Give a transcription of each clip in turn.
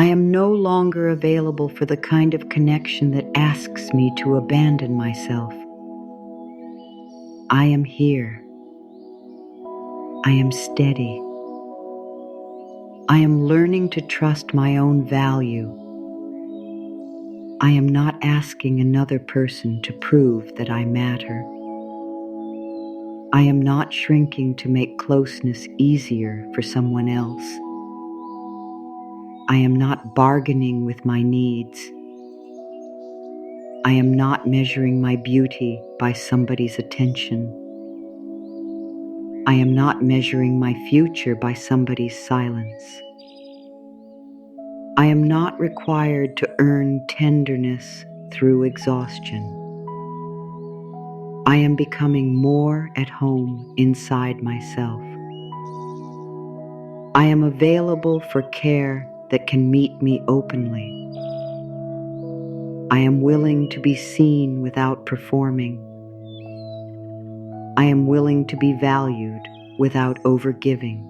am no longer available for the kind of connection that asks me to abandon myself. I am here. I am steady. I am learning to trust my own value. I am not asking another person to prove that I matter. I am not shrinking to make closeness easier for someone else. I am not bargaining with my needs. I am not measuring my beauty by somebody's attention. I am not measuring my future by somebody's silence. I am not required to earn tenderness through exhaustion. I am becoming more at home inside myself. I am available for care that can meet me openly. I am willing to be seen without performing. I am willing to be valued without overgiving.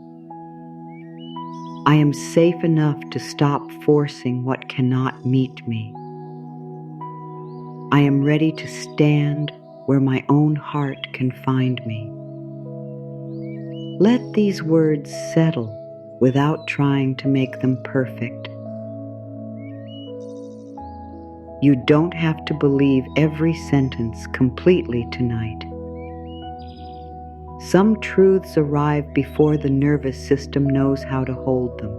I am safe enough to stop forcing what cannot meet me. I am ready to stand where my own heart can find me. Let these words settle without trying to make them perfect. You don't have to believe every sentence completely tonight. Some truths arrive before the nervous system knows how to hold them.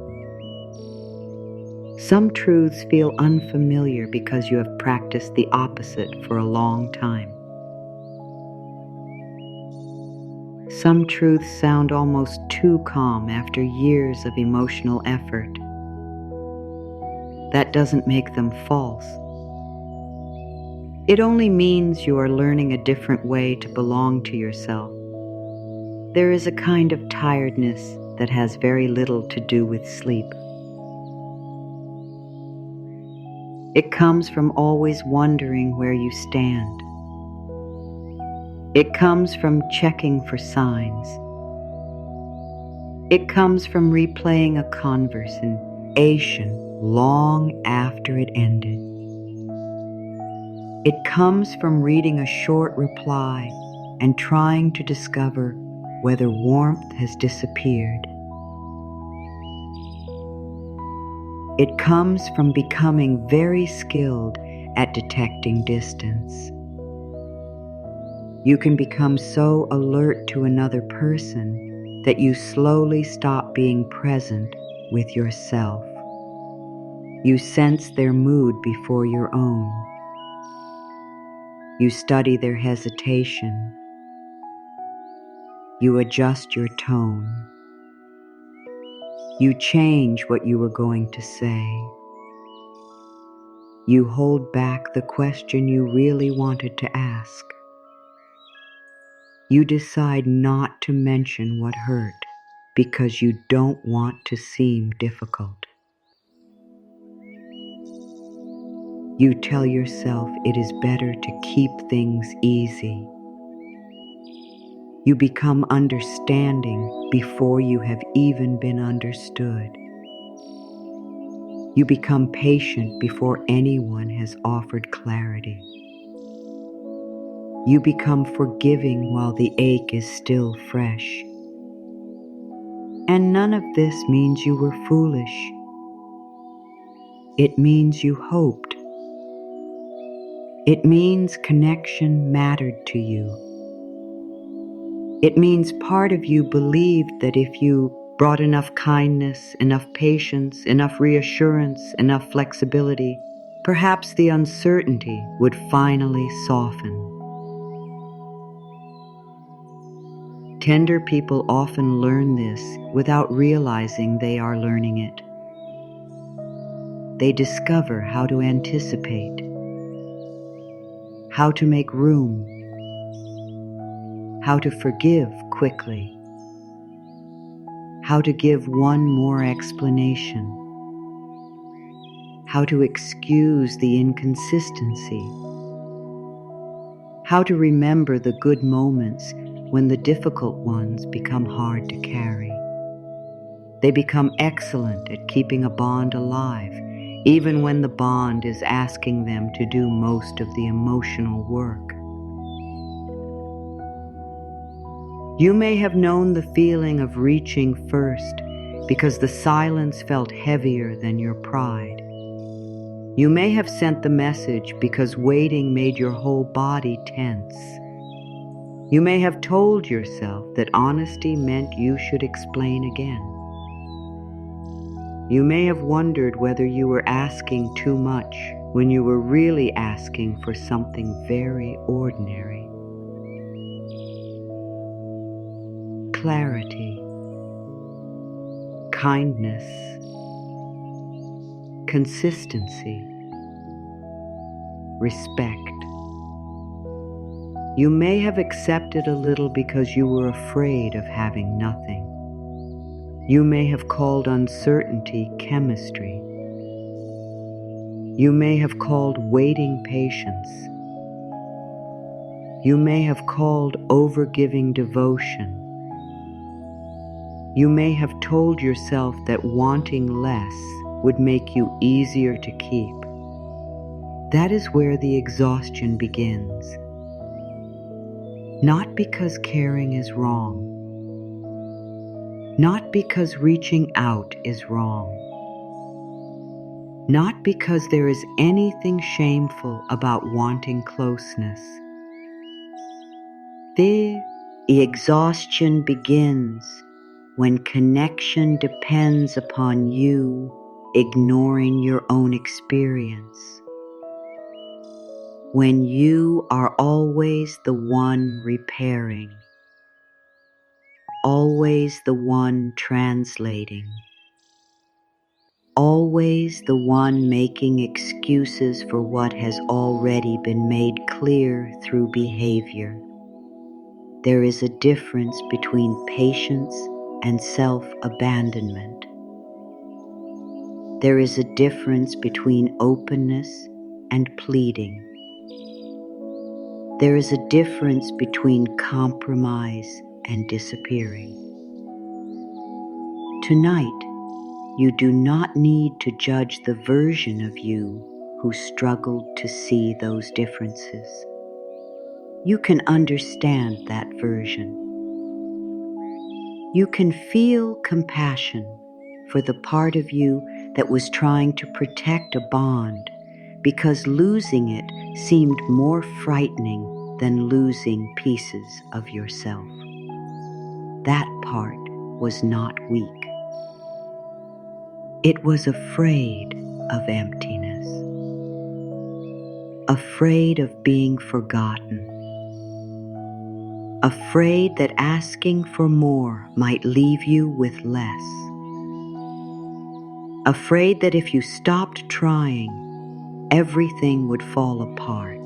Some truths feel unfamiliar because you have practiced the opposite for a long time. Some truths sound almost too calm after years of emotional effort. That doesn't make them false. It only means you are learning a different way to belong to yourself. There is a kind of tiredness that has very little to do with sleep. It comes from always wondering where you stand. It comes from checking for signs. It comes from replaying a conversation long after it ended. It comes from reading a short reply and trying to discover whether warmth has disappeared. It comes from becoming very skilled at detecting distance. You can become so alert to another person that you slowly stop being present with yourself. You sense their mood before your own. You study their hesitation. You adjust your tone. You change what you were going to say. You hold back the question you really wanted to ask. You decide not to mention what hurt because you don't want to seem difficult. You tell yourself it is better to keep things easy. You become understanding before you have even been understood. You become patient before anyone has offered clarity. You become forgiving while the ache is still fresh. And none of this means you were foolish. It means you hoped. It means connection mattered to you. It means part of you believed that if you brought enough kindness, enough patience, enough reassurance, enough flexibility, perhaps the uncertainty would finally soften. Tender people often learn this without realizing they are learning it. They discover how to anticipate, how to make room, how to forgive quickly, how to give one more explanation, how to excuse the inconsistency, how to remember the good moments when the difficult ones become hard to carry. They become excellent at keeping a bond alive even when the bond is asking them to do most of the emotional work. You may have known the feeling of reaching first because the silence felt heavier than your pride. You may have sent the message because waiting made your whole body tense. You may have told yourself that honesty meant you should explain again. You may have wondered whether you were asking too much when you were really asking for something very ordinary. Clarity, kindness, consistency, respect. You may have accepted a little because you were afraid of having nothing. You may have called uncertainty chemistry. You may have called waiting patience. You may have called overgiving devotion. You may have told yourself that wanting less would make you easier to keep. That is where the exhaustion begins. Not because caring is wrong. Not because reaching out is wrong. Not because there is anything shameful about wanting closeness. The exhaustion begins when connection depends upon you ignoring your own experience. When you are always the one repairing, always the one translating, always the one making excuses for what has already been made clear through behavior. There is a difference between patience and self-abandonment. There is a difference between openness and pleading. There is a difference between compromise and disappearing. Tonight, you do not need to judge the version of you who struggled to see those differences. You can understand that version. You can feel compassion for the part of you that was trying to protect a bond because losing it seemed more frightening than losing pieces of yourself. That part was not weak. It was afraid of emptiness, afraid of being forgotten, afraid that asking for more might leave you with less, afraid that if you stopped trying, everything would fall apart.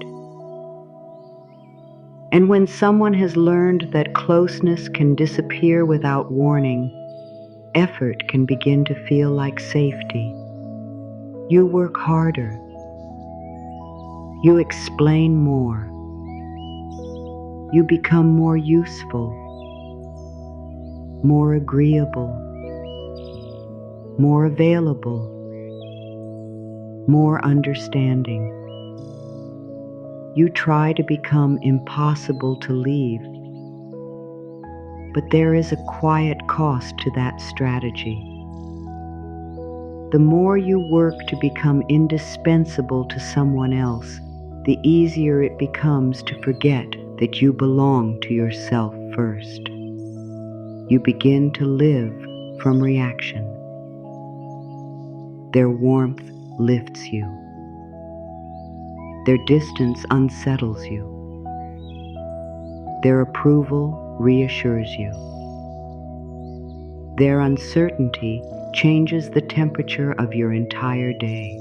And when someone has learned that closeness can disappear without warning, effort can begin to feel like safety. You work harder. You explain more. You become more useful, more agreeable, more available, more understanding. You try to become impossible to leave, but there is a quiet cost to that strategy. The more you work to become indispensable to someone else, the easier it becomes to forget that you belong to yourself first. You begin to live from reaction. Their warmth lifts you. Their distance unsettles you. Their approval reassures you. Their uncertainty changes the temperature of your entire day.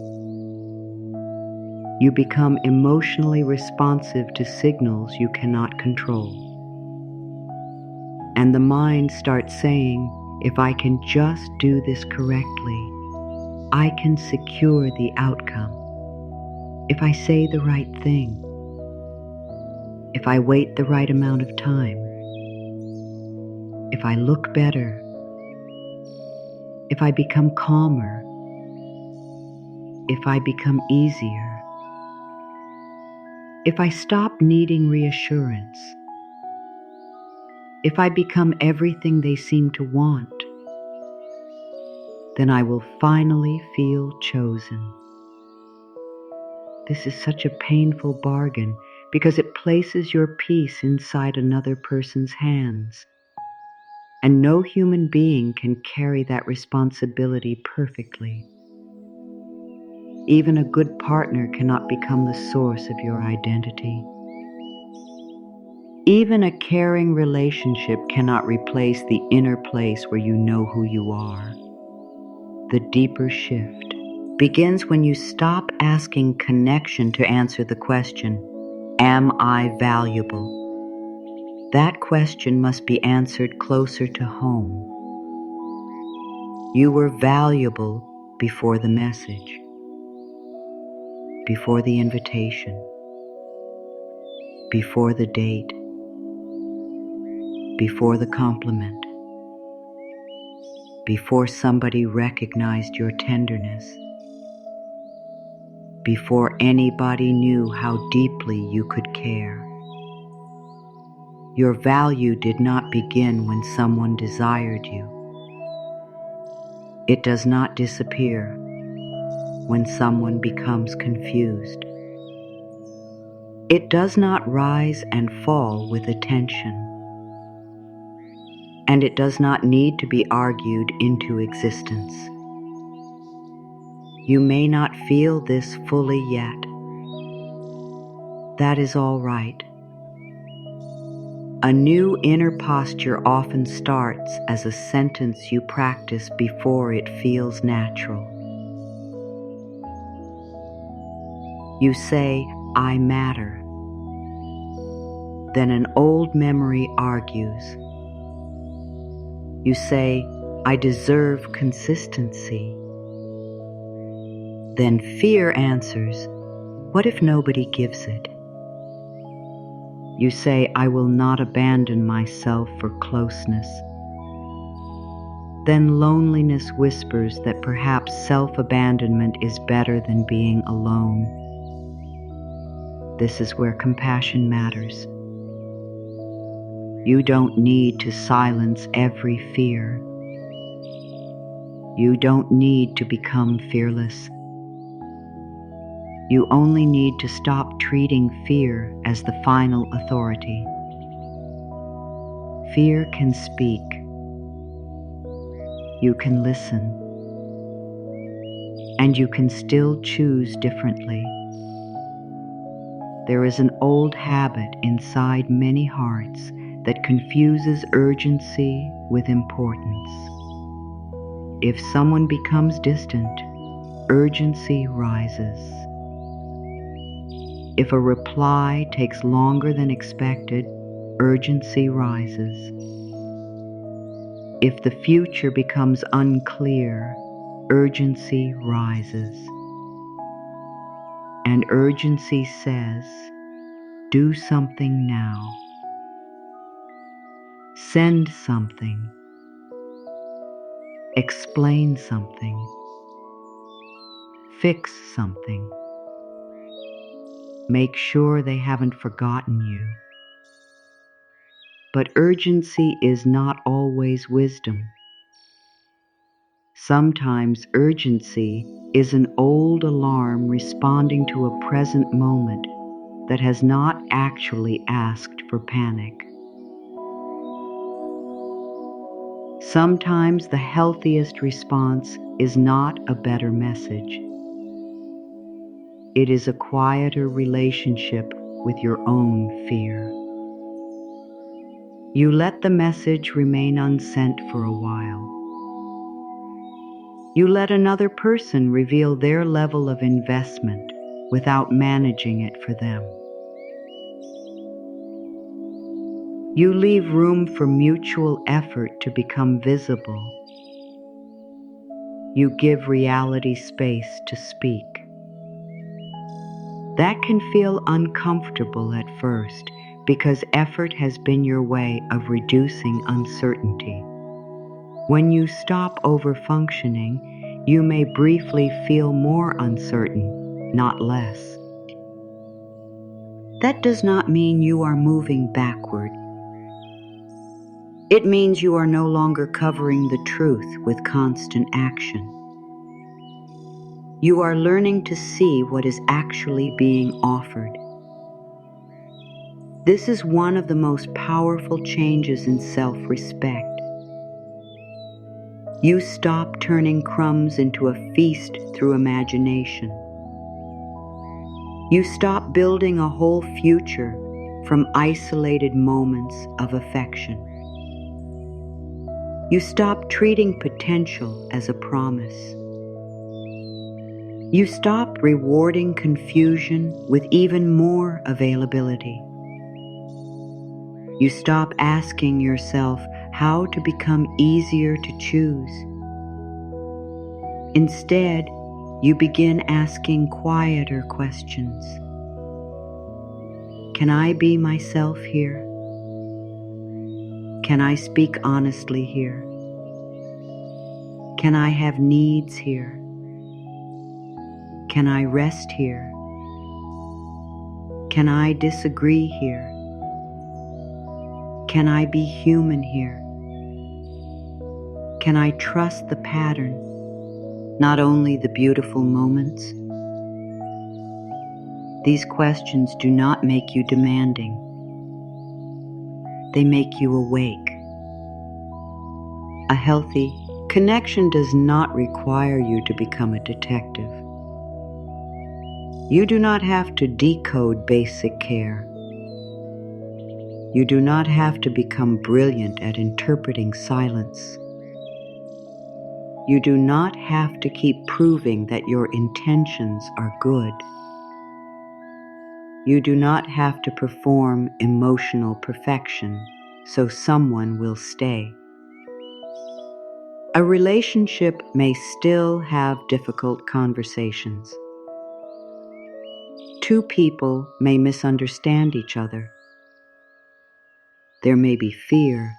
You become emotionally responsive to signals you cannot control. And the mind starts saying, if I can just do this correctly, I can secure the outcome. If I say the right thing, if I wait the right amount of time, if I look better, if I become calmer, if I become easier, if I stop needing reassurance, if I become everything they seem to want, then I will finally feel chosen. This is such a painful bargain because it places your peace inside another person's hands. And no human being can carry that responsibility perfectly. Even a good partner cannot become the source of your identity. Even a caring relationship cannot replace the inner place where you know who you are. The deeper shift begins when you stop asking connection to answer the question, am I valuable? That question must be answered closer to home. You were valuable before the message, before the invitation, before the date, before the compliment, before somebody recognized your tenderness, before anybody knew how deeply you could care. Your value did not begin when someone desired you. It does not disappear when someone becomes confused. It does not rise and fall with attention. And it does not need to be argued into existence. You may not feel this fully yet. That is all right. A new inner posture often starts as a sentence you practice before it feels natural. You say, I matter. Then an old memory argues. You say, I deserve consistency. Then fear answers, what if nobody gives it? You say, I will not abandon myself for closeness. Then loneliness whispers that perhaps self-abandonment is better than being alone. This is where compassion matters. You don't need to silence every fear. You don't need to become fearless. You only need to stop treating fear as the final authority. Fear can speak. You can listen. And you can still choose differently. There is an old habit inside many hearts that confuses urgency with importance. If someone becomes distant, urgency rises. If a reply takes longer than expected, urgency rises. If the future becomes unclear, urgency rises. And urgency says, do something now. Send something. Explain something. Fix something. Make sure they haven't forgotten you. But urgency is not always wisdom. Sometimes urgency is an old alarm responding to a present moment that has not actually asked for panic. Sometimes the healthiest response is not a better message. It is a quieter relationship with your own fear. You let the message remain unsent for a while. You let another person reveal their level of investment without managing it for them. You leave room for mutual effort to become visible. You give reality space to speak. That can feel uncomfortable at first because effort has been your way of reducing uncertainty. When you stop over-functioning, You may briefly feel more uncertain, not less. That does not mean you are moving backward. It means you are no longer covering the truth with constant action. You are learning to see what is actually being offered. This is one of the most powerful changes in self-respect. You stop turning crumbs into a feast through imagination. You stop building a whole future from isolated moments of affection. You stop treating potential as a promise. You stop rewarding confusion with even more availability. You stop asking yourself how to become easier to choose. Instead, you begin asking quieter questions. Can I be myself here? Can I speak honestly here? Can I have needs here? Can I rest here? Can I disagree here? Can I be human here? Can I trust the pattern, not only the beautiful moments? These questions do not make you demanding. They make you awake. A healthy connection does not require you to become a detective. You do not have to decode basic care. You do not have to become brilliant at interpreting silence. You do not have to keep proving that your intentions are good. You do not have to perform emotional perfection so someone will stay. A relationship may still have difficult conversations. Two people may misunderstand each other. There may be fear,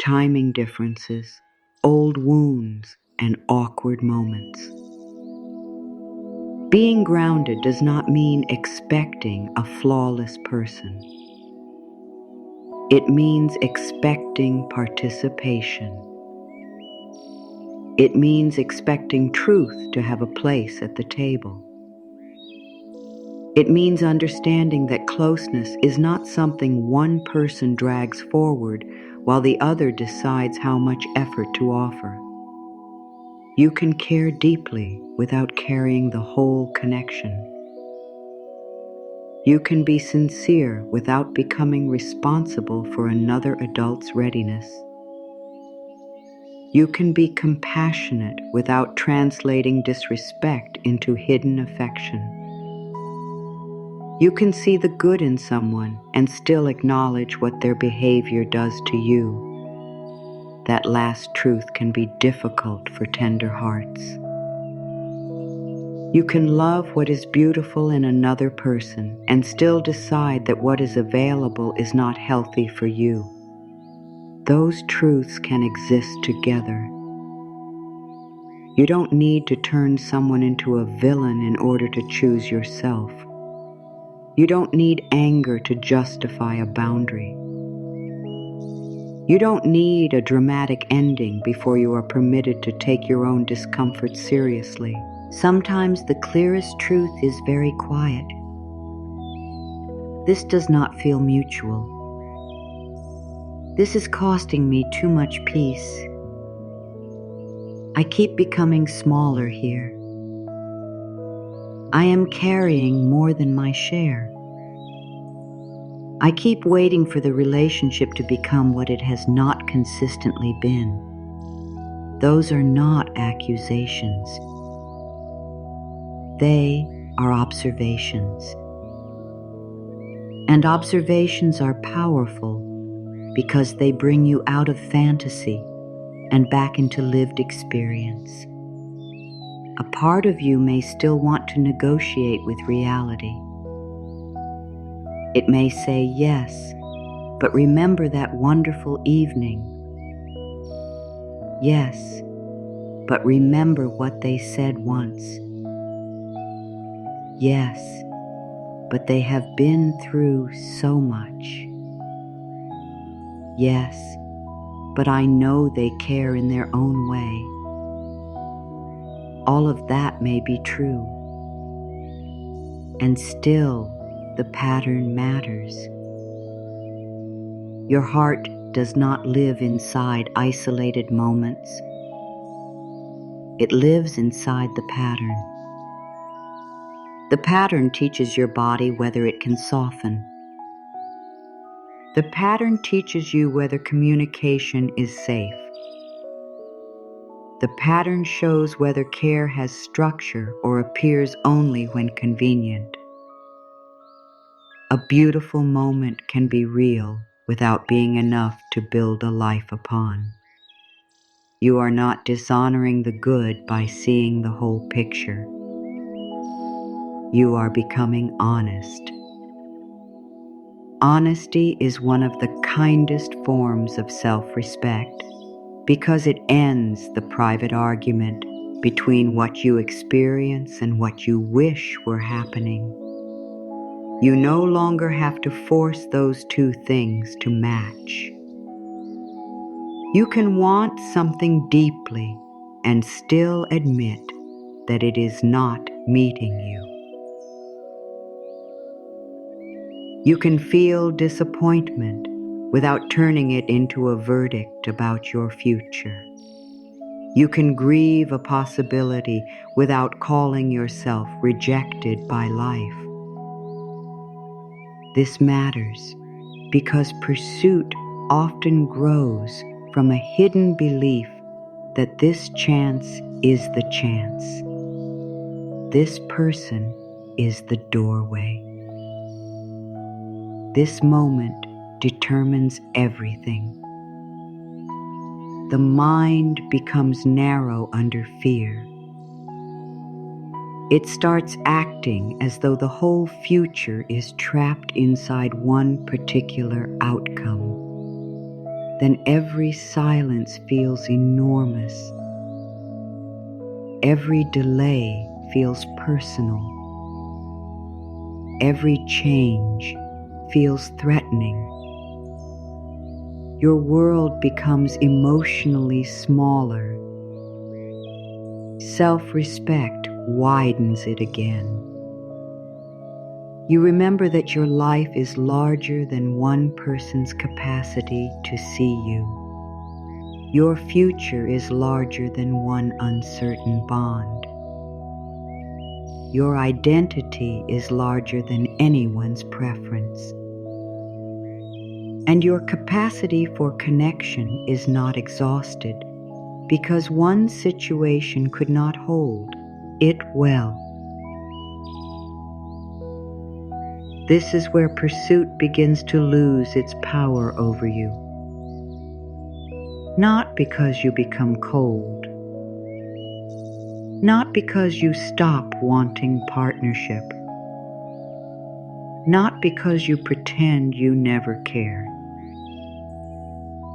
timing differences, old wounds, and awkward moments. Being grounded does not mean expecting a flawless person. It means expecting participation. It means expecting truth to have a place at the table. It means understanding that closeness is not something one person drags forward while the other decides how much effort to offer. You can care deeply without carrying the whole connection. You can be sincere without becoming responsible for another adult's readiness. You can be compassionate without translating disrespect into hidden affection. You can see the good in someone and still acknowledge what their behavior does to you. That last truth can be difficult for tender hearts. You can love what is beautiful in another person and still decide that what is available is not healthy for you. Those truths can exist together. You don't need to turn someone into a villain in order to choose yourself. You don't need anger to justify a boundary. You don't need a dramatic ending before you are permitted to take your own discomfort seriously. Sometimes the clearest truth is very quiet. This does not feel mutual. This is costing me too much peace. I keep becoming smaller here. I am carrying more than my share. I keep waiting for the relationship to become what it has not consistently been. Those are not accusations. They are observations. And observations are powerful because they bring you out of fantasy and back into lived experience. A part of you may still want to negotiate with reality. It may say yes, but remember that wonderful evening. Yes, but remember what they said once. Yes, but they have been through so much. Yes, but I know they care in their own way. All of that may be true, and still the pattern matters. Your heart does not live inside isolated moments. It lives inside the pattern. The pattern teaches your body whether it can soften. The pattern teaches you whether communication is safe. The pattern shows whether care has structure or appears only when convenient. A beautiful moment can be real without being enough to build a life upon. You are not dishonoring the good by seeing the whole picture. You are becoming honest. Honesty is one of the kindest forms of self-respect because it ends the private argument between what you experience and what you wish were happening. You no longer have to force those two things to match. You can want something deeply and still admit that it is not meeting you. You can feel disappointment without turning it into a verdict about your future. You can grieve a possibility without calling yourself rejected by life. This matters because pursuit often grows from a hidden belief that this chance is the chance. This person is the doorway. This moment determines everything. The mind becomes narrow under fear. It starts acting as though the whole future is trapped inside one particular outcome. Then every silence feels enormous. Every delay feels personal. Every change feels threatening. Your world becomes emotionally smaller. Self-respect widens it again. You remember that your life is larger than one person's capacity to see you. Your future is larger than one uncertain bond. Your identity is larger than anyone's preference. And your capacity for connection is not exhausted because one situation could not hold it well. This is where pursuit begins to lose its power over you. Not because you become cold. Not because you stop wanting partnership. Not because you pretend you never care.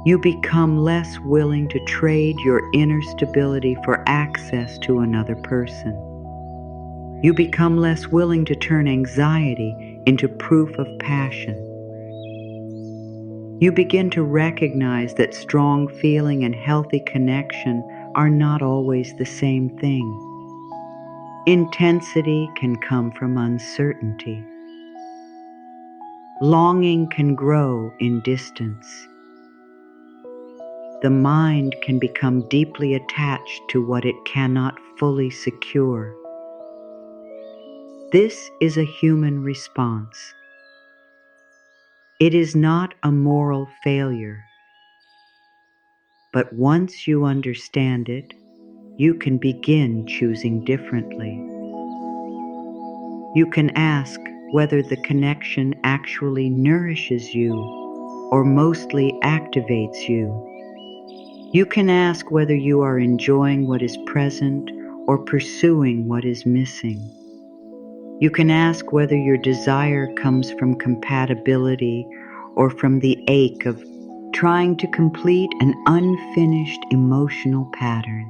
You become less willing to trade your inner stability for access to another person. You become less willing to turn anxiety into proof of passion. You begin to recognize that strong feeling and healthy connection are not always the same thing. Intensity can come from uncertainty. Longing can grow in distance. The mind can become deeply attached to what it cannot fully secure. This is a human response. It is not a moral failure. But once you understand it, you can begin choosing differently. You can ask whether the connection actually nourishes you or mostly activates you. You can ask whether you are enjoying what is present or pursuing what is missing. You can ask whether your desire comes from compatibility or from the ache of trying to complete an unfinished emotional pattern.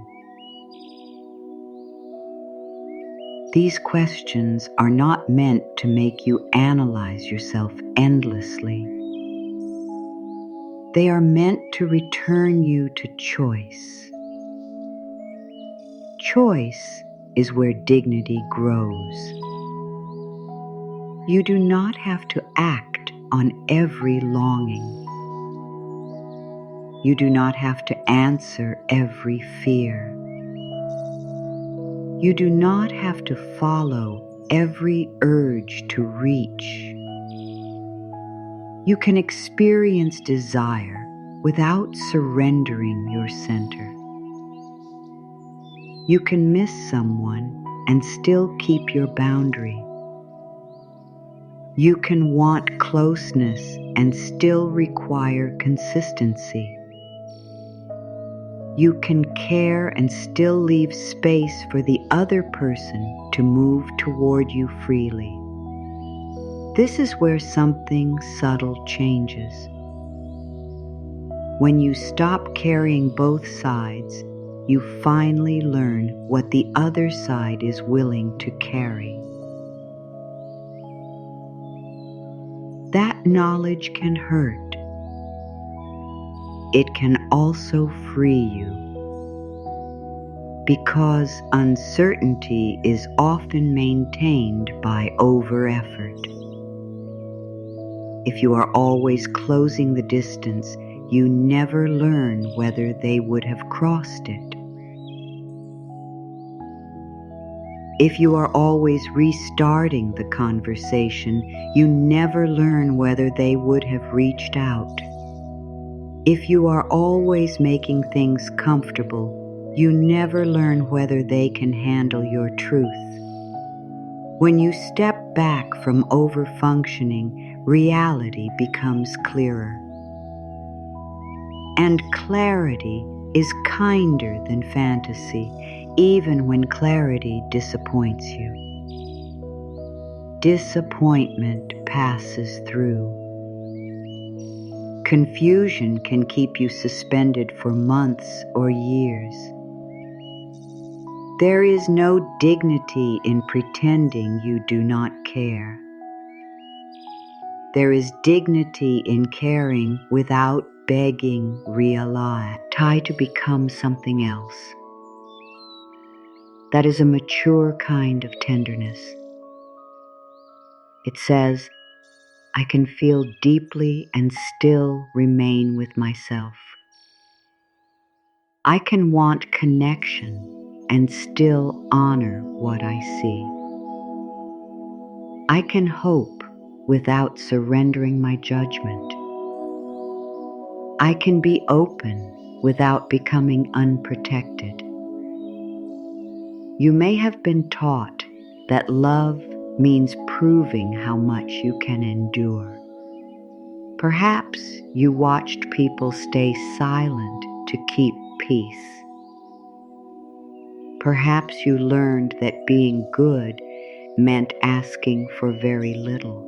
These questions are not meant to make you analyze yourself endlessly. They are meant to return you to choice. Choice is where dignity grows. You do not have to act on every longing. You do not have to answer every fear. You do not have to follow every urge to reach. You can experience desire without surrendering your center. You can miss someone and still keep your boundary. You can want closeness and still require consistency. You can care and still leave space for the other person to move toward you freely. This is where something subtle changes. When you stop carrying both sides, you finally learn what the other side is willing to carry. That knowledge can hurt. It can also free you, because uncertainty is often maintained by over-effort. If you are always closing the distance, you never learn whether they would have crossed it. If you are always restarting the conversation, you never learn whether they would have reached out. If you are always making things comfortable, you never learn whether they can handle your truth. When you step back from over-functioning, reality becomes clearer. And clarity is kinder than fantasy, even when clarity disappoints you. Disappointment passes through. Confusion can keep you suspended for months or years. There is no dignity in pretending you do not care. There is dignity in caring without begging realize, try to become something else. That is a mature kind of tenderness. It says, I can feel deeply and still remain with myself. I can want connection and still honor what I see. I can hope without surrendering my judgment. I can be open without becoming unprotected. You may have been taught that love means proving how much you can endure. Perhaps you watched people stay silent to keep peace. Perhaps you learned that being good meant asking for very little.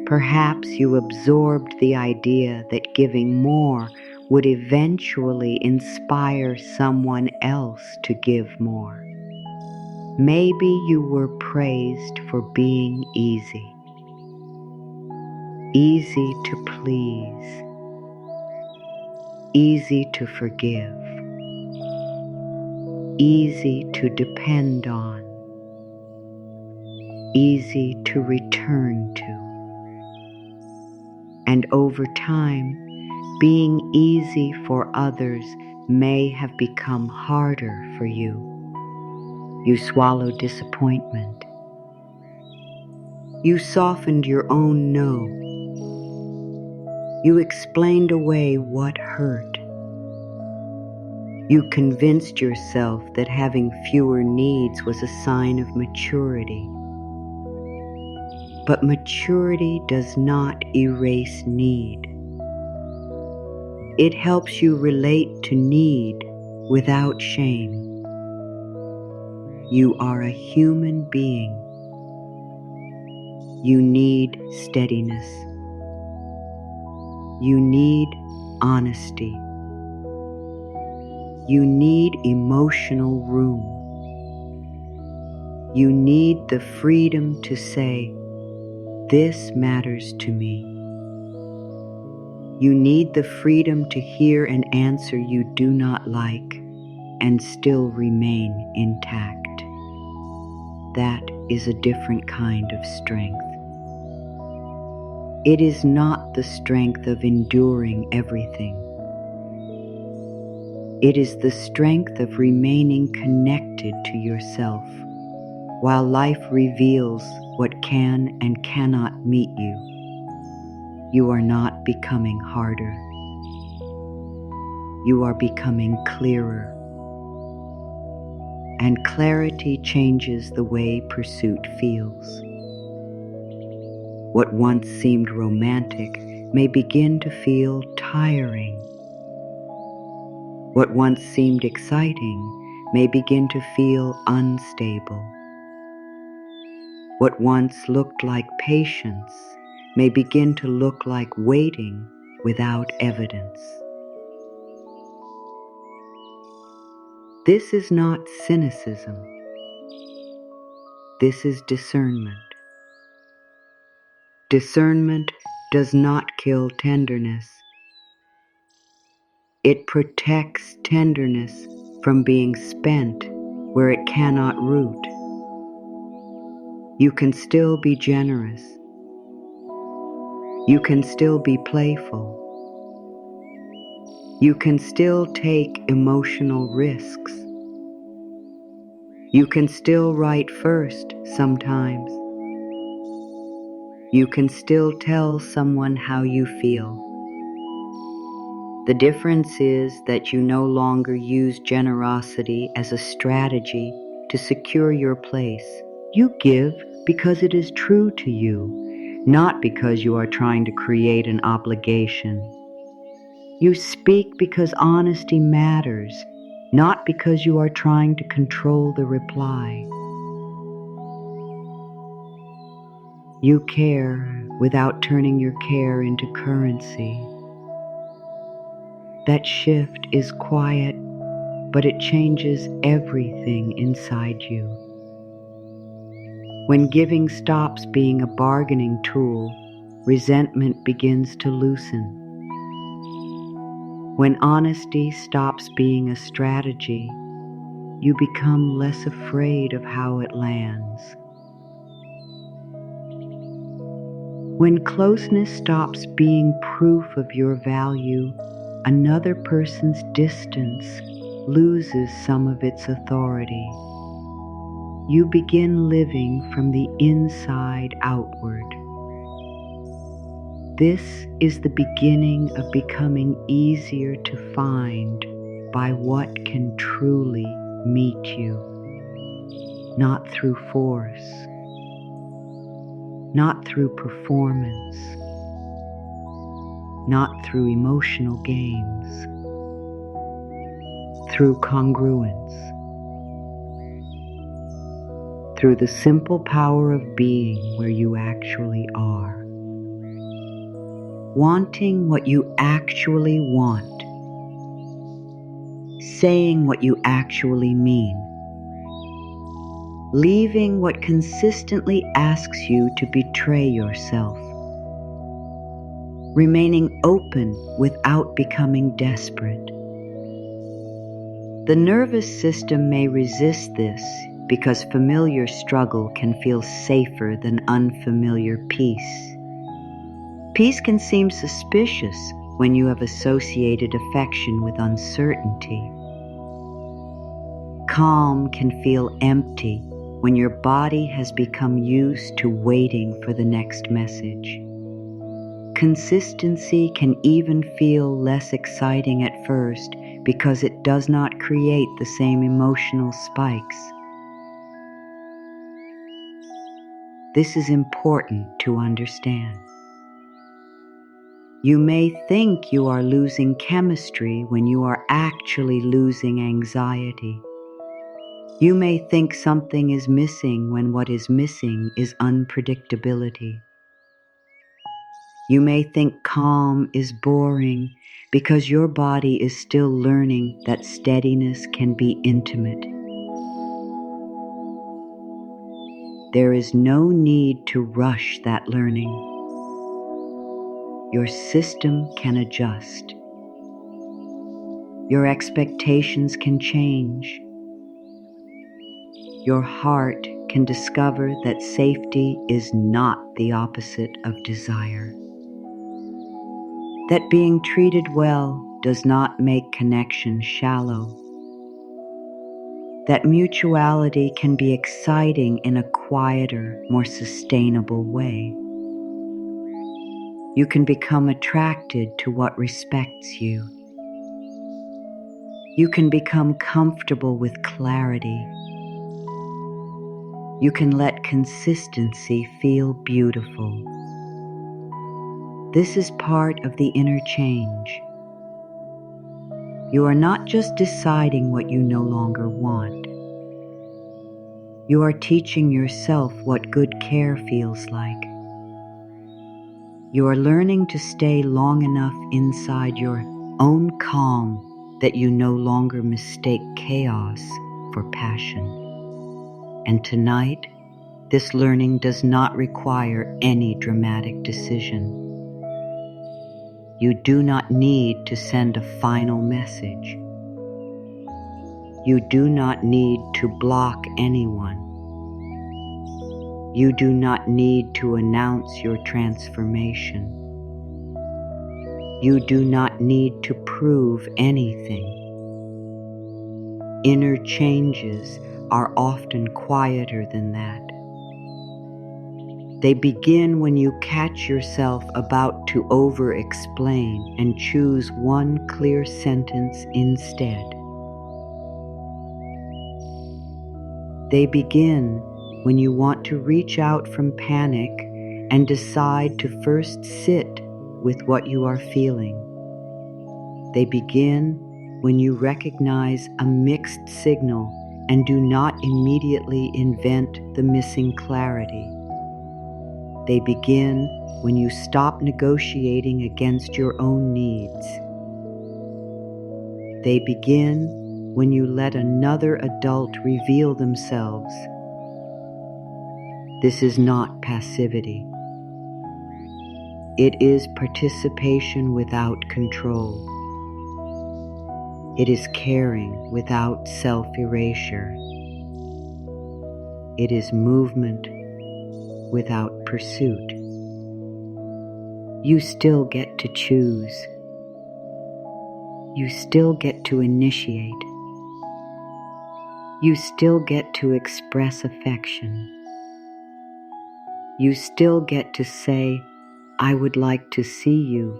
Perhaps you absorbed the idea that giving more would eventually inspire someone else to give more. Maybe you were praised for being easy. Easy to please. Easy to forgive. Easy to depend on. Easy to return to. And over time, being easy for others may have become harder for you. You swallowed disappointment. You softened your own no. You explained away what hurt. You convinced yourself that having fewer needs was a sign of maturity. But maturity does not erase need. It helps you relate to need without shame. You are a human being. You need steadiness. You need honesty. You need emotional room. You need the freedom to say, "This matters to me." You need the freedom to hear an answer you do not like and still remain intact. That is a different kind of strength. It is not the strength of enduring everything. It is the strength of remaining connected to yourself while life reveals what can and cannot meet you. You are not becoming harder. You are becoming clearer. And clarity changes the way pursuit feels. What once seemed romantic may begin to feel tiring. What once seemed exciting may begin to feel unstable. What once looked like patience may begin to look like waiting without evidence. This is not cynicism. This is discernment. Discernment does not kill tenderness. It protects tenderness from being spent where it cannot root. You can still be generous. You can still be playful. You can still take emotional risks. You can still write first sometimes. You can still tell someone how you feel. The difference is that you no longer use generosity as a strategy to secure your place. You give because it is true to you, not because you are trying to create an obligation. You speak because honesty matters, not because you are trying to control the reply. You care without turning your care into currency. That shift is quiet, but it changes everything inside you. When giving stops being a bargaining tool, resentment begins to loosen. When honesty stops being a strategy, you become less afraid of how it lands. When closeness stops being proof of your value, another person's distance loses some of its authority. You begin living from the inside outward. This is the beginning of becoming easier to find by what can truly meet you, not through force, not through performance, not through emotional games, through congruence, through the simple power of being where you actually are. Wanting what you actually want, saying what you actually mean, leaving what consistently asks you to betray yourself, remaining open without becoming desperate. The nervous system may resist this because familiar struggle can feel safer than unfamiliar peace. Peace can seem suspicious when you have associated affection with uncertainty. Calm can feel empty when your body has become used to waiting for the next message. Consistency can even feel less exciting at first because it does not create the same emotional spikes. This is important to understand. You may think you are losing chemistry when you are actually losing anxiety. You may think something is missing when what is missing is unpredictability. You may think calm is boring because your body is still learning that steadiness can be intimate. There is no need to rush that learning. Your system can adjust. Your expectations can change. Your heart can discover that safety is not the opposite of desire. That being treated well does not make connection shallow. That mutuality can be exciting in a quieter, more sustainable way. You can become attracted to what respects you. You can become comfortable with clarity. You can let consistency feel beautiful. This is part of the inner change. You are not just deciding what you no longer want. You are teaching yourself what good care feels like. You are learning to stay long enough inside your own calm that you no longer mistake chaos for passion. And tonight, this learning does not require any dramatic decision. You do not need to send a final message. You do not need to block anyone. You do not need to announce your transformation. You do not need to prove anything. Inner changes are often quieter than that. They begin when you catch yourself about to over-explain and choose one clear sentence instead. They begin when you want to reach out from panic and decide to first sit with what you are feeling. They begin when you recognize a mixed signal and do not immediately invent the missing clarity. They begin when you stop negotiating against your own needs. They begin when you let another adult reveal themselves. This is not passivity. It is participation without control. It is caring without self-erasure. It is movement without pursuit. You still get to choose. You still get to initiate. You still get to express affection. You still get to say, "I would like to see you."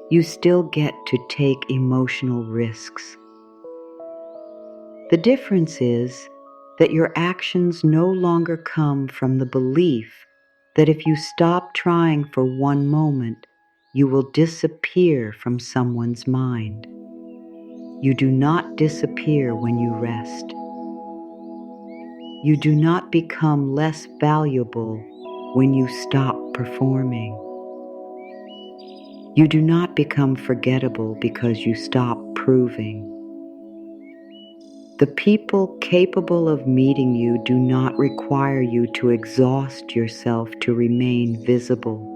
You still get to take emotional risks. The difference is that your actions no longer come from the belief that if you stop trying for one moment, you will disappear from someone's mind. You do not disappear when you rest. You do not become less valuable when you stop performing. You do not become forgettable because you stop proving. The people capable of meeting you do not require you to exhaust yourself to remain visible.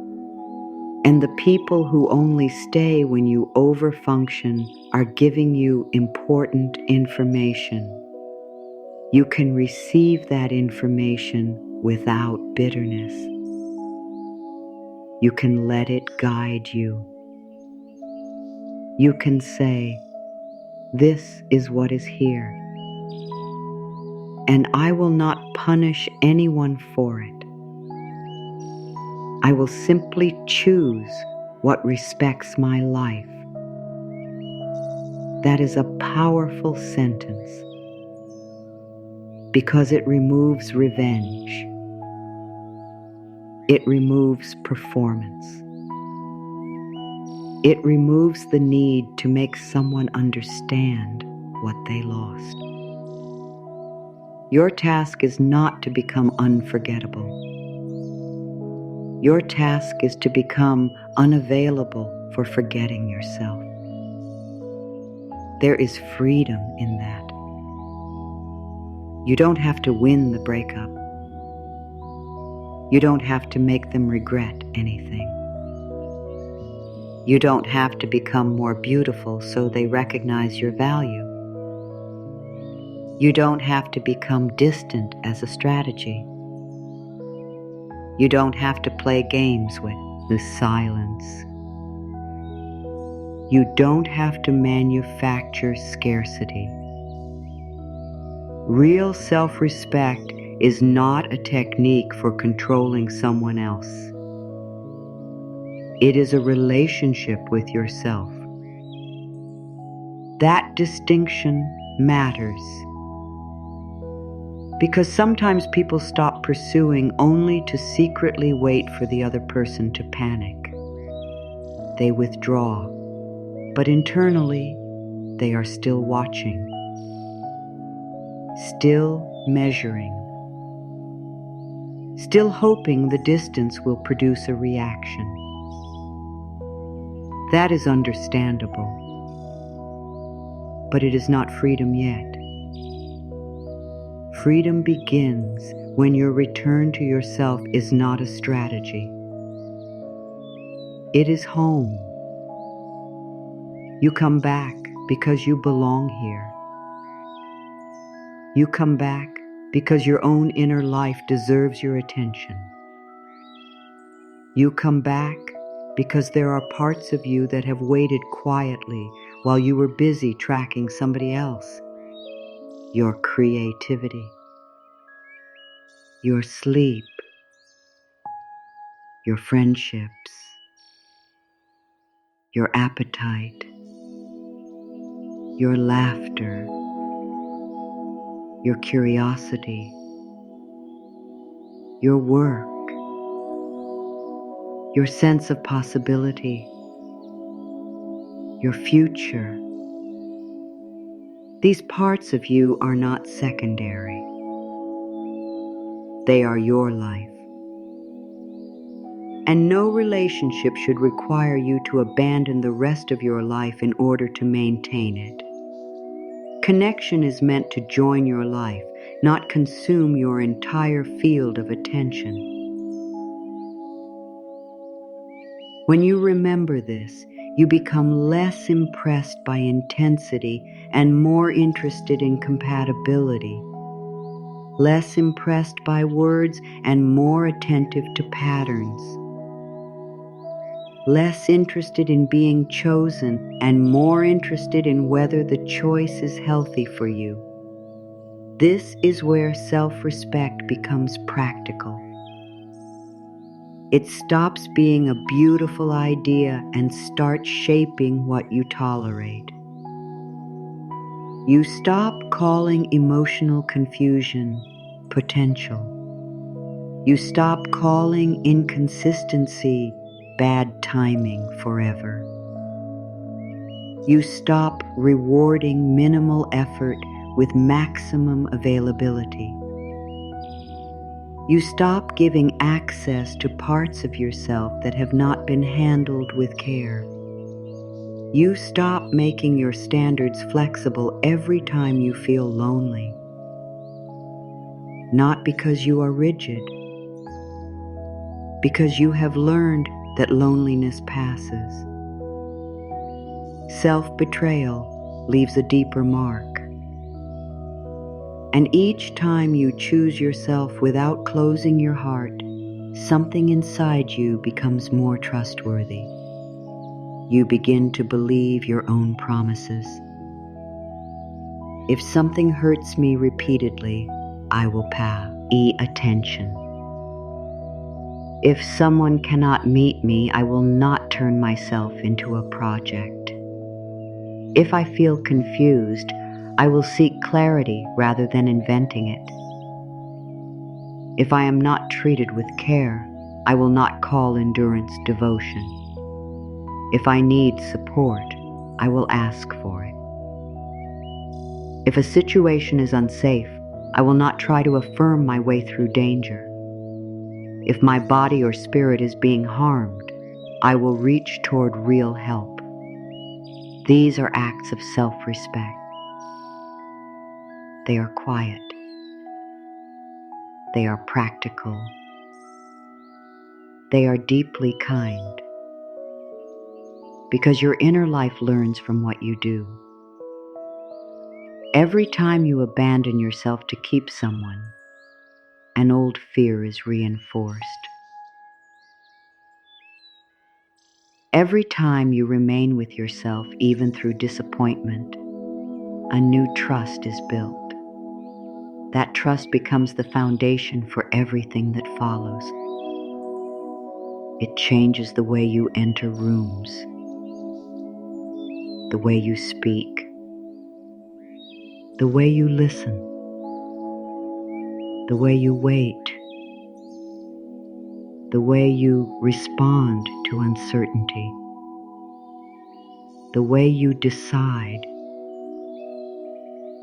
And the people who only stay when you overfunction are giving you important information. You can receive that information without bitterness. You can let it guide you. You can say, "This is what is here, and I will not punish anyone for it. I will simply choose what respects my life." That is a powerful sentence because it removes revenge. It removes performance. It removes the need to make someone understand what they lost. Your task is not to become unforgettable. Your task is to become unavailable for forgetting yourself. There is freedom in that. You don't have to win the breakup. You don't have to make them regret anything. You don't have to become more beautiful so they recognize your value. You don't have to become distant as a strategy. You don't have to play games with the silence. You don't have to manufacture scarcity. Real self-respect is not a technique for controlling someone else. It is a relationship with yourself. That distinction matters because sometimes people stop pursuing only to secretly wait for the other person to panic. They withdraw, but internally they are still watching, still measuring, still hoping the distance will produce a reaction. That is understandable, but it is not freedom yet. Freedom begins when your return to yourself is not a strategy. It is home. You come back because you belong here. You come back because your own inner life deserves your attention. You come back because there are parts of you that have waited quietly while you were busy tracking somebody else. Your creativity, your sleep, your friendships, your appetite, your laughter, your curiosity, your work, your sense of possibility, your future. These parts of you are not secondary. They are your life. And no relationship should require you to abandon the rest of your life in order to maintain it. Connection is meant to join your life, not consume your entire field of attention. When you remember this, you become less impressed by intensity and more interested in compatibility, less impressed by words and more attentive to patterns, less interested in being chosen and more interested in whether the choice is healthy for you. This is where self-respect becomes practical. It stops being a beautiful idea and starts shaping what you tolerate. You stop calling emotional confusion potential. You stop calling inconsistency bad timing forever. You stop rewarding minimal effort with maximum availability. You stop giving access to parts of yourself that have not been handled with care. You stop making your standards flexible every time you feel lonely. Not because you are rigid, because you have learned that loneliness passes. Self-betrayal leaves a deeper mark. And each time you choose yourself without closing your heart, something inside you becomes more trustworthy. You begin to believe your own promises. If something hurts me repeatedly, I will pay attention. If someone cannot meet me, I will not turn myself into a project. If I feel confused, I will seek clarity rather than inventing it. If I am not treated with care, I will not call endurance devotion. If I need support, I will ask for it. If a situation is unsafe, I will not try to affirm my way through danger. If my body or spirit is being harmed, I will reach toward real help. These are acts of self-respect. They are quiet, They are practical. They are deeply kind, because your inner life learns from what you do. Every time you abandon yourself to keep someone, an old fear is reinforced. Every time you remain with yourself, even through disappointment, a new trust is built. That trust becomes the foundation for everything that follows. It changes the way you enter rooms, the way you speak, the way you listen, the way you wait, the way you respond to uncertainty, the way you decide.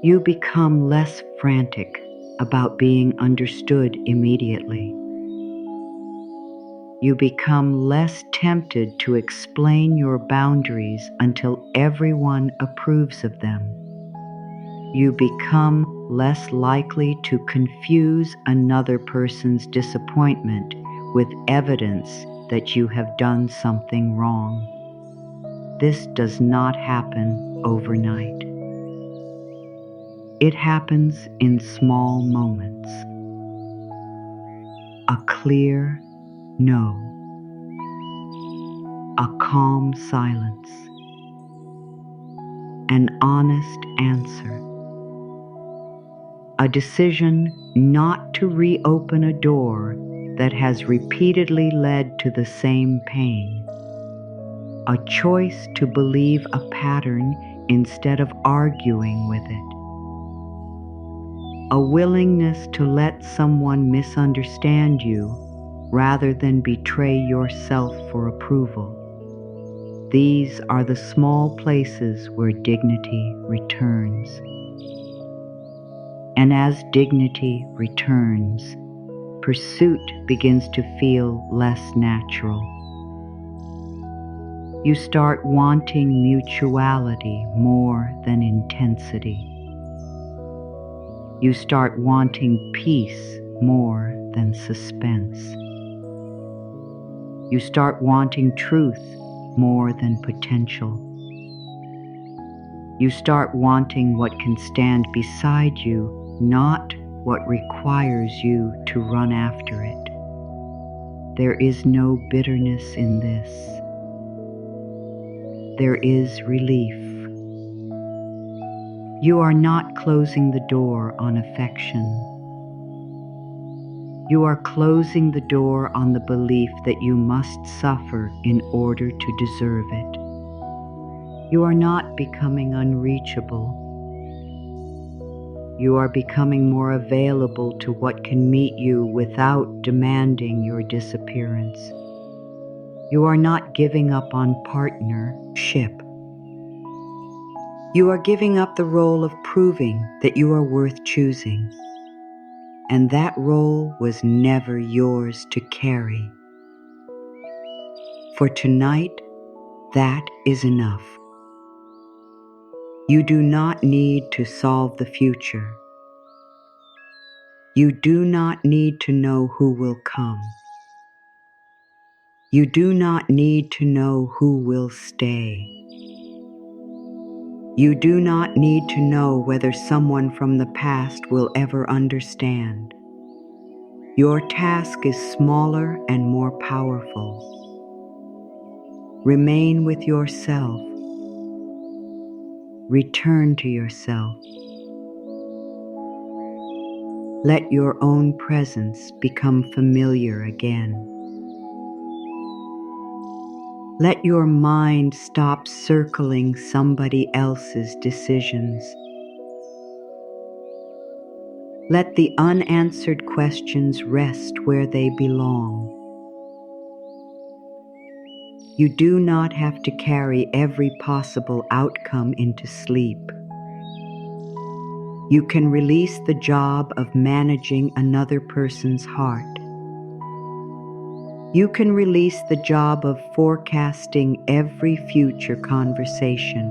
You become less frantic about being understood immediately. You become less tempted to explain your boundaries until everyone approves of them. You become less likely to confuse another person's disappointment with evidence that you have done something wrong. This does not happen overnight. It happens in small moments. A clear no. A calm silence. An honest answer. A decision not to reopen a door that has repeatedly led to the same pain. A choice to believe a pattern instead of arguing with it. A willingness to let someone misunderstand you rather than betray yourself for approval. These are the small places where dignity returns. And as dignity returns, pursuit begins to feel less natural. You start wanting mutuality more than intensity. You start wanting peace more than suspense. You start wanting truth more than potential. You start wanting what can stand beside you, not what requires you to run after it. There is no bitterness in this. There is relief. You are not closing the door on affection. You are closing the door on the belief that you must suffer in order to deserve it. You are not becoming unreachable. You are becoming more available to what can meet you without demanding your disappearance. You are not giving up on partnership. You are giving up the role of proving that you are worth choosing. And that role was never yours to carry. For tonight, that is enough. You do not need to solve the future. You do not need to know who will come. You do not need to know who will stay. You do not need to know whether someone from the past will ever understand. Your task is smaller and more powerful. Remain with yourself. Return to yourself. Let your own presence become familiar again. Let your mind stop circling somebody else's decisions. Let the unanswered questions rest where they belong. You do not have to carry every possible outcome into sleep. You can release the job of managing another person's heart. You can release the job of forecasting every future conversation.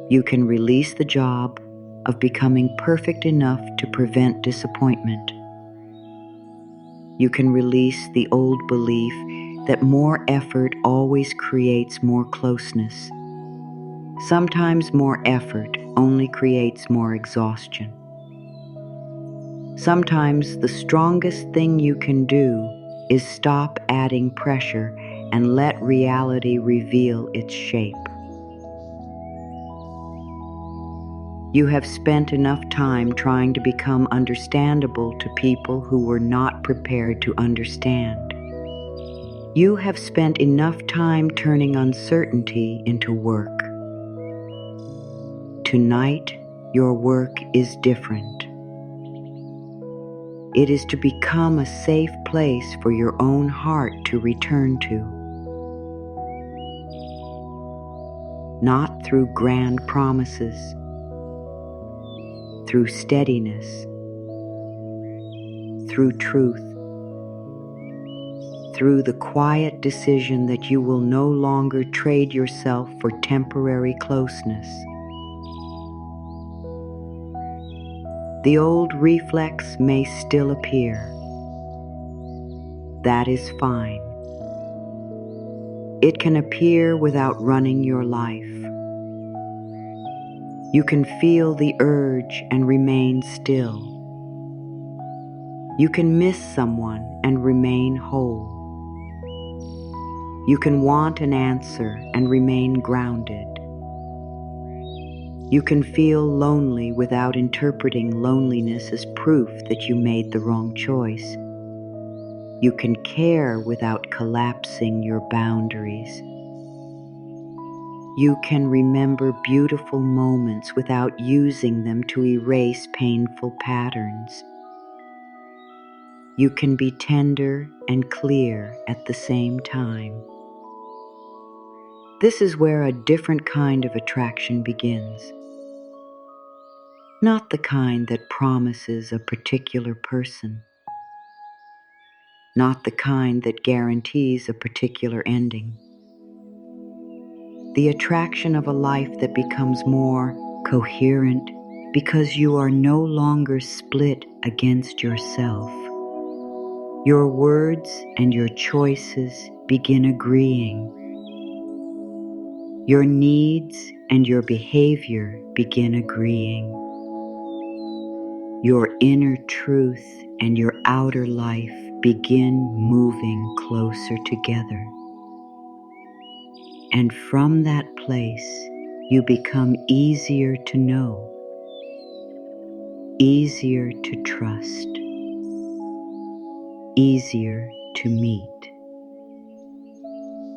You can release the job of becoming perfect enough to prevent disappointment. You can release the old belief that more effort always creates more closeness. Sometimes more effort only creates more exhaustion. Sometimes the strongest thing you can do is stop adding pressure and let reality reveal its shape. You have spent enough time trying to become understandable to people who were not prepared to understand. You have spent enough time turning uncertainty into work. Tonight, your work is different. It is to become a safe place for your own heart to return to. Not through grand promises, through steadiness, through truth, through the quiet decision that you will no longer trade yourself for temporary closeness. The old reflex may still appear. That is fine. It can appear without running your life. You can feel the urge and remain still. You can miss someone and remain whole. You can want an answer and remain grounded. You can feel lonely without interpreting loneliness as proof that you made the wrong choice. You can care without collapsing your boundaries. You can remember beautiful moments without using them to erase painful patterns. You can be tender and clear at the same time. This is where a different kind of attraction begins. Not the kind that promises a particular person. Not the kind that guarantees a particular ending. The attraction of a life that becomes more coherent because you are no longer split against yourself. Your words and your choices begin agreeing. Your needs and your behavior begin agreeing. Your inner truth and your outer life begin moving closer together. And from that place, you become easier to know, easier to trust, easier to meet.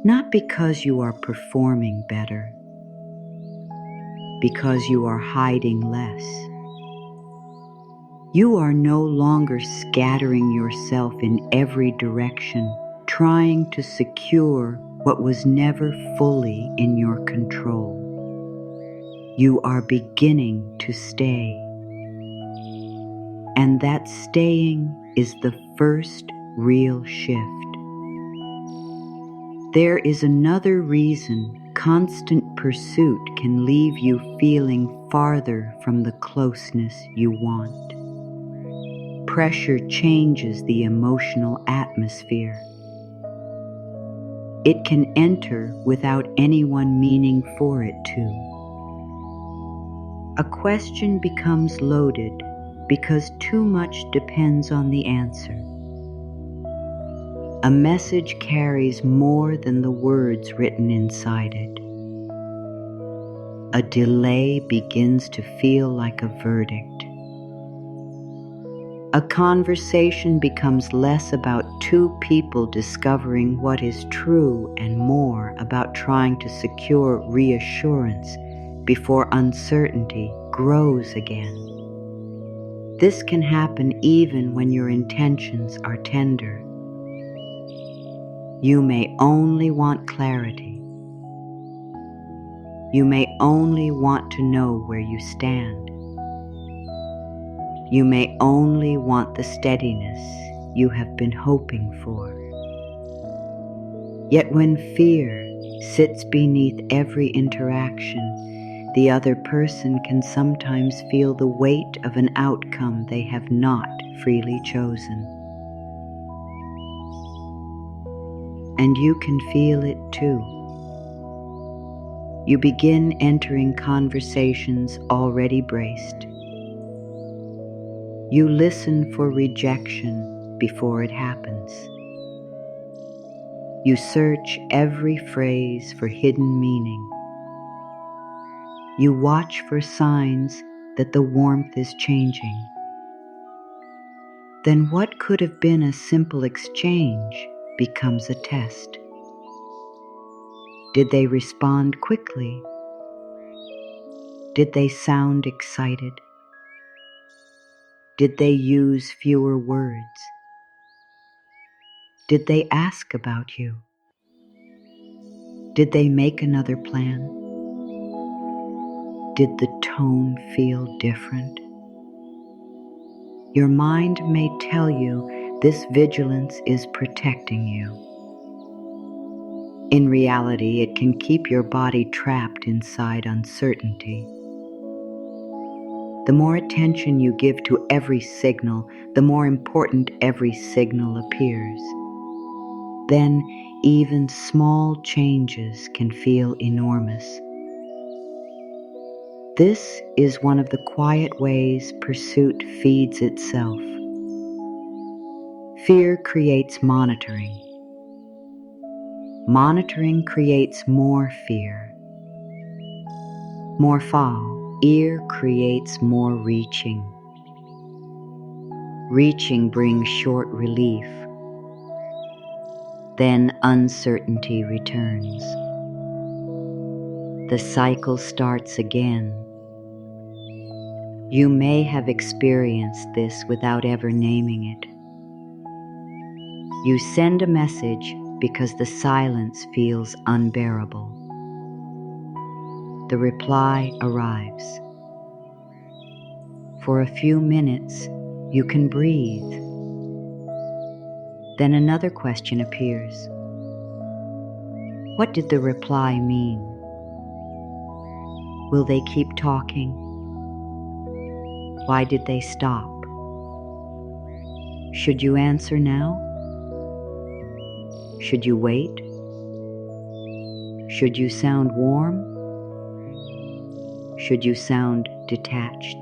Not because you are performing better, because you are hiding less. You are no longer scattering yourself in every direction, trying to secure what was never fully in your control. You are beginning to stay. And that staying is the first real shift. There is another reason constant pursuit can leave you feeling farther from the closeness you want. Pressure changes the emotional atmosphere. It can enter without anyone meaning for it to. A question becomes loaded because too much depends on the answer. A message carries more than the words written inside it. A delay begins to feel like a verdict. A conversation becomes less about two people discovering what is true and more about trying to secure reassurance before uncertainty grows again. This can happen even when your intentions are tender. You may only want clarity. You may only want to know where you stand. You may only want the steadiness you have been hoping for. Yet when fear sits beneath every interaction, The other person can sometimes feel the weight of an outcome they have not freely chosen. And you can feel it too. You begin entering conversations already braced. You listen for rejection before it happens. You search every phrase for hidden meaning. You watch for signs that the warmth is changing. Then what could have been a simple exchange becomes a test. Did they respond quickly? Did they sound excited? Did they use fewer words? Did they ask about you? Did they make another plan? Did the tone feel different? Your mind may tell you this vigilance is protecting you. In reality, it can keep your body trapped inside uncertainty. The more attention you give to every signal, the more important every signal appears. Then even small changes can feel enormous. This is one of the quiet ways pursuit feeds itself. Fear creates monitoring. Monitoring creates more fear. More foul, ear creates more reaching. Reaching brings short relief. Then uncertainty returns. The cycle starts again. You may have experienced this without ever naming it. You send a message because the silence feels unbearable. The reply arrives. For a few minutes, you can breathe. Then another question appears. What did the reply mean? Will they keep talking? Why did they stop? Should you answer now? Should you wait? Should you sound warm? Should you sound detached?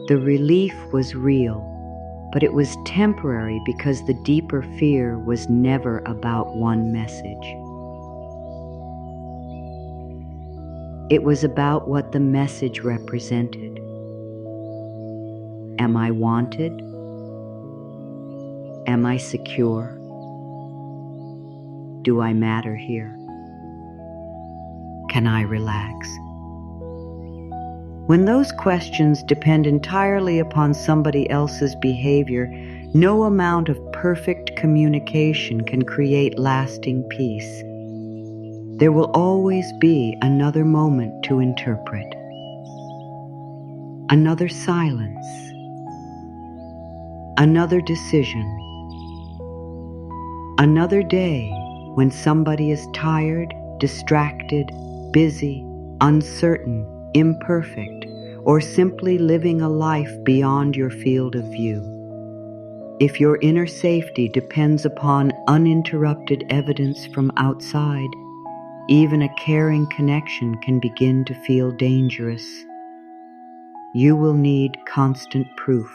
The relief was real, but it was temporary because the deeper fear was never about one message. It was about what the message represented. Am I wanted? Am I secure? Do I matter here? Can I relax? When those questions depend entirely upon somebody else's behavior, no amount of perfect communication can create lasting peace. There will always be another moment to interpret, another silence, another decision, another day when somebody is tired, distracted, busy, uncertain, imperfect, or simply living a life beyond your field of view. If your inner safety depends upon uninterrupted evidence from outside, even a caring connection can begin to feel dangerous. You will need constant proof.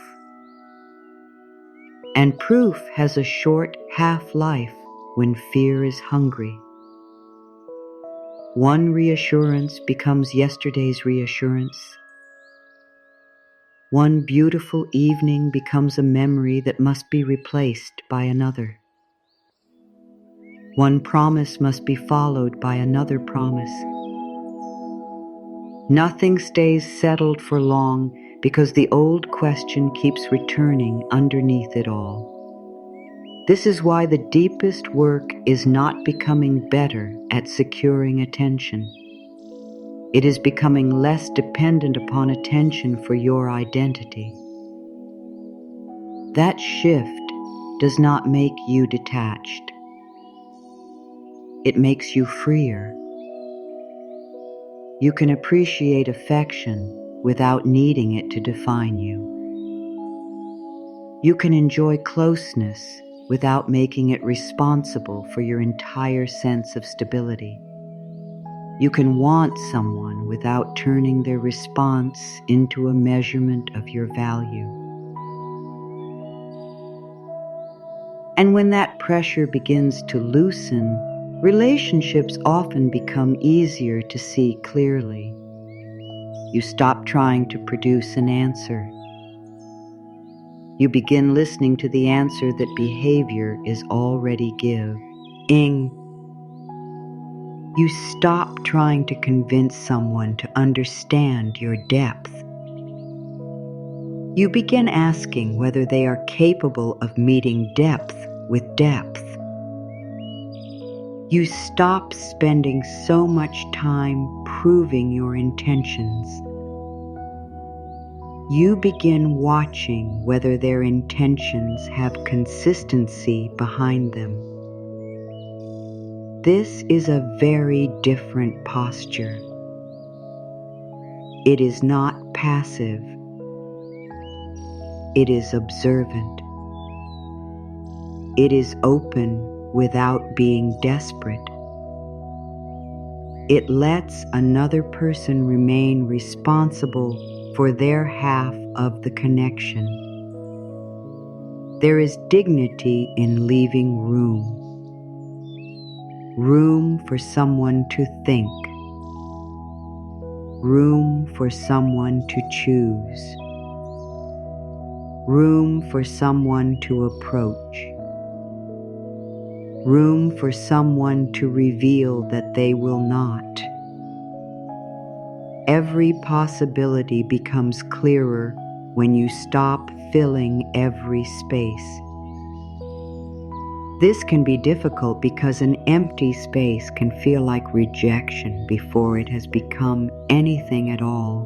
And proof has a short half-life when fear is hungry. One reassurance becomes yesterday's reassurance. One beautiful evening becomes a memory that must be replaced by another. One promise must be followed by another promise. Nothing stays settled for long because the old question keeps returning underneath it all. This is why the deepest work is not becoming better at securing attention. It is becoming less dependent upon attention for your identity. That shift does not make you detached. It makes you freer. You can appreciate affection without needing it to define you. You can enjoy closeness without making it responsible for your entire sense of stability. You can want someone without turning their response into a measurement of your value. And when that pressure begins to loosen, relationships often become easier to see clearly. You stop trying to produce an answer. You begin listening to the answer that behavior is already giving. You stop trying to convince someone to understand your depth. You begin asking whether they are capable of meeting depth with depth. You stop spending so much time proving your intentions. You begin watching whether their intentions have consistency behind them. This is a very different posture. It is not passive. It is observant. It is open without being desperate. It lets another person remain responsible for their half of the connection. There is dignity in leaving room. Room for someone to think. Room for someone to choose. Room for someone to approach. Room for someone to reveal that they will not. Every possibility becomes clearer when you stop filling every space. This can be difficult because an empty space can feel like rejection before it has become anything at all.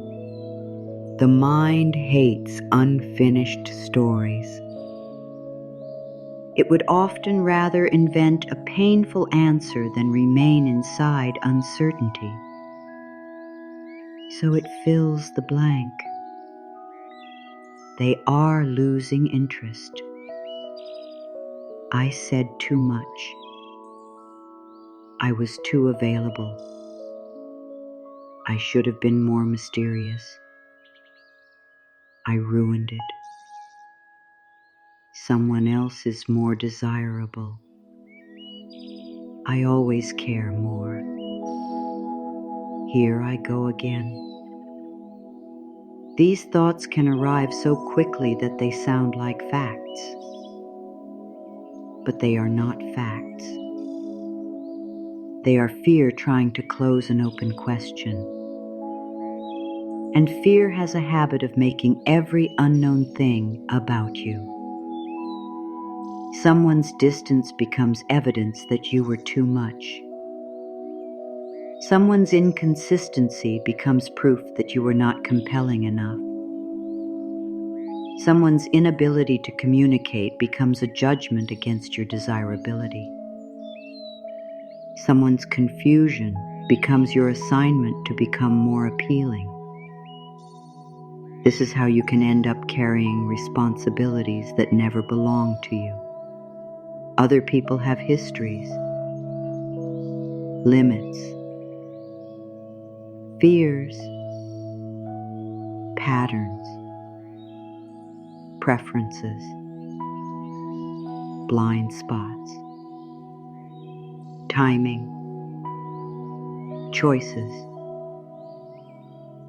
The mind hates unfinished stories. It would often rather invent a painful answer than remain inside uncertainty. So it fills the blank. They are losing interest. I said too much. I was too available. I should have been more mysterious. I ruined it. Someone else is more desirable. I always care more. Here I go again. These thoughts can arrive so quickly that they sound like facts. But they are not facts. They are fear trying to close an open question. And fear has a habit of making every unknown thing about you. Someone's distance becomes evidence that you were too much. Someone's inconsistency becomes proof that you were not compelling enough. Someone's inability to communicate becomes a judgment against your desirability. Someone's confusion becomes your assignment to become more appealing. This is how you can end up carrying responsibilities that never belong to you. Other people have histories, limits, fears, patterns, preferences, blind spots, timing, choices.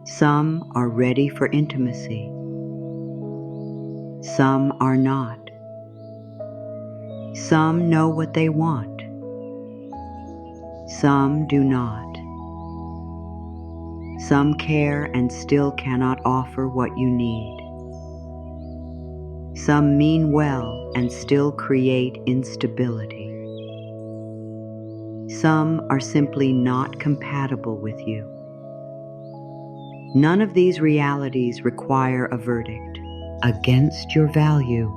Some are ready for intimacy. Some are not. Some know what they want. Some do not. Some care and still cannot offer what you need. Some mean well and still create instability. Some are simply not compatible with you. None of these realities require a verdict against your value.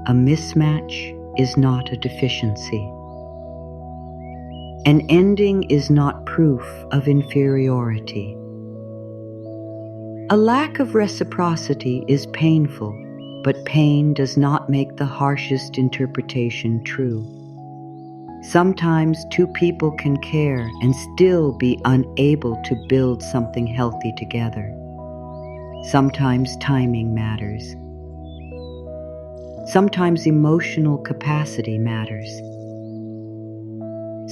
A mismatch is not a deficiency. An ending is not proof of inferiority. A lack of reciprocity is painful, but pain does not make the harshest interpretation true. Sometimes two people can care and still be unable to build something healthy together. Sometimes timing matters. Sometimes emotional capacity matters.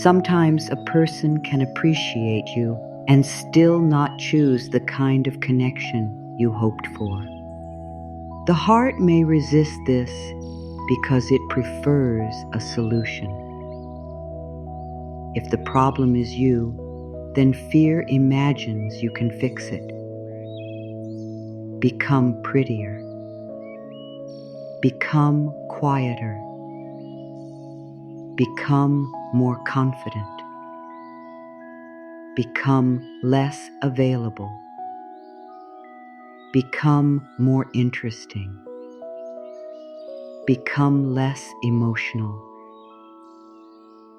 Sometimes a person can appreciate you and still not choose the kind of connection you hoped for. The heart may resist this because it prefers a solution. If the problem is you, then fear imagines you can fix it. Become prettier. Become quieter. Become more confident. Become less available. Become more interesting. Become less emotional.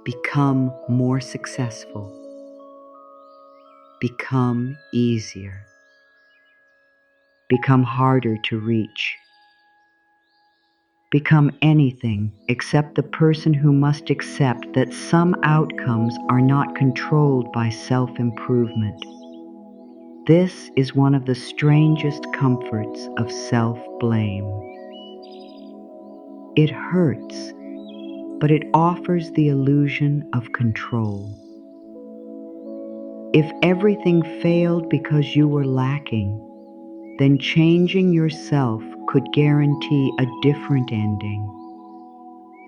Become more successful. Become easier. Become harder to reach. Become anything except the person who must accept that some outcomes are not controlled by self-improvement. This is one of the strangest comforts of self-blame. It hurts, but it offers the illusion of control. If everything failed because you were lacking, then changing yourself could guarantee a different ending.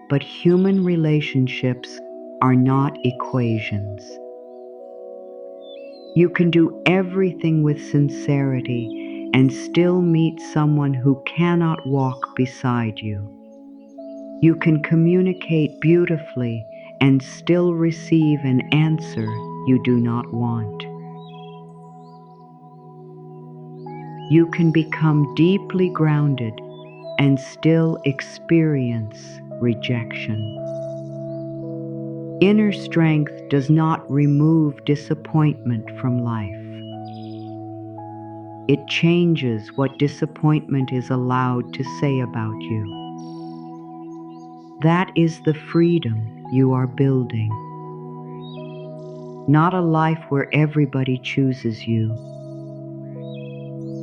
But human relationships are not equations. You can do everything with sincerity and still meet someone who cannot walk beside you. You can communicate beautifully and still receive an answer you do not want. You can become deeply grounded and still experience rejection. Inner strength does not remove disappointment from life. It changes what disappointment is allowed to say about you. That is the freedom you are building. Not a life where everybody chooses you.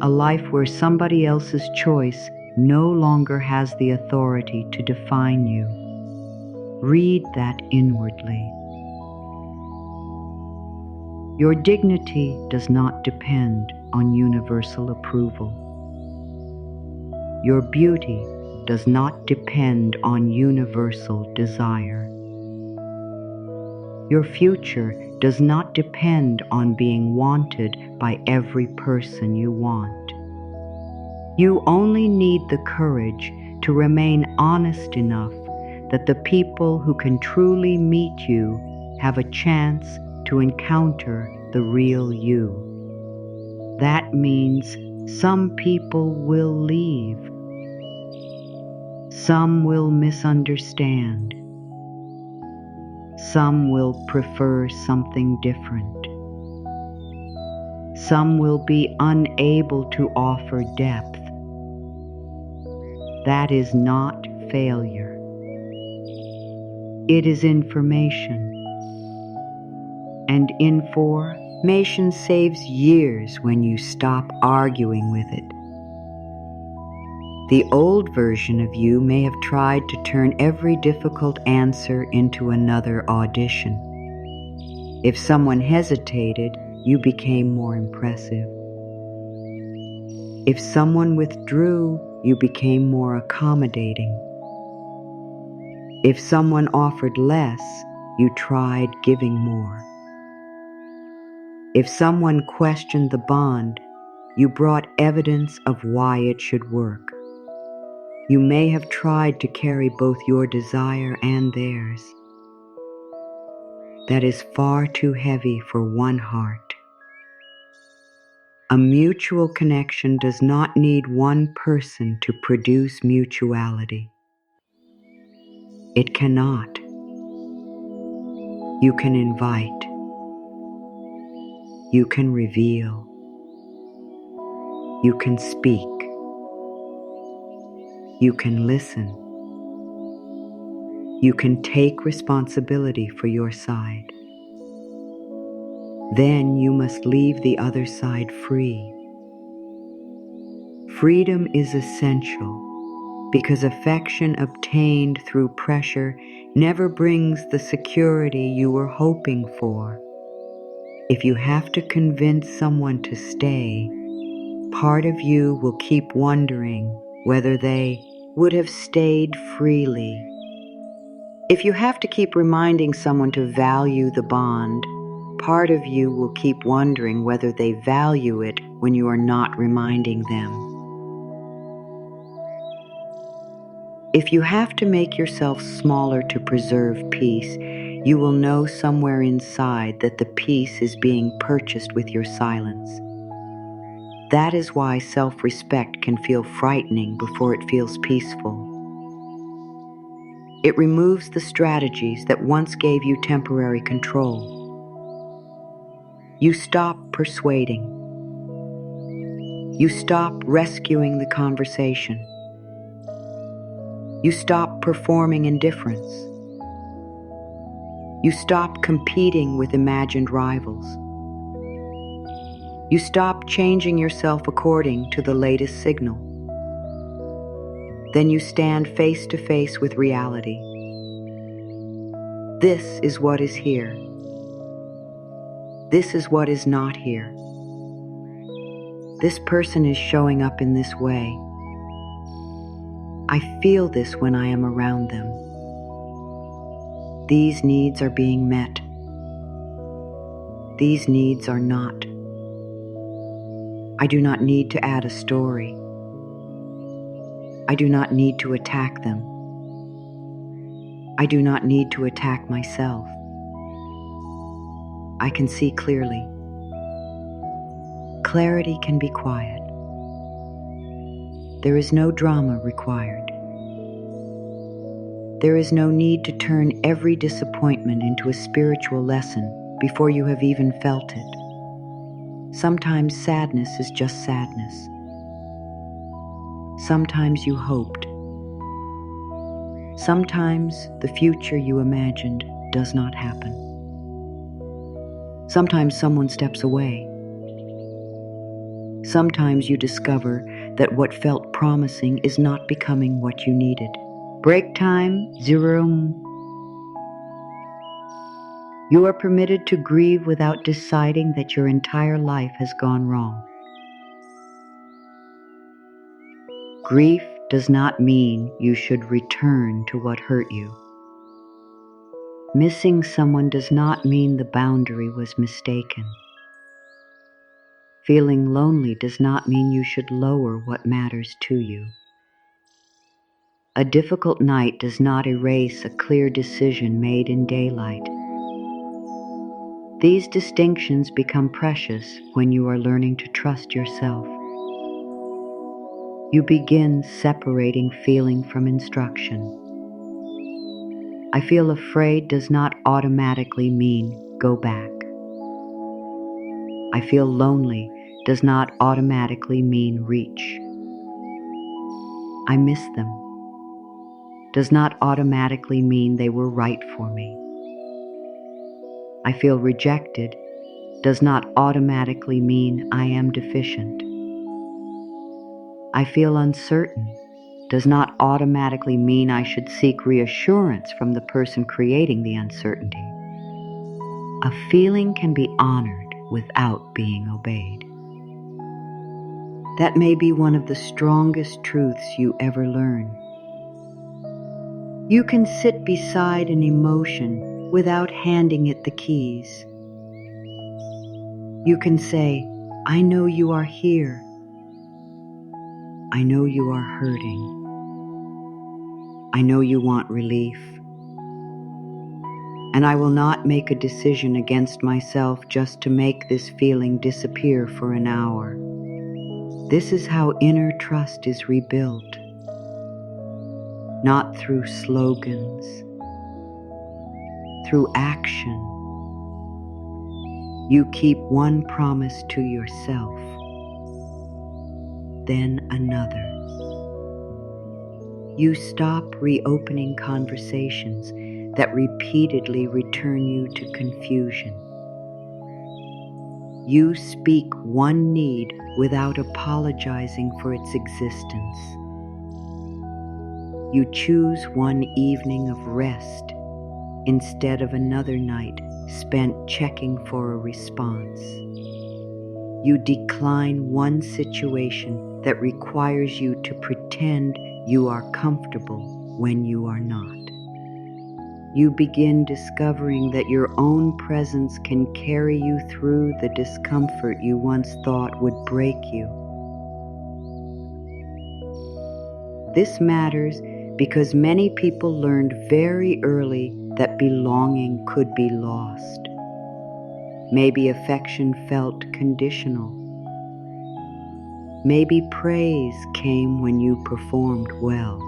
A life where somebody else's choice no longer has the authority to define you. Read that inwardly. Your dignity does not depend on universal approval. Your beauty does not depend on universal desire. Your future does not depend on being wanted by every person you want. You only need the courage to remain honest enough that the people who can truly meet you have a chance to encounter the real you. That means some people will leave. Some will misunderstand. Some will prefer something different. Some will be unable to offer depth. That is not failure. It is information. And information saves years when you stop arguing with it. The old version of you may have tried to turn every difficult answer into another audition. If someone hesitated, you became more impressive. If someone withdrew, you became more accommodating. If someone offered less, you tried giving more. If someone questioned the bond, you brought evidence of why it should work. You may have tried to carry both your desire and theirs. That is far too heavy for one heart. A mutual connection does not need one person to produce mutuality. It cannot. You can invite. You can reveal. You can speak. You can listen. You can take responsibility for your side. Then you must leave the other side free. Freedom is essential because affection obtained through pressure never brings the security you were hoping for. If you have to convince someone to stay, part of you will keep wondering whether they would have stayed freely. If you have to keep reminding someone to value the bond, part of you will keep wondering whether they value it when you are not reminding them. If you have to make yourself smaller to preserve peace, you will know somewhere inside that the peace is being purchased with your silence. That is why self-respect can feel frightening before it feels peaceful. It removes the strategies that once gave you temporary control. You stop persuading. You stop rescuing the conversation. You stop performing indifference. You stop competing with imagined rivals. You stop changing yourself according to the latest signal. Then you stand face to face with reality. This is what is here. This is what is not here. This person is showing up in this way. I feel this when I am around them. These needs are being met. These needs are not. I do not need to add a story. I do not need to attack them. I do not need to attack myself. I can see clearly. Clarity can be quiet. There is no drama required. There is no need to turn every disappointment into a spiritual lesson before you have even felt it. Sometimes sadness is just sadness. Sometimes you hoped. Sometimes the future you imagined does not happen. Sometimes someone steps away. Sometimes you discover that what felt promising is not becoming what you needed. Break time, 0. You are permitted to grieve without deciding that your entire life has gone wrong. Grief does not mean you should return to what hurt you. Missing someone does not mean the boundary was mistaken. Feeling lonely does not mean you should lower what matters to you. A difficult night does not erase a clear decision made in daylight. These distinctions become precious when you are learning to trust yourself. You begin separating feeling from instruction. I feel afraid does not automatically mean go back. I feel lonely does not automatically mean reach. I miss them does not automatically mean they were right for me. I feel rejected does not automatically mean I am deficient. I feel uncertain does not automatically mean I should seek reassurance from the person creating the uncertainty. A feeling can be honored without being obeyed. That may be one of the strongest truths you ever learn. You can sit beside an emotion without handing it the keys. You can say, I know you are here. I know you are hurting. I know you want relief. And I will not make a decision against myself just to make this feeling disappear for an hour. This is how inner trust is rebuilt. Not through slogans, through action. You keep one promise to yourself, then another. You stop reopening conversations that repeatedly return you to confusion. You speak one need without apologizing for its existence. You choose one evening of rest instead of another night spent checking for a response. You decline one situation that requires you to pretend you are comfortable when you are not. You begin discovering that your own presence can carry you through the discomfort you once thought would break you. This matters because many people learned very early that belonging could be lost. Maybe affection felt conditional. Maybe praise came when you performed well.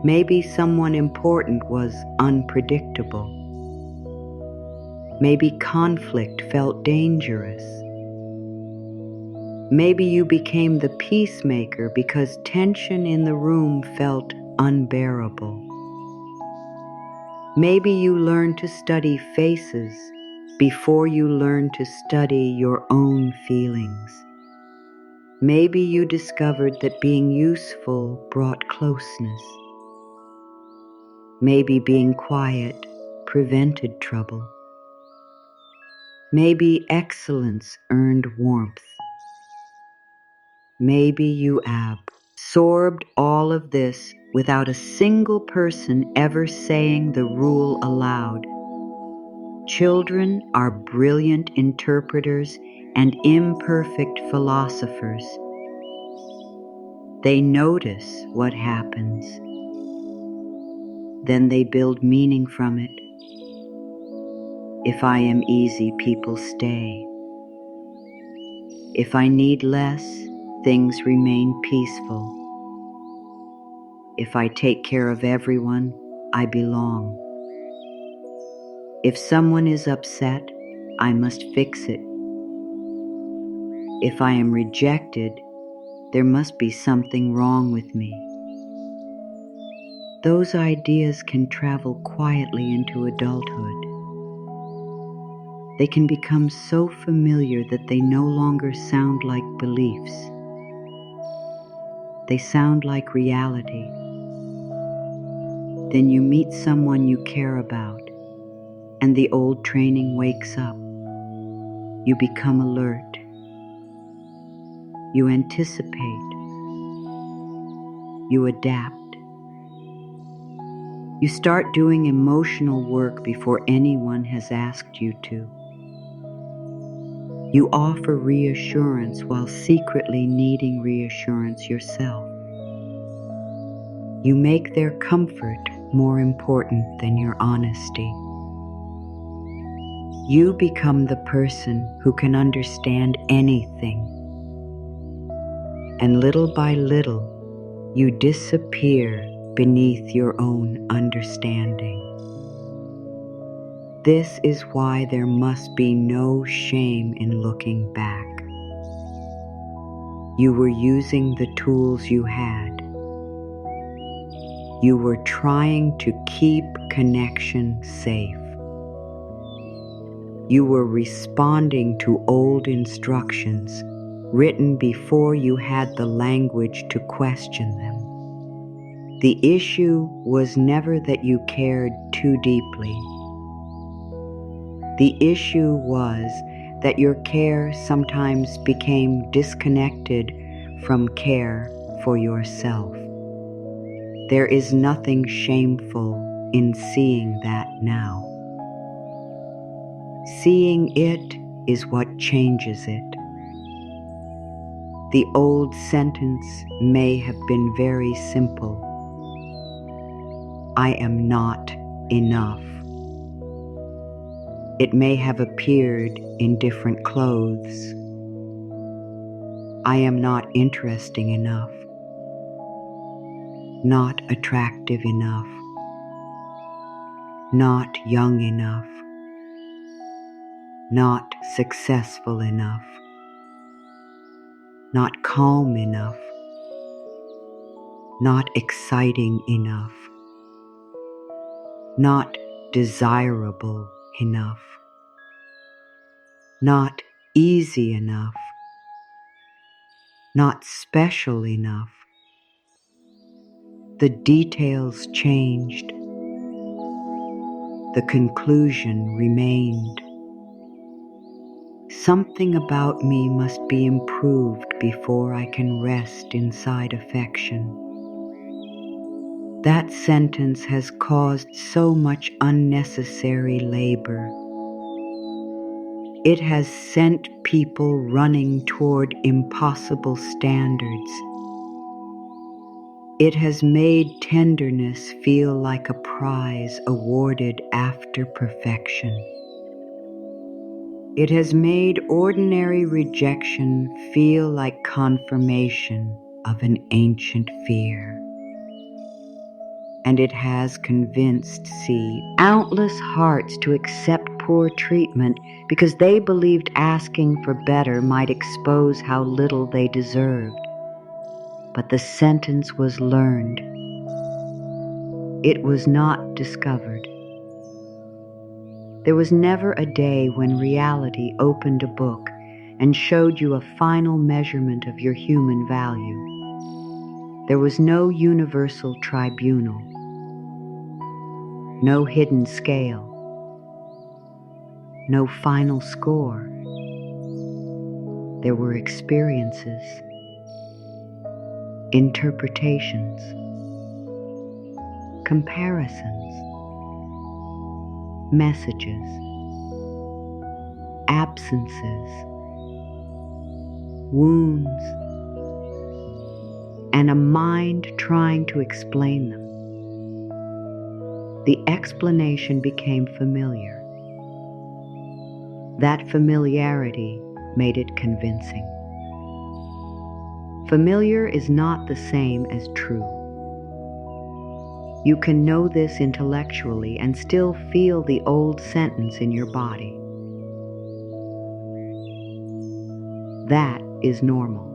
Maybe someone important was unpredictable. Maybe conflict felt dangerous. Maybe you became the peacemaker because tension in the room felt unbearable. Maybe you learned to study faces before you learned to study your own feelings. Maybe you discovered that being useful brought closeness. Maybe being quiet prevented trouble. Maybe excellence earned warmth. Maybe you absorbed all of this without a single person ever saying the rule aloud. Children are brilliant interpreters and imperfect philosophers. They notice what happens. Then they build meaning from it. If I am easy, people stay. If I need less, things remain peaceful. If I take care of everyone, I belong. If someone is upset, I must fix it. If I am rejected, there must be something wrong with me. Those ideas can travel quietly into adulthood. They can become so familiar that they no longer sound like beliefs. They sound like reality. Then you meet someone you care about, and the old training wakes up. You become alert. You anticipate. You adapt. You start doing emotional work before anyone has asked you to. You offer reassurance while secretly needing reassurance yourself. You make their comfort more important than your honesty. You become the person who can understand anything. And little by little, you disappear beneath your own understanding. This is why there must be no shame in looking back. You were using the tools you had. You were trying to keep connection safe. You were responding to old instructions written before you had the language to question them. The issue was never that you cared too deeply. The issue was that your care sometimes became disconnected from care for yourself. There is nothing shameful in seeing that now. Seeing it is what changes it. The old sentence may have been very simple. I am not enough. It may have appeared in different clothes. I am not interesting enough, not attractive enough, not young enough, not successful enough, not calm enough, not exciting enough, not desirable enough, not easy enough, not special enough. The details changed. The conclusion remained. Something about me must be improved before I can rest inside affection. That sentence has caused so much unnecessary labor. It has sent people running toward impossible standards. It has made tenderness feel like a prize awarded after perfection. It has made ordinary rejection feel like confirmation of an ancient fear. And it has convinced, countless hearts to accept poor treatment because they believed asking for better might expose how little they deserved. But the sentence was learned. It was not discovered. There was never a day when reality opened a book and showed you a final measurement of your human value. There was no universal tribunal, no hidden scale, no final score. There were experiences, interpretations, comparisons, messages, absences, wounds, and a mind trying to explain them. The explanation became familiar. That familiarity made it convincing. Familiar is not the same as true. You can know this intellectually and still feel the old sentence in your body. That is normal.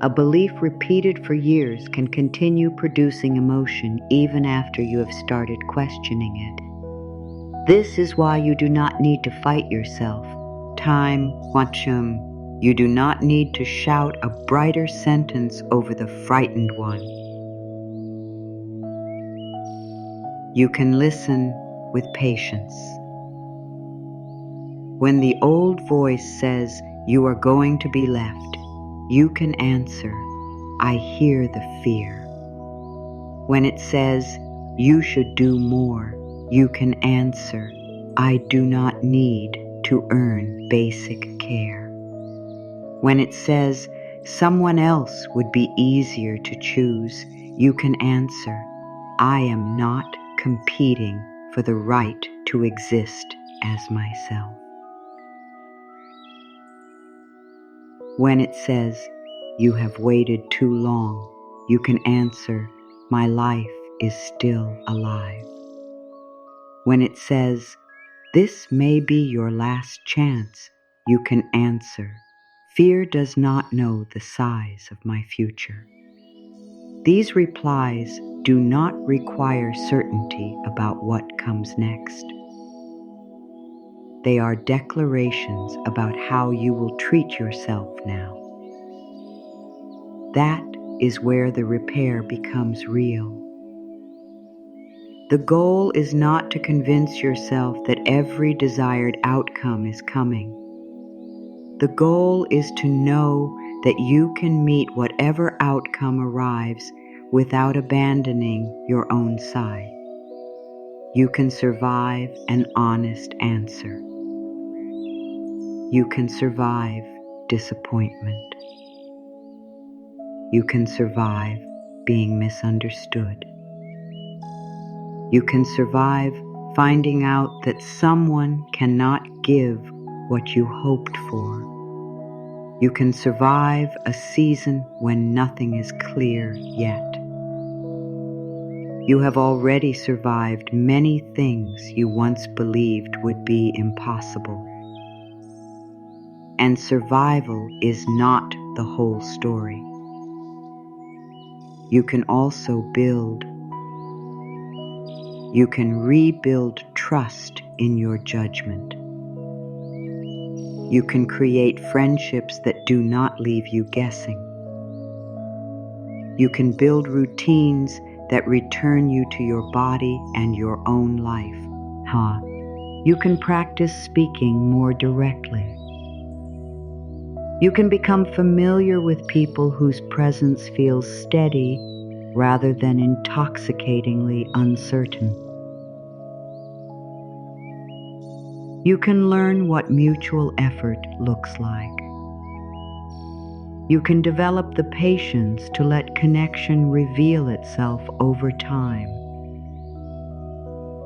A belief repeated for years can continue producing emotion even after you have started questioning it. This is why you do not need to fight yourself. Time, Wachum. You do not need to shout a brighter sentence over the frightened one. You can listen with patience. When the old voice says you are going to be left, you can answer, I hear the fear. When it says you should do more, you can answer, I do not need to earn basic care. When it says someone else would be easier to choose, you can answer, I am not competing for the right to exist as myself. When it says, you have waited too long, you can answer, my life is still alive. When it says, this may be your last chance, you can answer, fear does not know the size of my future. These replies do not require certainty about what comes next. They are declarations about how you will treat yourself now. That is where the repair becomes real. The goal is not to convince yourself that every desired outcome is coming. The goal is to know that you can meet whatever outcome arrives without abandoning your own side. You can survive an honest answer. You can survive disappointment. You can survive being misunderstood. You can survive finding out that someone cannot give what you hoped for. You can survive a season when nothing is clear yet. You have already survived many things you once believed would be impossible. And survival is not the whole story. You can also build. You can rebuild trust in your judgment. You can create friendships that do not leave you guessing. You can build routines that return you to your body and your own life. You can practice speaking more directly. You can become familiar with people whose presence feels steady rather than intoxicatingly uncertain. You can learn what mutual effort looks like. You can develop the patience to let connection reveal itself over time.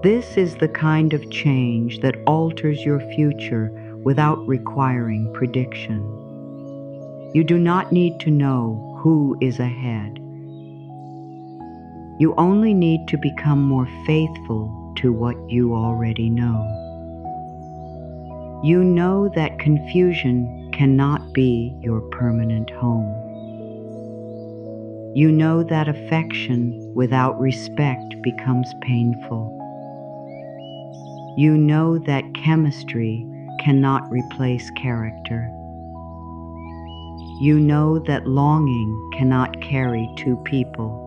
This is the kind of change that alters your future without requiring prediction. You do not need to know who is ahead. You only need to become more faithful to what you already know. You know that confusion cannot be your permanent home. You know that affection without respect becomes painful. You know that chemistry cannot replace character. You know that longing cannot carry two people.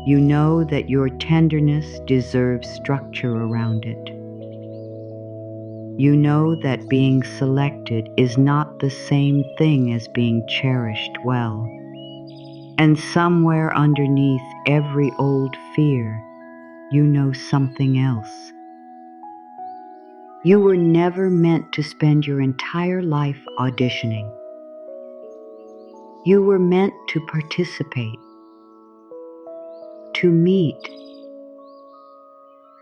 You know that your tenderness deserves structure around it. You know that being selected is not the same thing as being cherished well. And somewhere underneath every old fear, you know something else. You were never meant to spend your entire life auditioning. You were meant to participate, to meet,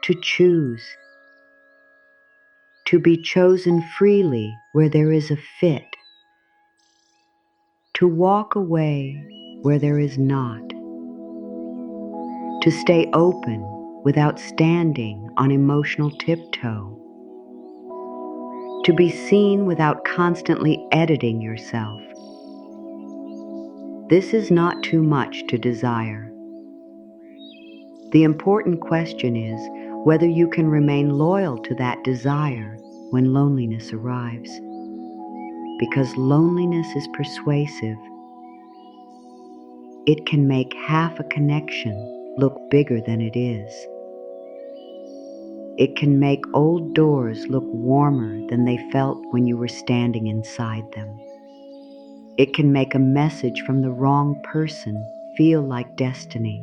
to choose, to be chosen freely where there is a fit, to walk away where there is not, to stay open without standing on emotional tiptoe, to be seen without constantly editing yourself. This is not too much to desire. The important question is whether you can remain loyal to that desire when loneliness arrives. Because loneliness is persuasive. It can make half a connection look bigger than it is. It can make old doors look warmer than they felt when you were standing inside them. It can make a message from the wrong person feel like destiny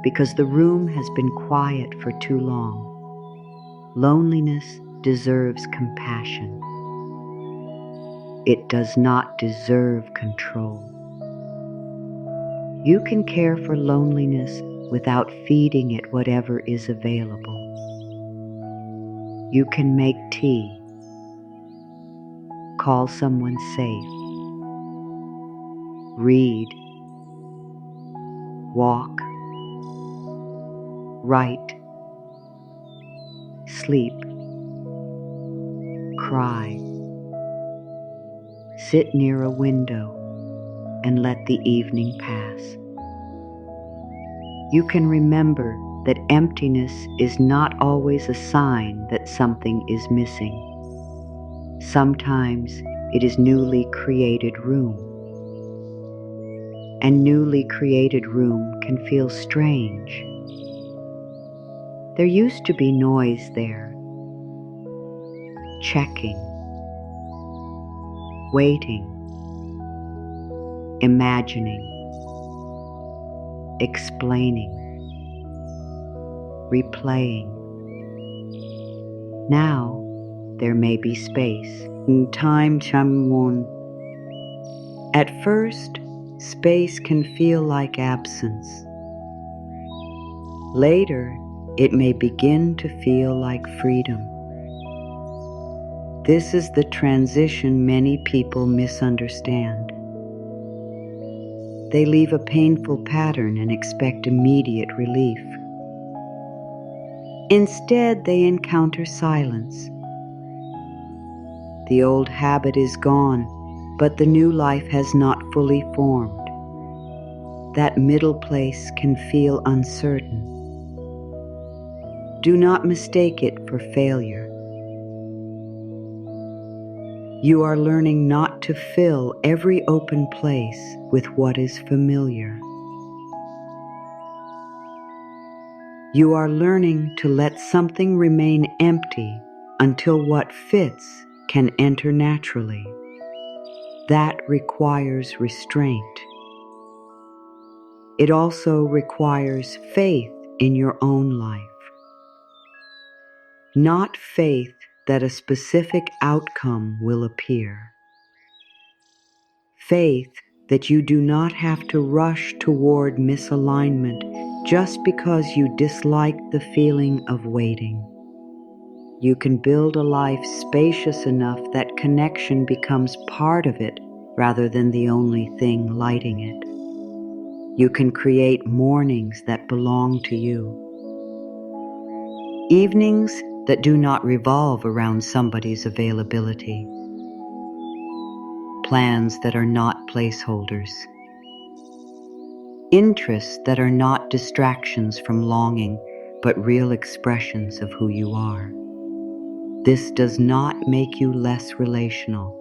because the room has been quiet for too long. Loneliness deserves compassion. It does not deserve control. You can care for loneliness without feeding it whatever is available. You can make tea, call someone safe, read, walk, write, sleep, cry, sit near a window and let the evening pass. You can remember that emptiness is not always a sign that something is missing. Sometimes it is newly created room. And newly created room can feel strange. There used to be noise there, checking, waiting, imagining, explaining, replaying. Now there may be space. Time Chamwon. At first, space can feel like absence. Later, it may begin to feel like freedom. This is the transition many people misunderstand. they leave a painful pattern and expect immediate relief. Instead, they encounter silence. The old habit is gone, but the new life has not fully formed. That middle place can feel uncertain. Do not mistake it for failure. You are learning not to fill every open place with what is familiar. You are learning to let something remain empty until what fits can enter naturally. That requires restraint. It also requires faith in your own life. Not faith that a specific outcome will appear. Faith that you do not have to rush toward misalignment just because you dislike the feeling of waiting. You can build a life spacious enough that connection becomes part of it rather than the only thing lighting it. You can create mornings that belong to you. Evenings that do not revolve around somebody's availability. Plans that are not placeholders. Interests that are not distractions from longing, but real expressions of who you are. This does not make you less relational.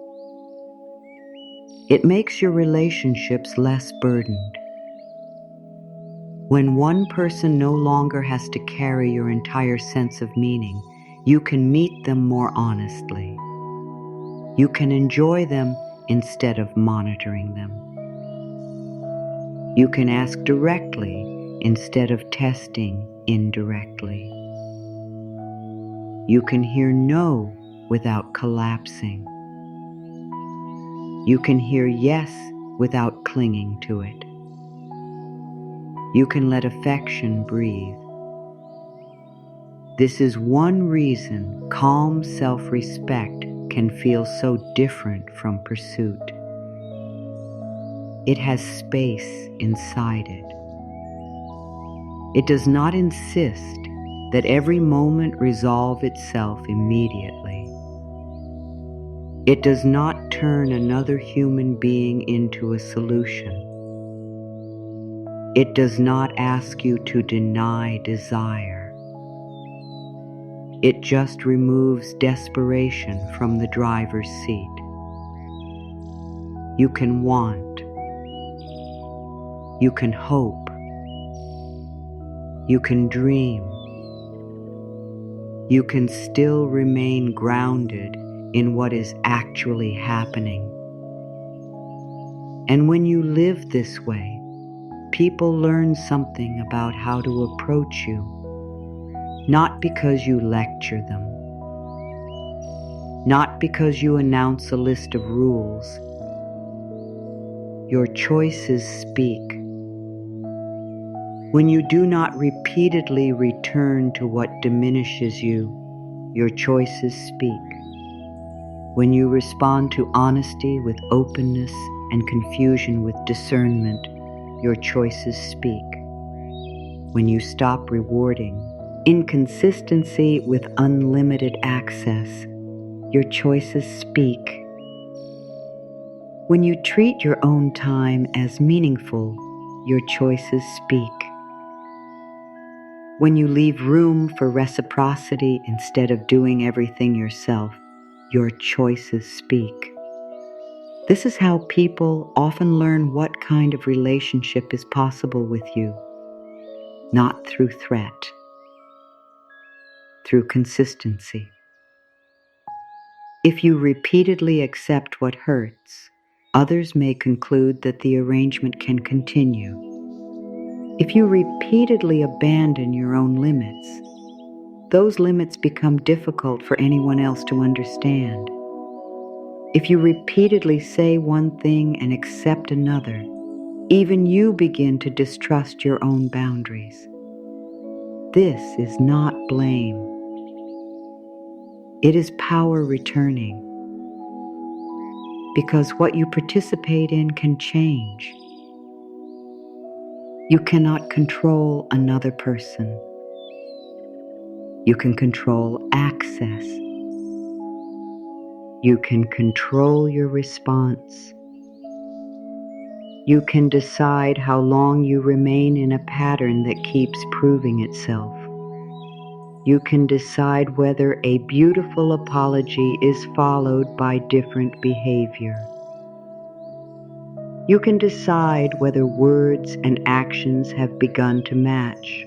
It makes your relationships less burdened. When one person no longer has to carry your entire sense of meaning, you can meet them more honestly. You can enjoy them instead of monitoring them. You can ask directly instead of testing indirectly. You can hear no without collapsing. You can hear yes without clinging to it. You can let affection breathe. This is one reason calm self-respect can feel so different from pursuit. It has space inside it. It does not insist that every moment resolve itself immediately. It does not turn another human being into a solution. It does not ask you to deny desire. It just removes desperation from the driver's seat. You can want. You can hope. You can dream. You can still remain grounded in what is actually happening. And when you live this way, people learn something about how to approach you, not because you lecture them, not because you announce a list of rules. Your choices speak. When you do not repeatedly return to what diminishes you, your choices speak. When you respond to honesty with openness and confusion with discernment, your choices speak. When you stop rewarding inconsistency with unlimited access, your choices speak. When you treat your own time as meaningful, your choices speak. When you leave room for reciprocity instead of doing everything yourself, your choices speak. This is how people often learn what kind of relationship is possible with you. Not through threat, through consistency. If you repeatedly accept what hurts, others may conclude that the arrangement can continue. If you repeatedly abandon your own limits, those limits become difficult for anyone else to understand. If you repeatedly say one thing and accept another, even you begin to distrust your own boundaries. This is not blame. It is power returning. Because what you participate in can change. You cannot control another person. You can control access. You can control your response. You can decide how long you remain in a pattern that keeps proving itself. You can decide whether a beautiful apology is followed by different behavior. You can decide whether words and actions have begun to match.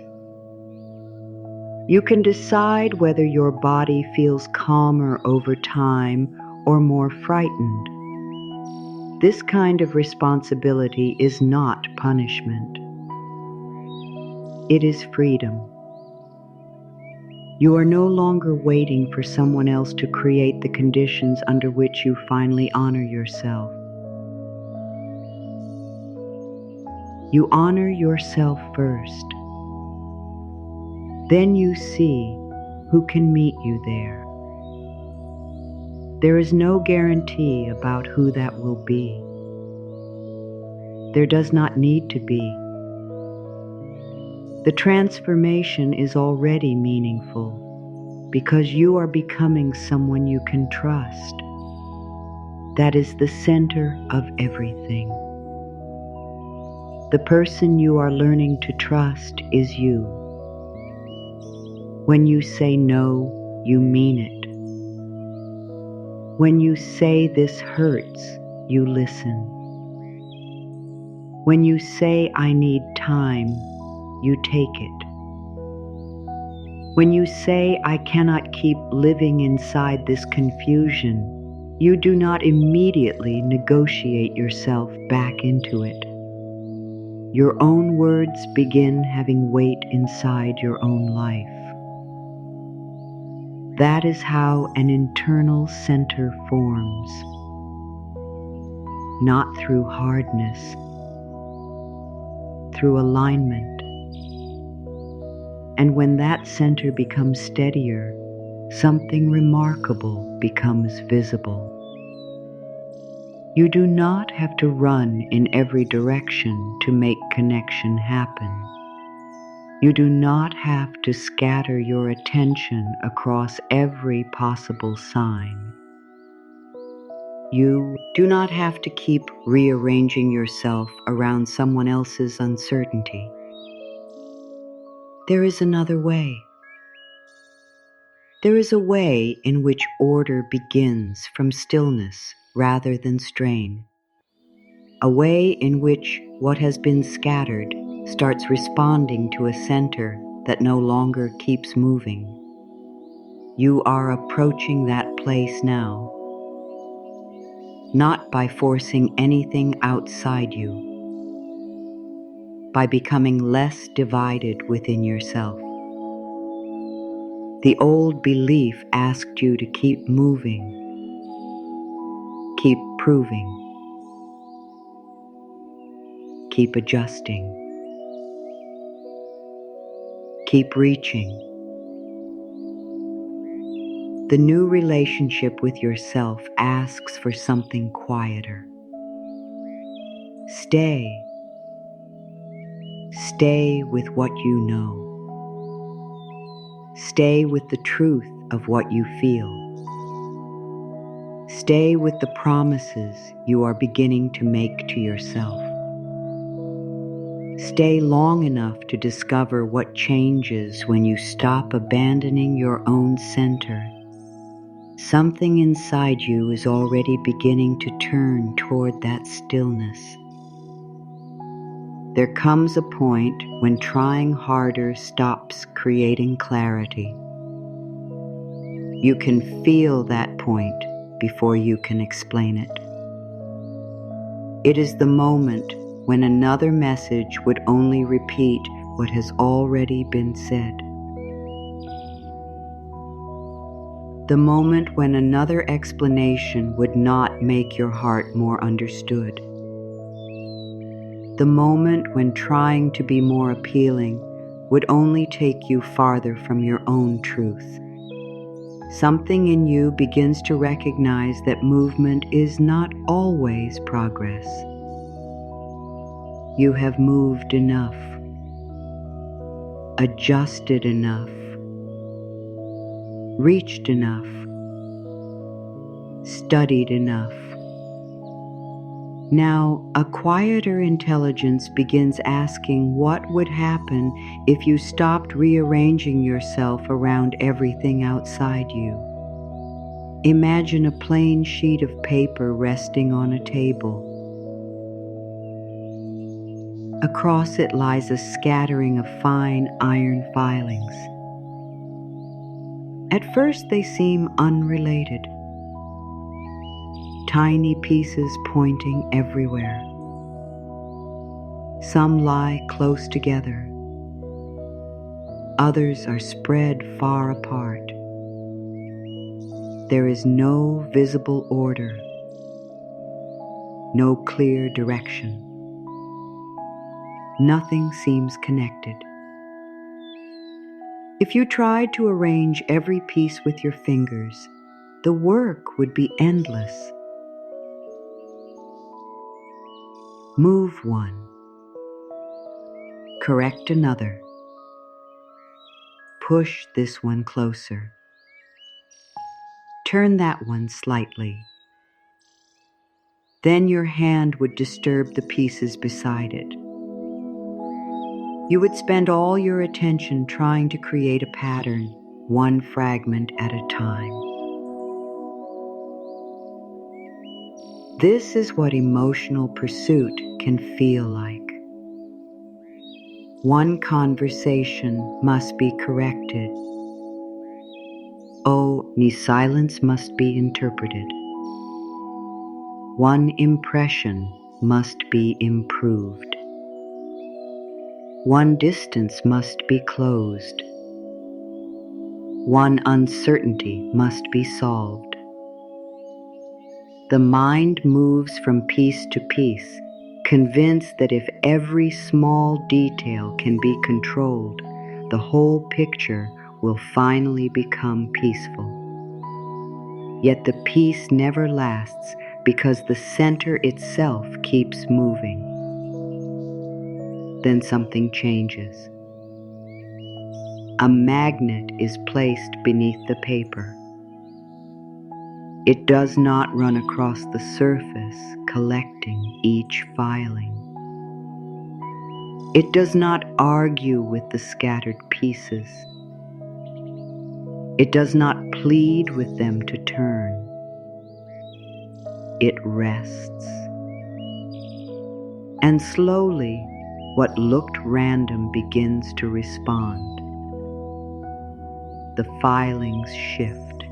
You can decide whether your body feels calmer over time or more frightened. This kind of responsibility is not punishment. It is freedom. You are no longer waiting for someone else to create the conditions under which you finally honor yourself. You honor yourself first. Then you see who can meet you there. There is no guarantee about who that will be. There does not need to be. The transformation is already meaningful because you are becoming someone you can trust. That is the center of everything. The person you are learning to trust is you. When you say no, you mean it. When you say this hurts, you listen. When you say I need time, you take it. When you say I cannot keep living inside this confusion, you do not immediately negotiate yourself back into it. Your own words begin having weight inside your own life. That is how an internal center forms. Not through hardness, through alignment. And when that center becomes steadier, something remarkable becomes visible. You do not have to run in every direction to make connection happen. You do not have to scatter your attention across every possible sign. You do not have to keep rearranging yourself around someone else's uncertainty. There is another way. There is a way in which order begins from stillness rather than strain. A way in which what has been scattered starts responding to a center that no longer keeps moving. You are approaching that place now, not by forcing anything outside you, by becoming less divided within yourself. The old belief asked you to keep moving, keep proving, keep adjusting, keep reaching. The new relationship with yourself asks for something quieter. Stay. Stay with what you know. Stay with the truth of what you feel. Stay with the promises you are beginning to make to yourself. Stay long enough to discover what changes when you stop abandoning your own center. Something inside you is already beginning to turn toward that stillness. There comes a point when trying harder stops creating clarity. You can feel that point before you can explain it. It is the moment when another message would only repeat what has already been said. The moment when another explanation would not make your heart more understood. The moment when trying to be more appealing would only take you farther from your own truth. Something in you begins to recognize that movement is not always progress. You have moved enough. adjusted enough, reached enough, studied enough. Now, a quieter intelligence begins asking what would happen if you stopped rearranging yourself around everything outside you. Imagine a plain sheet of paper resting on a table. Across it lies a scattering of fine iron filings. At first they seem unrelated, tiny pieces pointing everywhere. Some lie close together. Others are spread far apart. There is no visible order, no clear direction. Nothing seems connected. If you tried to arrange every piece with your fingers, the work would be endless. Move one. Correct another. Push this one closer. Turn that one slightly. Then your hand would disturb the pieces beside it. You would spend all your attention trying to create a pattern, one fragment at a time. This is what emotional pursuit can feel like. One conversation must be corrected. Oh, ni silence must be interpreted. One impression must be improved. One distance must be closed. One uncertainty must be solved. The mind moves from piece to piece, convinced that if every small detail can be controlled, the whole picture will finally become peaceful. Yet the peace never lasts because the center itself keeps moving. Then something changes. A magnet is placed beneath the paper. It does not run across the surface, collecting each filing. It does not argue with the scattered pieces. It does not plead with them to turn. It rests. And slowly, what looked random begins to respond. The filings shift.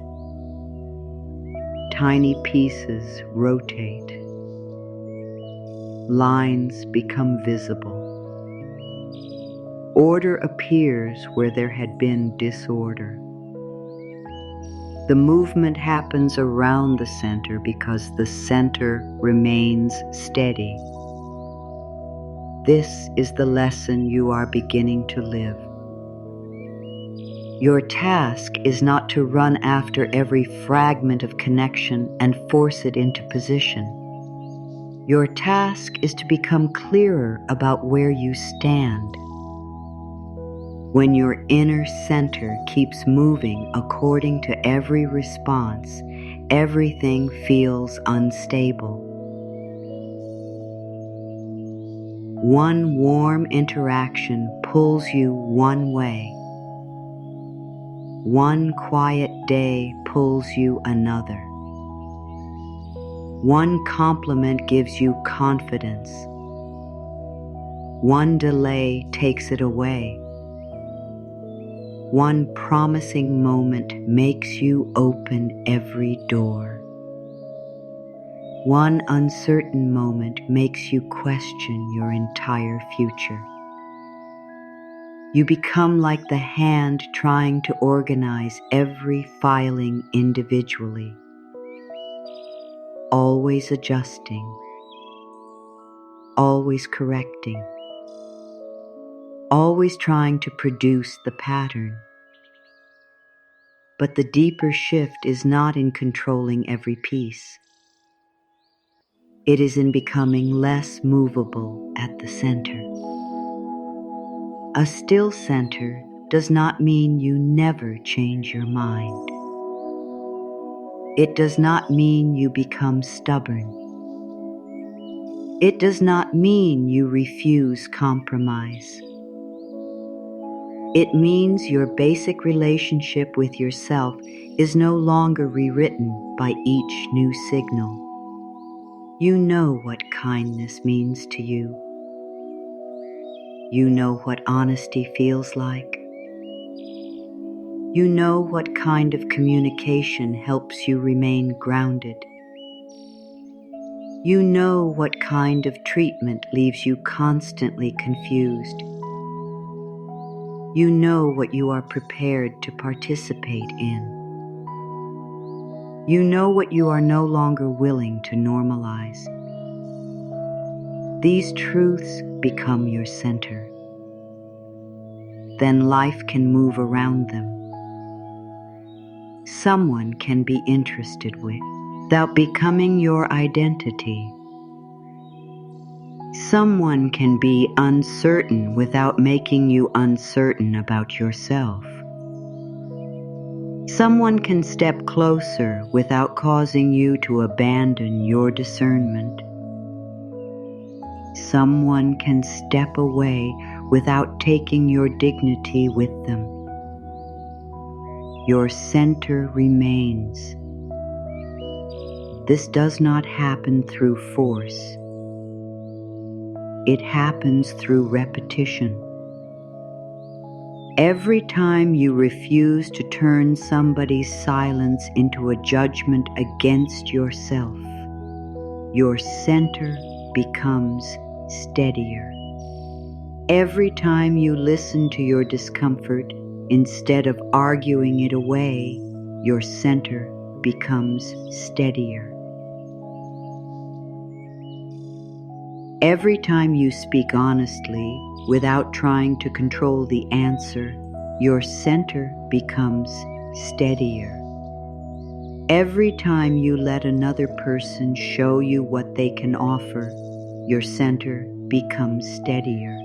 Tiny pieces rotate. Lines become visible. Order appears where there had been disorder. The movement happens around the center because the center remains steady. This is the lesson you are beginning to live. Your task is not to run after every fragment of connection and force it into position. Your task is to become clearer about where you stand. When your inner center keeps moving according to every response, everything feels unstable. One warm interaction pulls you one way. One quiet day pulls you another. One compliment gives you confidence. One delay takes it away. One promising moment makes you open every door. One uncertain moment makes you question your entire future. You become like the hand trying to organize every filing individually, always adjusting, always correcting, always trying to produce the pattern. But the deeper shift is not in controlling every piece. It is in becoming less movable at the center. A still center does not mean you never change your mind. It does not mean you become stubborn. It does not mean you refuse compromise. It means your basic relationship with yourself is no longer rewritten by each new signal. You know what kindness means to you. You know what honesty feels like. You know what kind of communication helps you remain grounded. You know what kind of treatment leaves you constantly confused. You know what you are prepared to participate in. You know what you are no longer willing to normalize. These truths become your center. Then life can move around them. Someone can be interested without becoming your identity. Someone can be uncertain without making you uncertain about yourself. Someone can step closer without causing you to abandon your discernment. Someone can step away without taking your dignity with them. Your center remains. This does not happen through force. It happens through repetition. Every time you refuse to turn somebody's silence into a judgment against yourself, your center becomes steadier. Every time you listen to your discomfort instead of arguing it away, your center becomes steadier. Every time you speak honestly without trying to control the answer, your center becomes steadier. Every time you let another person show you what they can offer, your center becomes steadier.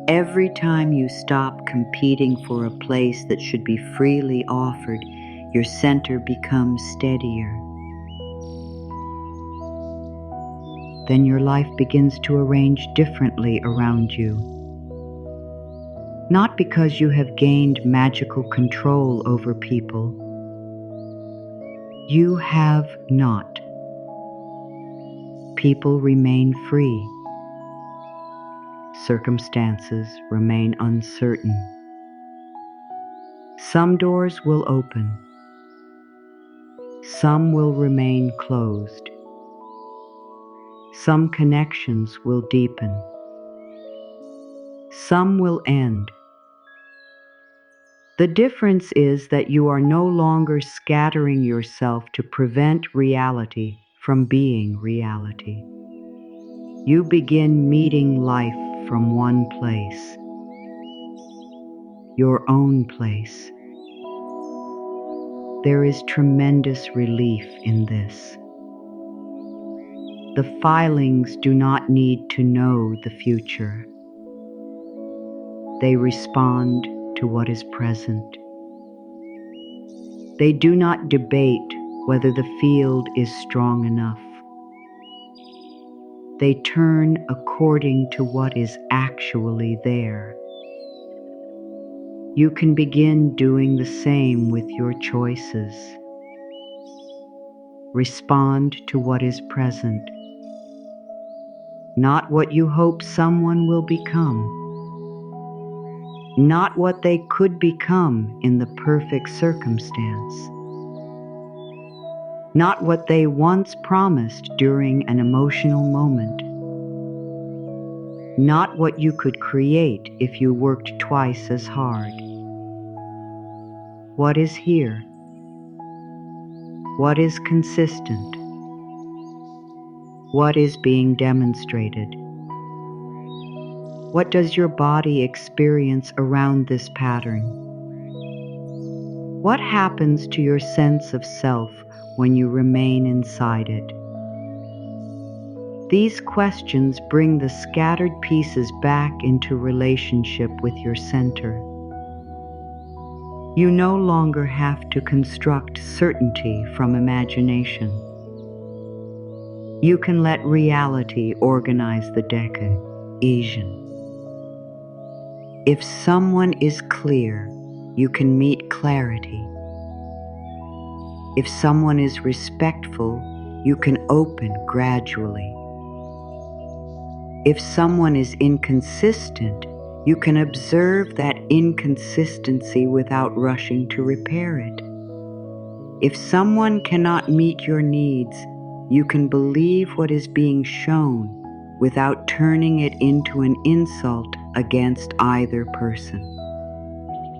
Every time you stop competing for a place that should be freely offered, your center becomes steadier. Then your life begins to arrange differently around you. Not because you have gained magical control over people. You have not. People remain free. Circumstances remain uncertain. Some doors will open. Some will remain closed. Some connections will deepen. Some will end. The difference is that you are no longer scattering yourself to prevent reality from being reality. You begin meeting life from one place, your own place. There is tremendous relief in this. The filings do not need to know the future. They respond to what is present. They do not debate whether the field is strong enough. They turn according to what is actually there. You can begin doing the same with your choices. Respond to what is present, not what you hope someone will become, not what they could become in the perfect circumstance, not what they once promised during an emotional moment, not what you could create if you worked twice as hard. What is here? What is consistent? What is being demonstrated? What does your body experience around this pattern? What happens to your sense of self when you remain inside it? These questions bring the scattered pieces back into relationship with your center. You no longer have to construct certainty from imagination. You can let reality organize the decision. If someone is clear, you can meet clarity. If someone is respectful, you can open gradually. If someone is inconsistent, you can observe that inconsistency without rushing to repair it. If someone cannot meet your needs, you can believe what is being shown without turning it into an insult against either person.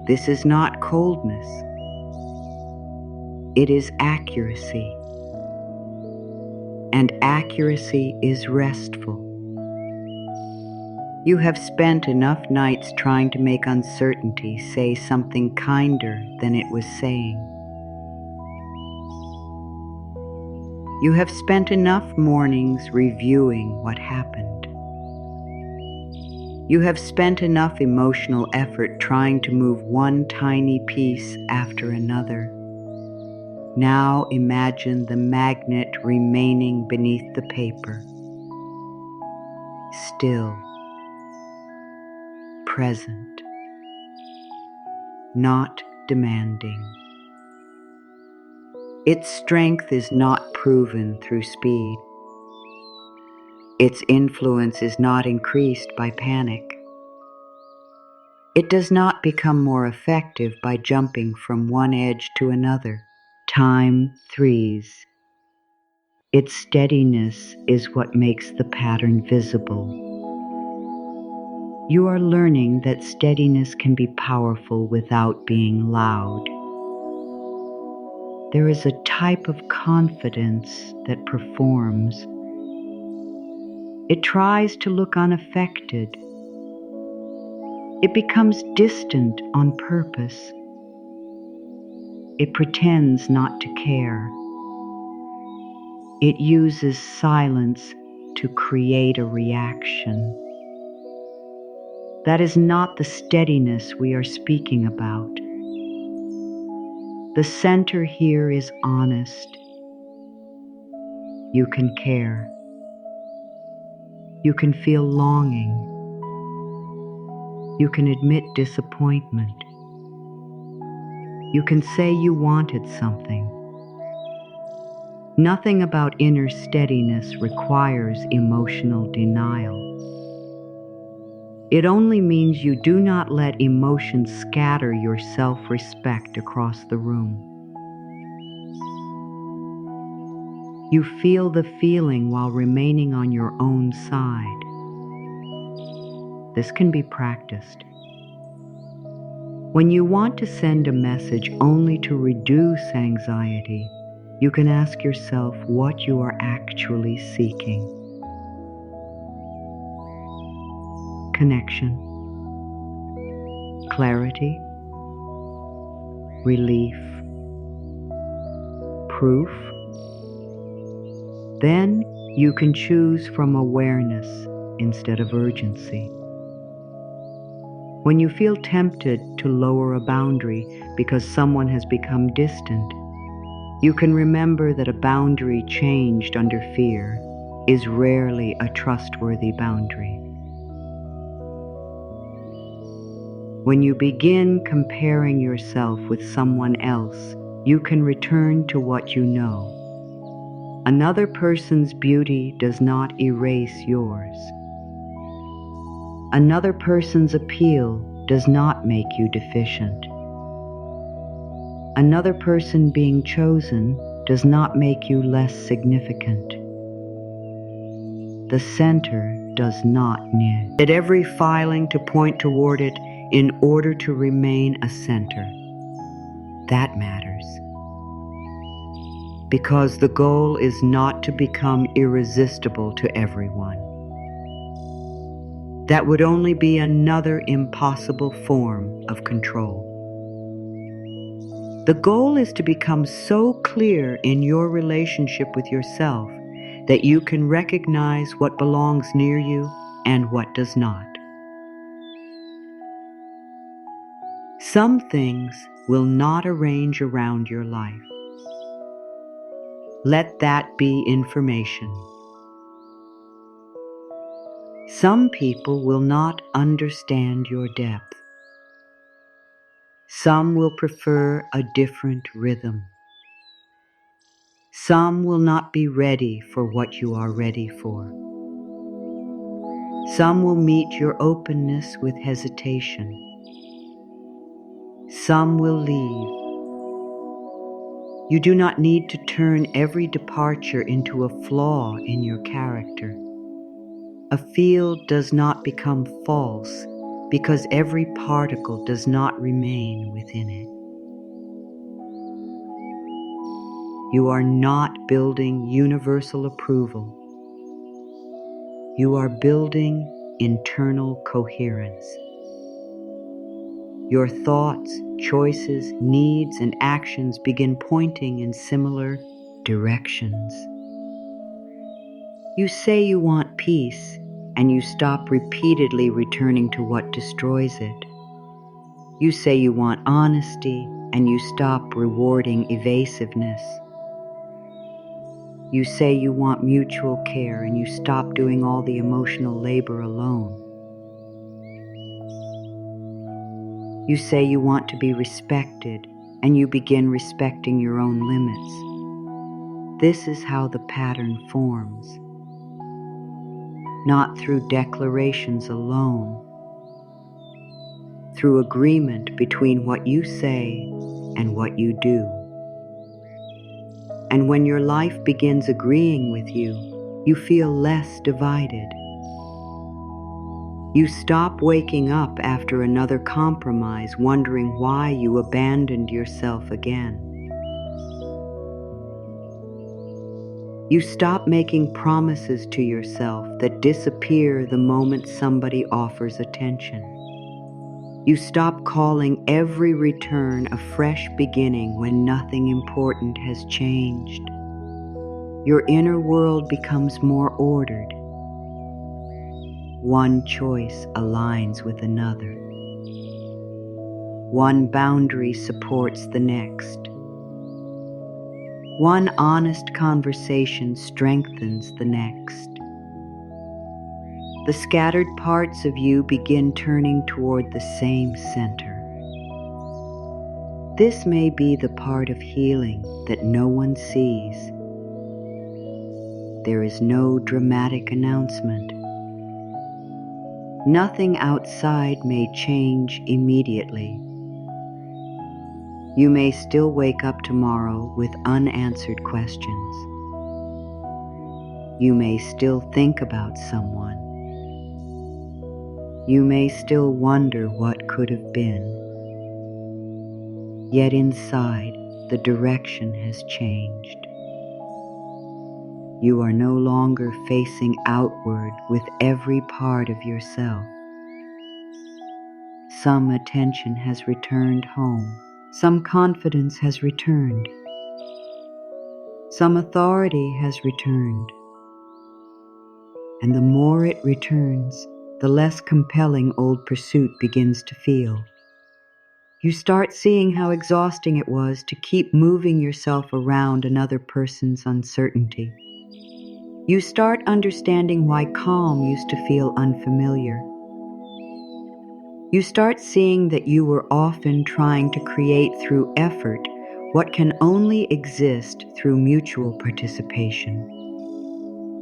This is not coldness. It is accuracy. And accuracy is restful. You have spent enough nights trying to make uncertainty say something kinder than it was saying. You have spent enough mornings reviewing what happened. You have spent enough emotional effort trying to move one tiny piece after another. Now imagine the magnet remaining beneath the paper, still, present, not demanding. Its strength is not proven through speed. Its influence is not increased by panic. It does not become more effective by jumping from one edge to another. Time frees. Its steadiness is what makes the pattern visible. You are learning that steadiness can be powerful without being loud. There is a type of confidence that performs. It tries to look unaffected. It becomes distant on purpose. It pretends not to care. It uses silence to create a reaction. That is not the steadiness we are speaking about. The center here is honest. You can care. You can feel longing. You can admit disappointment. You can say you wanted something. Nothing about inner steadiness requires emotional denial. It only means you do not let emotions scatter your self-respect across the room. You feel the feeling while remaining on your own side. This can be practiced. When you want to send a message only to reduce anxiety, you can ask yourself what you are actually seeking. Connection, clarity, relief, proof. Then you can choose from awareness instead of urgency. When you feel tempted to lower a boundary because someone has become distant, you can remember that a boundary changed under fear is rarely a trustworthy boundary. When you begin comparing yourself with someone else, you can return to what you know. Another person's beauty does not erase yours. Another person's appeal does not make you deficient. Another person being chosen does not make you less significant. The center does not need at every filing to point toward it in order to remain a center. That matters. Because the goal is not to become irresistible to everyone. That would only be another impossible form of control. The goal is to become so clear in your relationship with yourself that you can recognize what belongs near you and what does not. Some things will not arrange around your life. Let that be information. Some people will not understand your depth. Some will prefer a different rhythm. Some will not be ready for what you are ready for. Some will meet your openness with hesitation. Some will leave. You do not need to turn every departure into a flaw in your character. A field does not become false because every particle does not remain within it. You are not building universal approval. You are building internal coherence. Your thoughts, choices, needs, and actions begin pointing in similar directions. You say you want peace, and you stop repeatedly returning to what destroys it. You say you want honesty, and you stop rewarding evasiveness. You say you want mutual care, and you stop doing all the emotional labor alone. You say you want to be respected, and you begin respecting your own limits. This is how the pattern forms. Not through declarations alone, through agreement between what you say and what you do. And when your life begins agreeing with you, you feel less divided. You stop waking up after another compromise wondering why you abandoned yourself again. You stop making promises to yourself that disappear the moment somebody offers attention. You stop calling every return a fresh beginning when nothing important has changed. Your inner world becomes more ordered. One choice aligns with another. One boundary supports the next. One honest conversation strengthens the next. The scattered parts of you begin turning toward the same center. This may be the part of healing that no one sees. There is no dramatic announcement. Nothing outside may change immediately. You may still wake up tomorrow with unanswered questions. You may still think about someone. You may still wonder what could have been. Yet inside, the direction has changed. You are no longer facing outward with every part of yourself. Some attention has returned home. Some confidence has returned. Some authority has returned. And the more it returns, the less compelling old pursuit begins to feel. You start seeing how exhausting it was to keep moving yourself around another person's uncertainty. You start understanding why calm used to feel unfamiliar. You start seeing that you were often trying to create through effort what can only exist through mutual participation.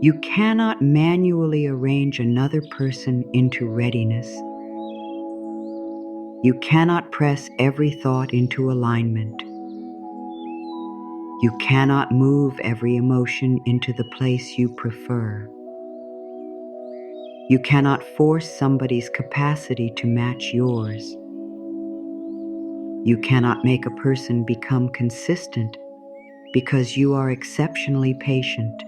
You cannot manually arrange another person into readiness. You cannot press every thought into alignment. You cannot move every emotion into the place you prefer. You cannot force somebody's capacity to match yours. You cannot make a person become consistent because you are exceptionally patient.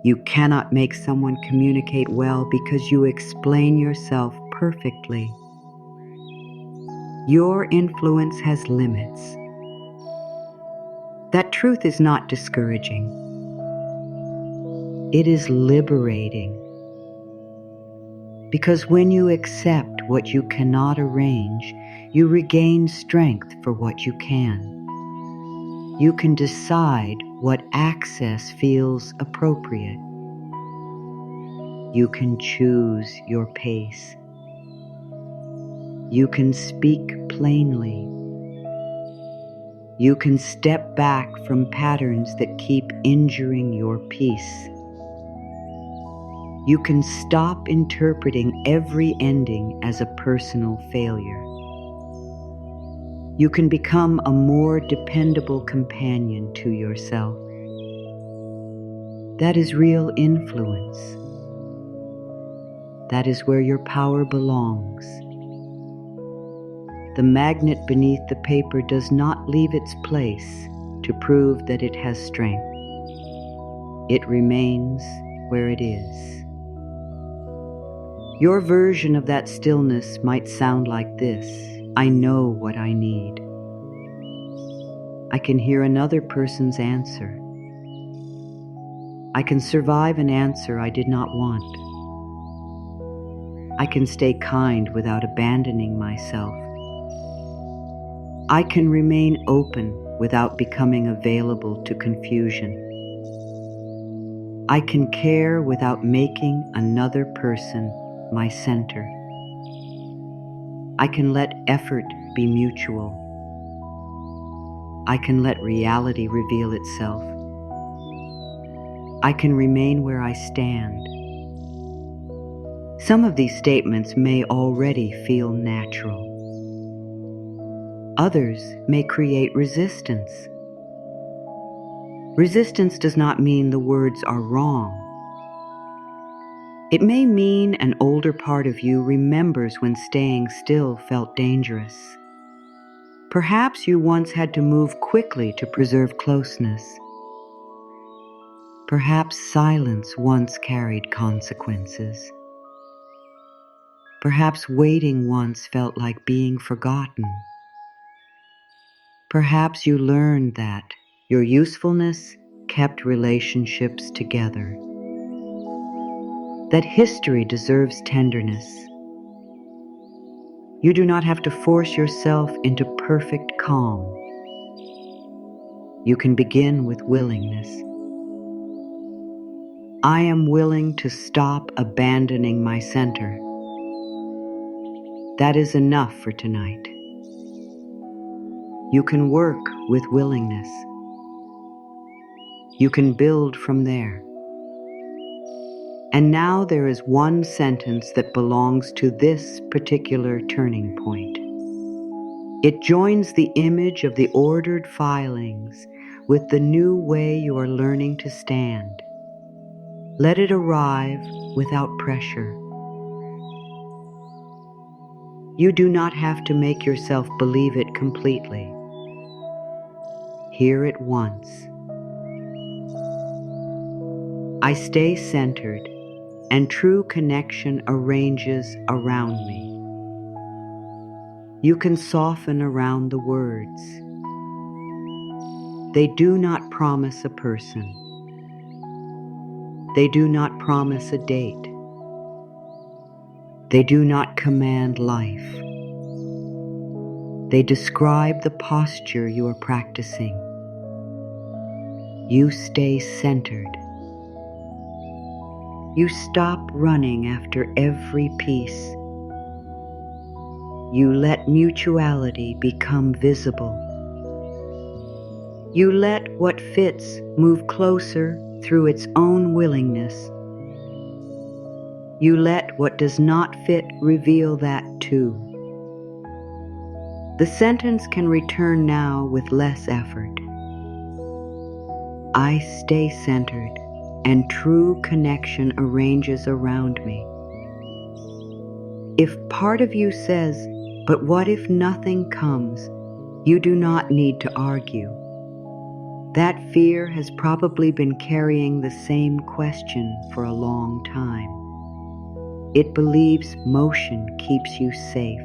You cannot make someone communicate well because you explain yourself perfectly. Your influence has limits. That truth is not discouraging. It is liberating, because when you accept what you cannot arrange, you regain strength for what you can. You can decide what access feels appropriate. You can choose your pace. You can speak plainly. You can step back from patterns that keep injuring your peace. You can stop interpreting every ending as a personal failure. You can become a more dependable companion to yourself. That is real influence. That is where your power belongs. The magnet beneath the paper does not leave its place to prove that it has strength. It remains where it is. Your version of that stillness might sound like this: I know what I need. I can hear another person's answer. I can survive an answer I did not want. I can stay kind without abandoning myself. I can remain open without becoming available to confusion. I can care without making another person my center. I can let effort be mutual. I can let reality reveal itself. I can remain where I stand. Some of these statements may already feel natural. Others may create resistance. Resistance does not mean the words are wrong. It may mean an older part of you remembers when staying still felt dangerous. Perhaps you once had to move quickly to preserve closeness. Perhaps silence once carried consequences. Perhaps waiting once felt like being forgotten. Perhaps you learned that your usefulness kept relationships together. That history deserves tenderness. You do not have to force yourself into perfect calm. You can begin with willingness. I am willing to stop abandoning my center. That is enough for tonight. You can work with willingness. You can build from there. And now there is one sentence that belongs to this particular turning point. It joins the image of the ordered filings with the new way you are learning to stand. Let it arrive without pressure. You do not have to make yourself believe it completely. Hear it once. I stay centered, and true connection arranges around me. You can soften around the words. They do not promise a person. They do not promise a date. They do not command life. They describe the posture you are practicing. You stay centered. You stop running after every piece. You let mutuality become visible. You let what fits move closer through its own willingness. You let what does not fit reveal that too. The sentence can return now with less effort. I stay centered, and true connection arranges around me. If part of you says, "But what if nothing comes?" you do not need to argue. That fear has probably been carrying the same question for a long time. It believes motion keeps you safe.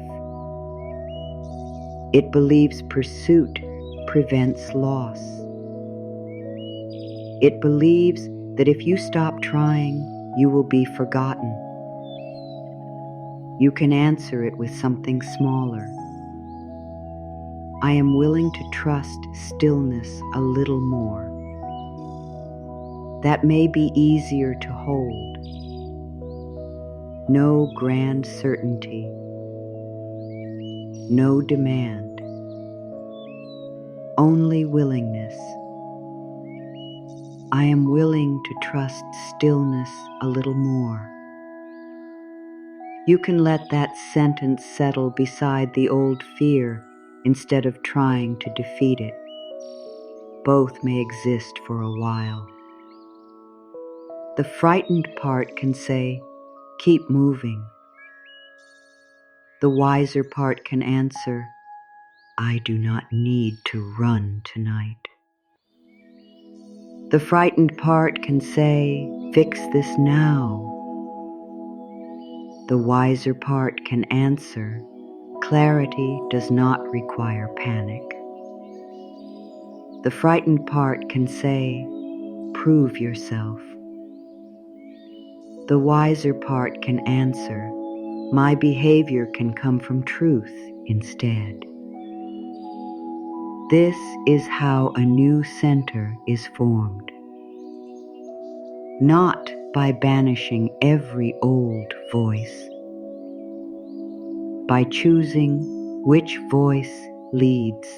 It believes pursuit prevents loss. It believes that if you stop trying, you will be forgotten. You can answer it with something smaller. I am willing to trust stillness a little more. That may be easier to hold. No grand certainty, no demand, only willingness. I am willing to trust stillness a little more. You can let that sentence settle beside the old fear instead of trying to defeat it. Both may exist for a while. The frightened part can say, "Keep moving." The wiser part can answer, "I do not need to run tonight." The frightened part can say, "Fix this now." The wiser part can answer, "Clarity does not require panic." The frightened part can say, "Prove yourself." The wiser part can answer, "My behavior can come from truth instead." This is how a new center is formed. Not by banishing every old voice, by choosing which voice leads,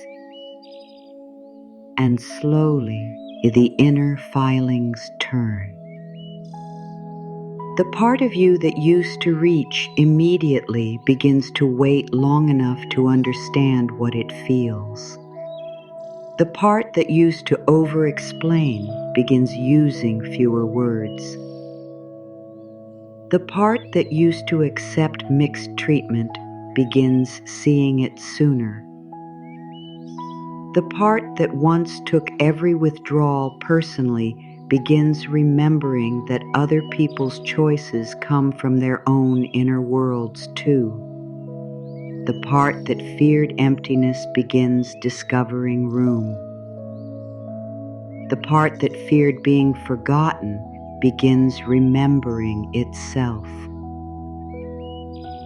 and slowly the inner filings turn. The part of you that used to reach immediately begins to wait long enough to understand what it feels. The part that used to over-explain begins using fewer words. The part that used to accept mixed treatment begins seeing it sooner. The part that once took every withdrawal personally begins remembering that other people's choices come from their own inner worlds too. The part that feared emptiness begins discovering room. The part that feared being forgotten begins remembering itself.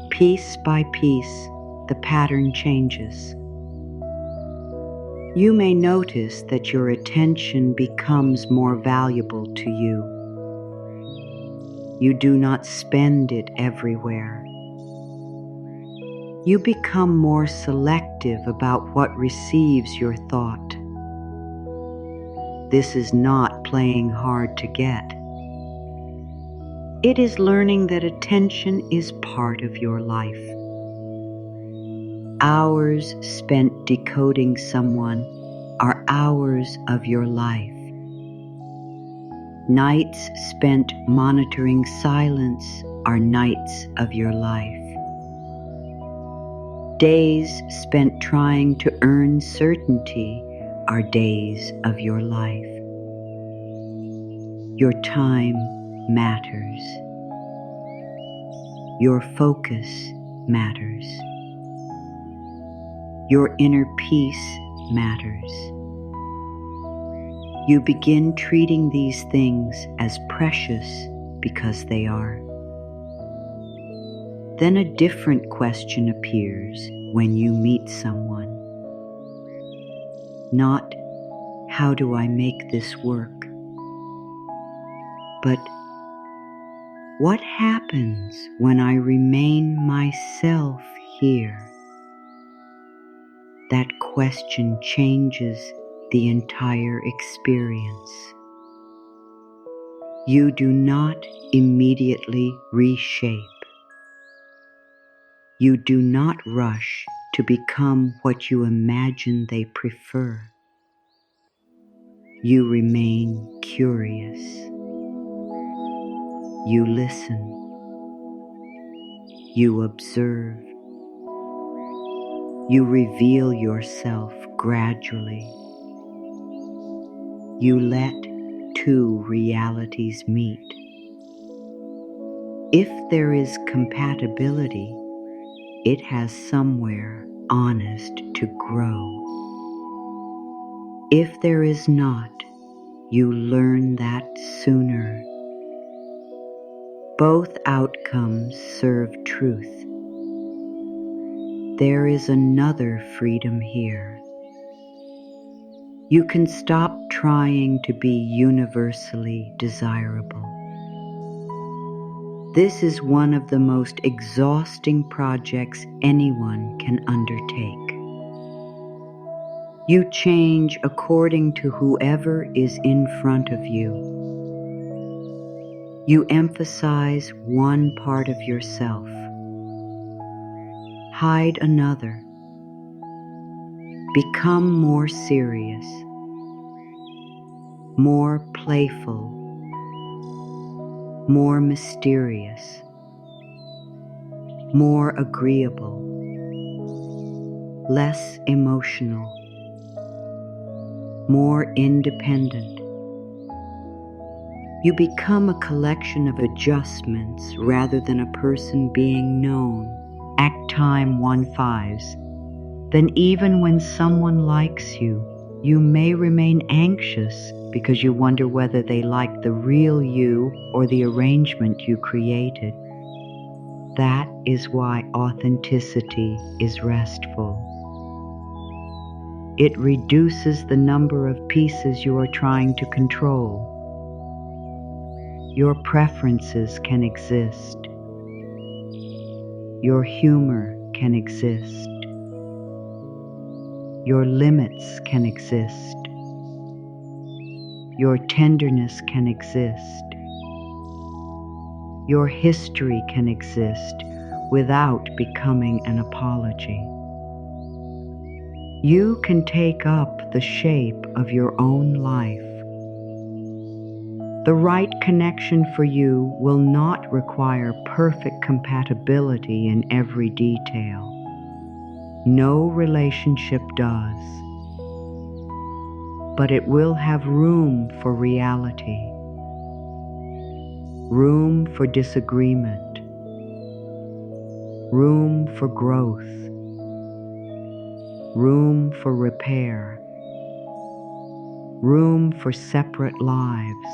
Piece by piece, the pattern changes. You may notice that your attention becomes more valuable to you. You do not spend it everywhere. You become more selective about what receives your thought. This is not playing hard to get. It is learning that attention is part of your life. Hours spent decoding someone are hours of your life. Nights spent monitoring silence are nights of your life. Days spent trying to earn certainty are days of your life. Your time matters. Your focus matters. Your inner peace matters. You begin treating these things as precious because they are. Then a different question appears when you meet someone. Not, "How do I make this work?" but, "What happens when I remain myself here?" That question changes the entire experience. You do not immediately reshape. You do not rush to become what you imagine they prefer. You remain curious. You listen. You observe. You reveal yourself gradually. You let two realities meet. If there is compatibility, it has somewhere honest to grow. If there is not, you learn that sooner. Both outcomes serve truth. There is another freedom here. You can stop trying to be universally desirable. This is one of the most exhausting projects anyone can undertake. You change according to whoever is in front of you. You emphasize one part of yourself, hide another, become more serious, more playful, more mysterious, more agreeable, less emotional, more independent. You become a collection of adjustments rather than a person being known. Act time 1/5. Then even when someone likes you, you may remain anxious because you wonder whether they like the real you or the arrangement you created. That is why authenticity is restful. It reduces the number of pieces you are trying to control. Your preferences can exist. Your humor can exist. Your limits can exist. Your tenderness can exist. Your history can exist without becoming an apology. You can take up the shape of your own life. The right connection for you will not require perfect compatibility in every detail. No relationship does. But it will have room for reality, room for disagreement, room for growth, room for repair, room for separate lives,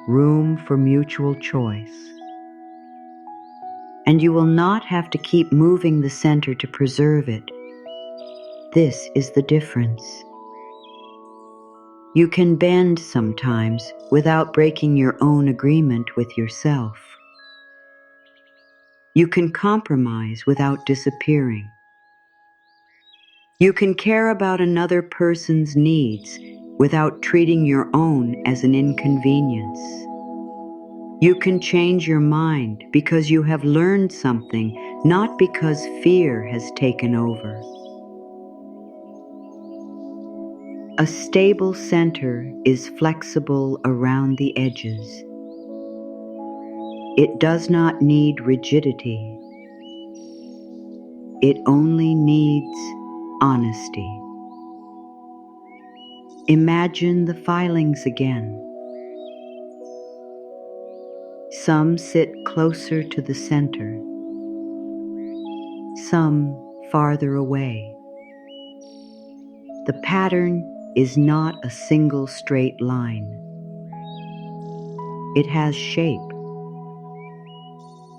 room for mutual choice. And you will not have to keep moving the center to preserve it. This is the difference. You can bend sometimes without breaking your own agreement with yourself. You can compromise without disappearing. You can care about another person's needs without treating your own as an inconvenience. You can change your mind because you have learned something, not because fear has taken over. A stable center is flexible around the edges. It does not need rigidity. It only needs honesty. Imagine the filings again. Some sit closer to the center, some farther away. The pattern is not a single straight line. It has shape,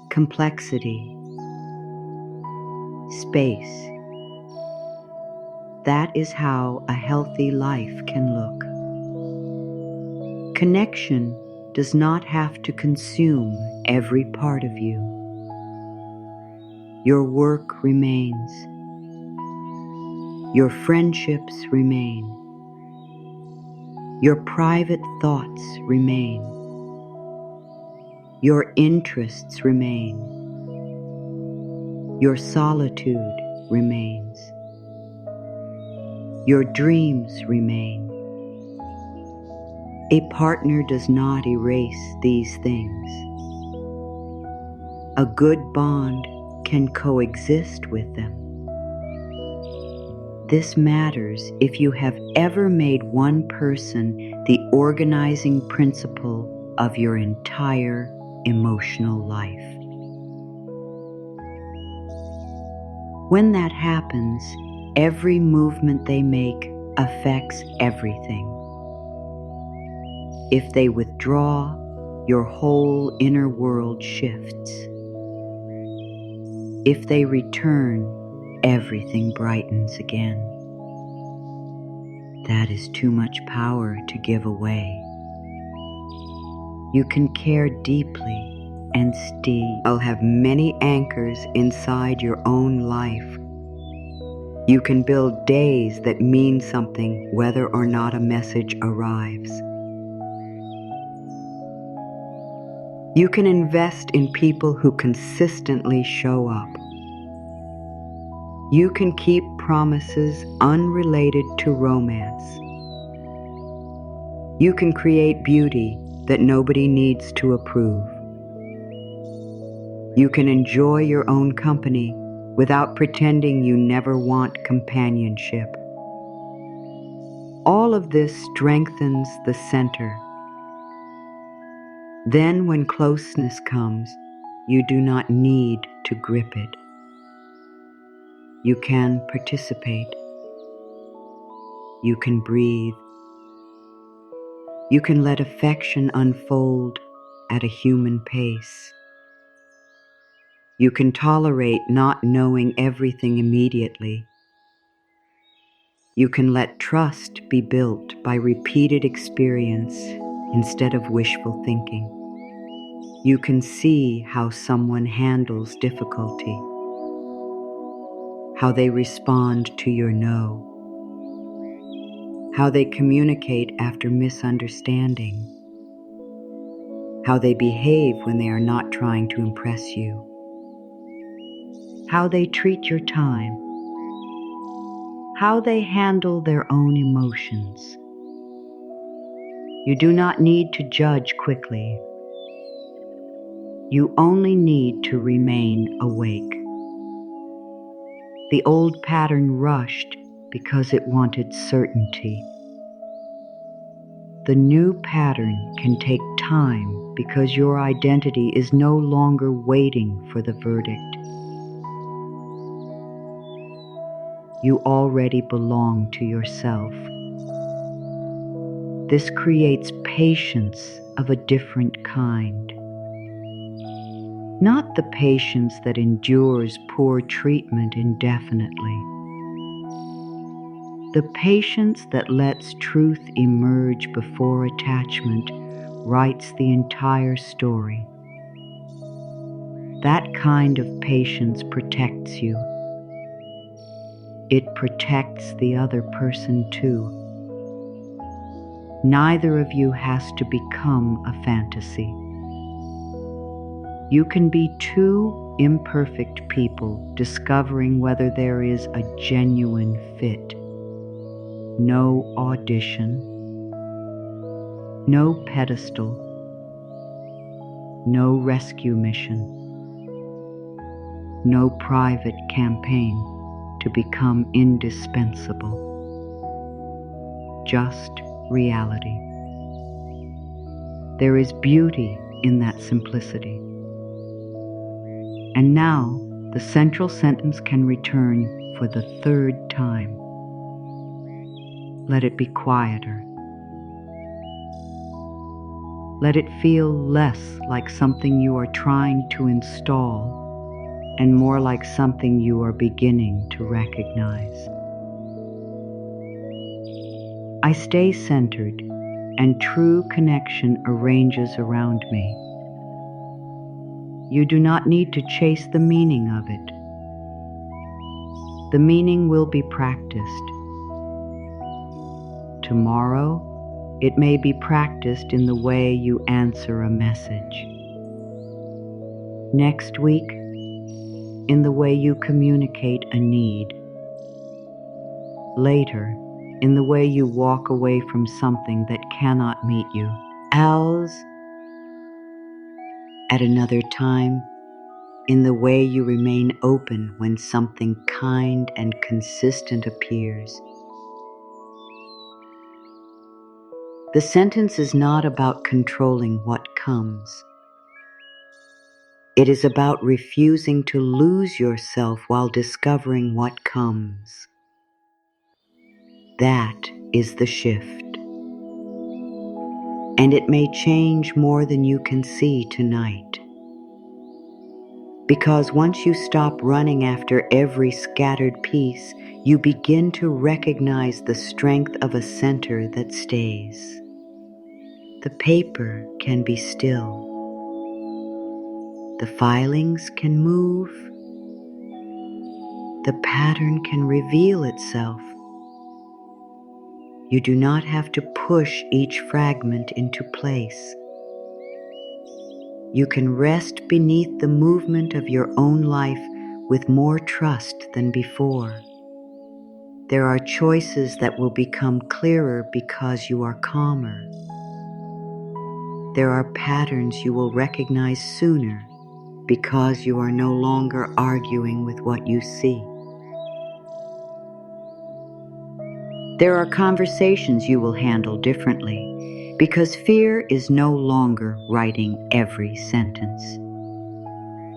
complexity, space. That is how a healthy life can look. Connection does not have to consume every part of you. Your work remains. Your friendships remain. Your private thoughts remain. Your interests remain. Your solitude remains. Your dreams remain. A partner does not erase these things. A good bond can coexist with them. This matters if you have ever made one person the organizing principle of your entire emotional life. When that happens, every movement they make affects everything. If they withdraw, your whole inner world shifts. If they return, everything brightens again. That is too much power to give away. You can care deeply and still have many anchors inside your own life. You can build days that mean something whether or not a message arrives. You can invest in people who consistently show up. You can keep promises unrelated to romance. You can create beauty that nobody needs to approve. You can enjoy your own company without pretending you never want companionship. All of this strengthens the center. Then when closeness comes, you do not need to grip it. You can participate. You can breathe. You can let affection unfold at a human pace. You can tolerate not knowing everything immediately. You can let trust be built by repeated experience instead of wishful thinking. You can see how someone handles difficulty, how they respond to your no, how they communicate after misunderstanding, how they behave when they are not trying to impress you, how they treat your time, how they handle their own emotions. You do not need to judge quickly. You only need to remain awake. The old pattern rushed because it wanted certainty. The new pattern can take time because your identity is no longer waiting for the verdict. You already belong to yourself. This creates patience of a different kind. Not the patience that endures poor treatment indefinitely. The patience that lets truth emerge before attachment writes the entire story. That kind of patience protects you. It protects the other person too. Neither of you has to become a fantasy. You can be two imperfect people discovering whether there is a genuine fit. No audition, no pedestal, no rescue mission, no private campaign to become indispensable. Just reality. There is beauty in that simplicity. And now the central sentence can return for the third time. Let it be quieter. Let it feel less like something you are trying to install and more like something you are beginning to recognize. I stay centered, and true connection arranges around me. You do not need to chase the meaning of it. The meaning will be practiced. Tomorrow, it may be practiced in the way you answer a message. Next week, in the way you communicate a need. Later, in the way you walk away from something that cannot meet you. At another time, in the way you remain open when something kind and consistent appears. The sentence is not about controlling what comes. It is about refusing to lose yourself while discovering what comes. That is the shift. And it may change more than you can see tonight. Because once you stop running after every scattered piece, you begin to recognize the strength of a center that stays. The paper can be still. The filings can move. The pattern can reveal itself. You do not have to push each fragment into place. You can rest beneath the movement of your own life with more trust than before. There are choices that will become clearer because you are calmer. There are patterns you will recognize sooner because you are no longer arguing with what you see. There are conversations you will handle differently because fear is no longer writing every sentence.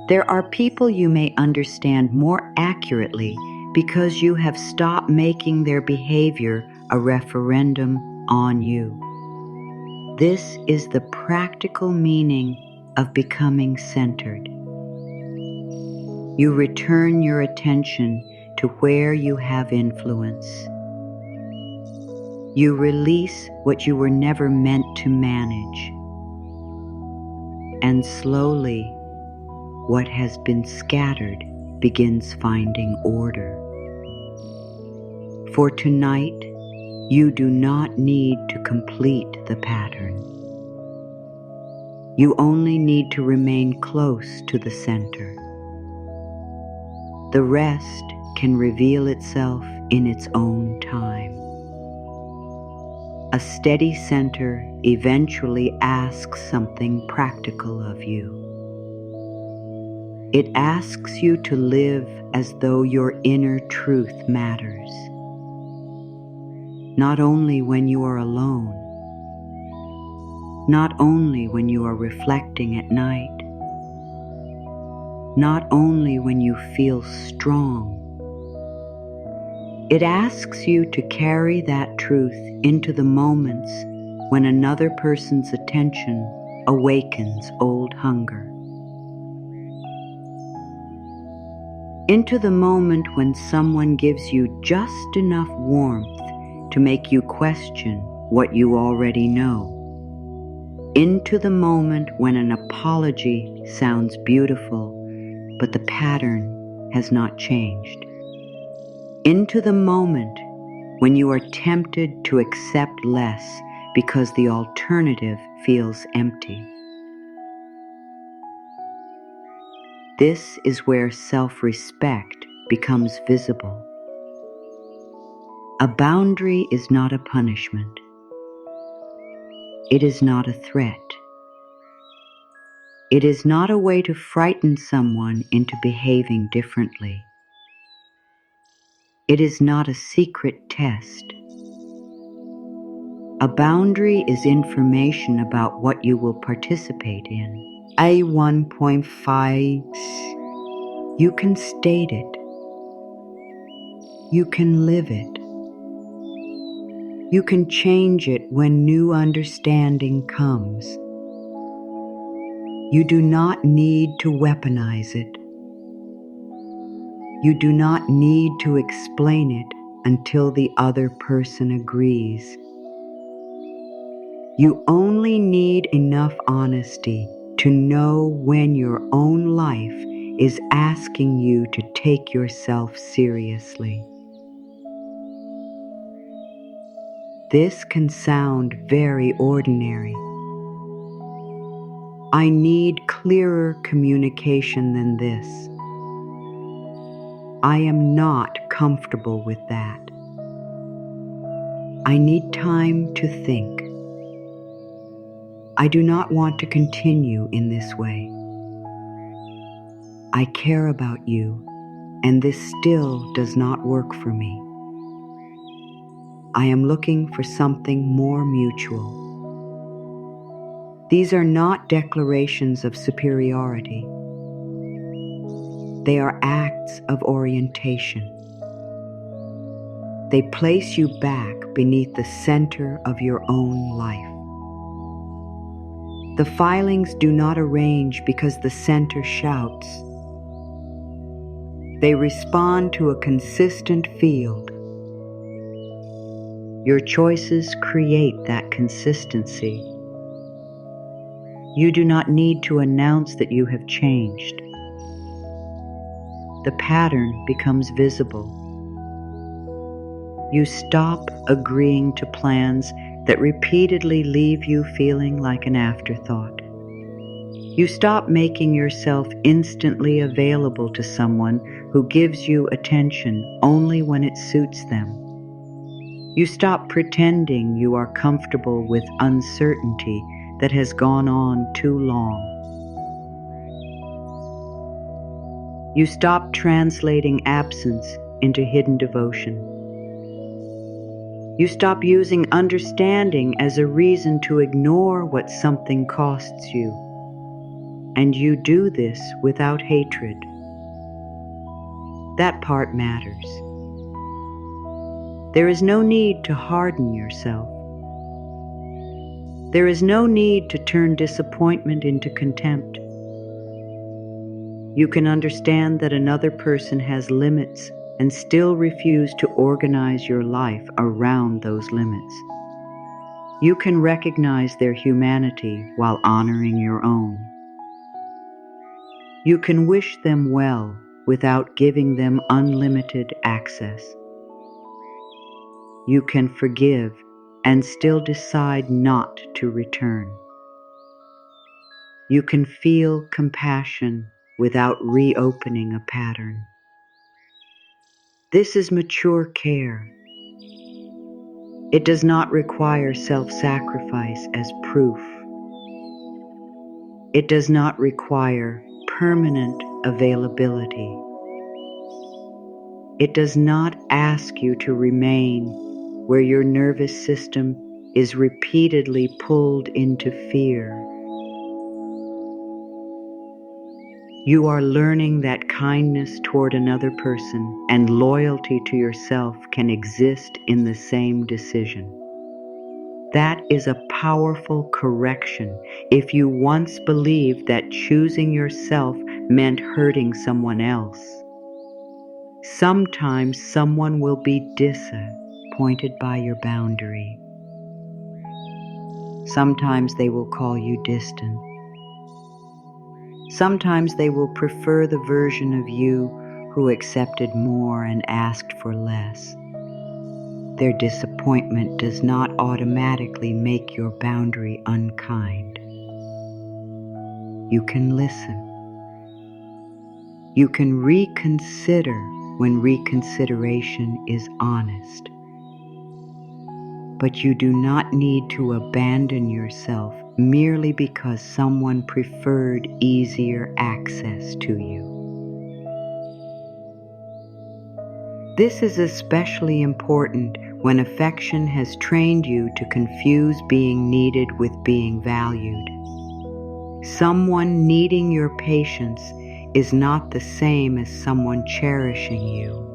There are people you may understand more accurately because you have stopped making their behavior a referendum on you. This is the practical meaning of becoming centered. You return your attention to where you have influence. You release what you were never meant to manage. And slowly, what has been scattered begins finding order. For tonight, you do not need to complete the pattern. You only need to remain close to the center. The rest can reveal itself in its own time. A steady center eventually asks something practical of you. It asks you to live as though your inner truth matters. Not only when you are alone, not only when you are reflecting at night, not only when you feel strong. It asks you to carry that truth into the moments when another person's attention awakens old hunger. Into the moment when someone gives you just enough warmth to make you question what you already know. Into the moment when an apology sounds beautiful, but the pattern has not changed. Into the moment when you are tempted to accept less because the alternative feels empty. This is where self-respect becomes visible. A boundary is not a punishment. It is not a threat. It is not a way to frighten someone into behaving differently. It is not a secret test. A boundary is information about what you will participate in. A1.5, you can state it. You can live it. You can change it when new understanding comes. You do not need to weaponize it. You do not need to explain it until the other person agrees. You only need enough honesty to know when your own life is asking you to take yourself seriously. This can sound very ordinary. I need clearer communication than this. I am not comfortable with that. I need time to think. I do not want to continue in this way. I care about you, and this still does not work for me. I am looking for something more mutual. These are not declarations of superiority. They are acts of orientation. They place you back beneath the center of your own life. The filings do not arrange because the center shouts. They respond to a consistent field. Your choices create that consistency. You do not need to announce that you have changed. The pattern becomes visible. You stop agreeing to plans that repeatedly leave you feeling like an afterthought. You stop making yourself instantly available to someone who gives you attention only when it suits them. You stop pretending you are comfortable with uncertainty that has gone on too long. You stop translating absence into hidden devotion. You stop using understanding as a reason to ignore what something costs you. And you do this without hatred. That part matters. There is no need to harden yourself. There is no need to turn disappointment into contempt. You can understand that another person has limits and still refuse to organize your life around those limits. You can recognize their humanity while honoring your own. You can wish them well without giving them unlimited access. You can forgive and still decide not to return. You can feel compassion without reopening a pattern. This is mature care. It does not require self-sacrifice as proof. It does not require permanent availability. It does not ask you to remain where your nervous system is repeatedly pulled into fear. You are learning that kindness toward another person and loyalty to yourself can exist in the same decision. That is a powerful correction if you once believed that choosing yourself meant hurting someone else. Sometimes someone will be disappointed by your boundary. Sometimes they will call you distant. Sometimes they will prefer the version of you who accepted more and asked for less. Their disappointment does not automatically make your boundary unkind. You can listen. You can reconsider when reconsideration is honest. But you do not need to abandon yourself merely because someone preferred easier access to you. This is especially important when affection has trained you to confuse being needed with being valued. Someone needing your patience is not the same as someone cherishing you.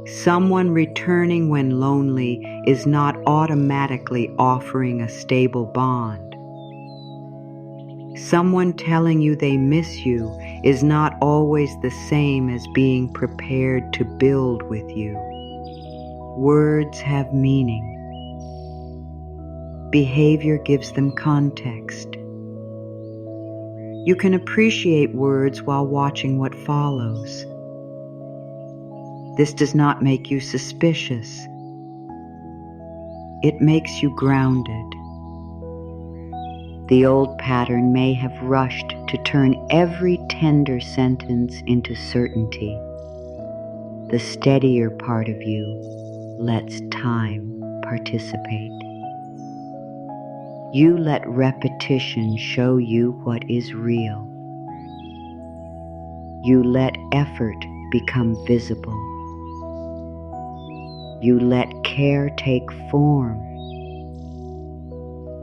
Someone returning when lonely is not automatically offering a stable bond. Someone telling you they miss you is not always the same as being prepared to build with you. Words have meaning. Behavior gives them context. You can appreciate words while watching what follows. This does not make you suspicious. It makes you grounded. The old pattern may have rushed to turn every tender sentence into certainty. The steadier part of you lets time participate. You let repetition show you what is real. You let effort become visible. You let care take form.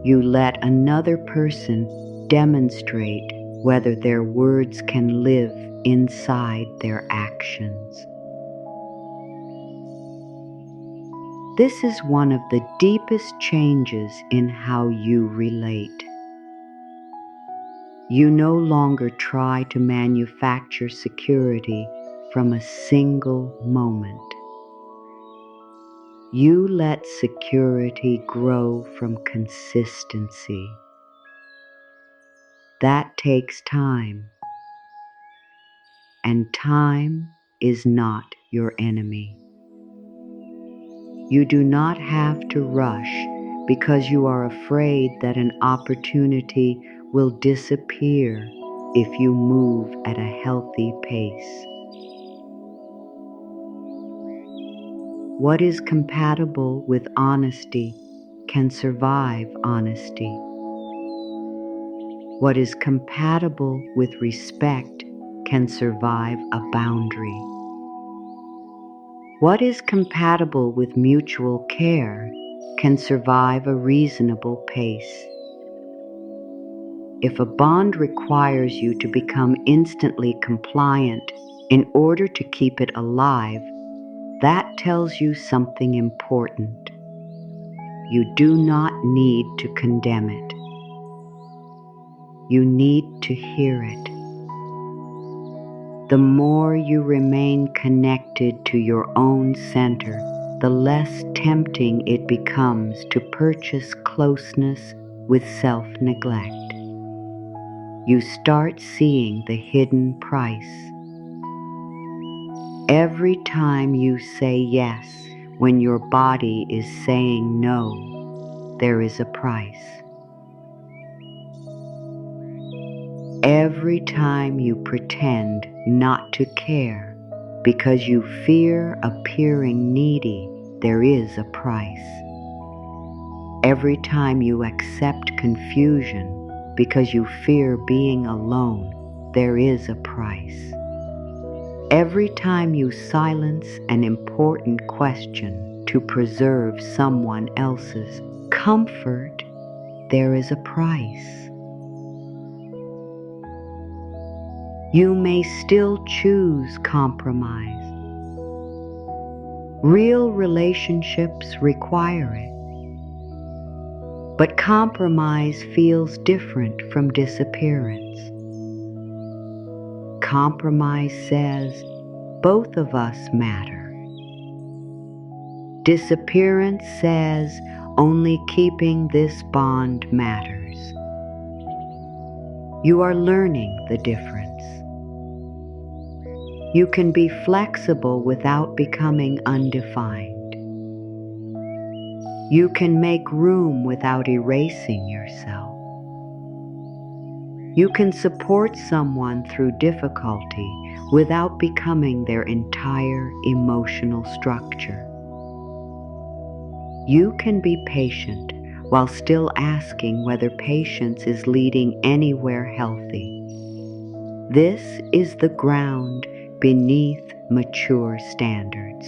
You let another person demonstrate whether their words can live inside their actions. This is one of the deepest changes in how you relate. You no longer try to manufacture security from a single moment. You let security grow from consistency. That takes time, and time is not your enemy. You do not have to rush because you are afraid that an opportunity will disappear if you move at a healthy pace. What is compatible with honesty can survive honesty. What is compatible with respect can survive a boundary. What is compatible with mutual care can survive a reasonable pace. If a bond requires you to become instantly compliant in order to keep it alive, that tells you something important. You do not need to condemn it. You need to hear it. The more you remain connected to your own center, the less tempting it becomes to purchase closeness with self-neglect. You start seeing the hidden price. Every time you say yes when your body is saying no, there is a price. Every time you pretend not to care because you fear appearing needy, there is a price. Every time you accept confusion because you fear being alone, there is a price. Every time you silence an important question to preserve someone else's comfort, there is a price. You may still choose compromise. Real relationships require it. But compromise feels different from disappearance. Compromise says, both of us matter. Disappearance says, only keeping this bond matters. You are learning the difference. You can be flexible without becoming undefined. You can make room without erasing yourself. You can support someone through difficulty without becoming their entire emotional structure. You can be patient while still asking whether patience is leading anywhere healthy. This is the ground beneath mature standards.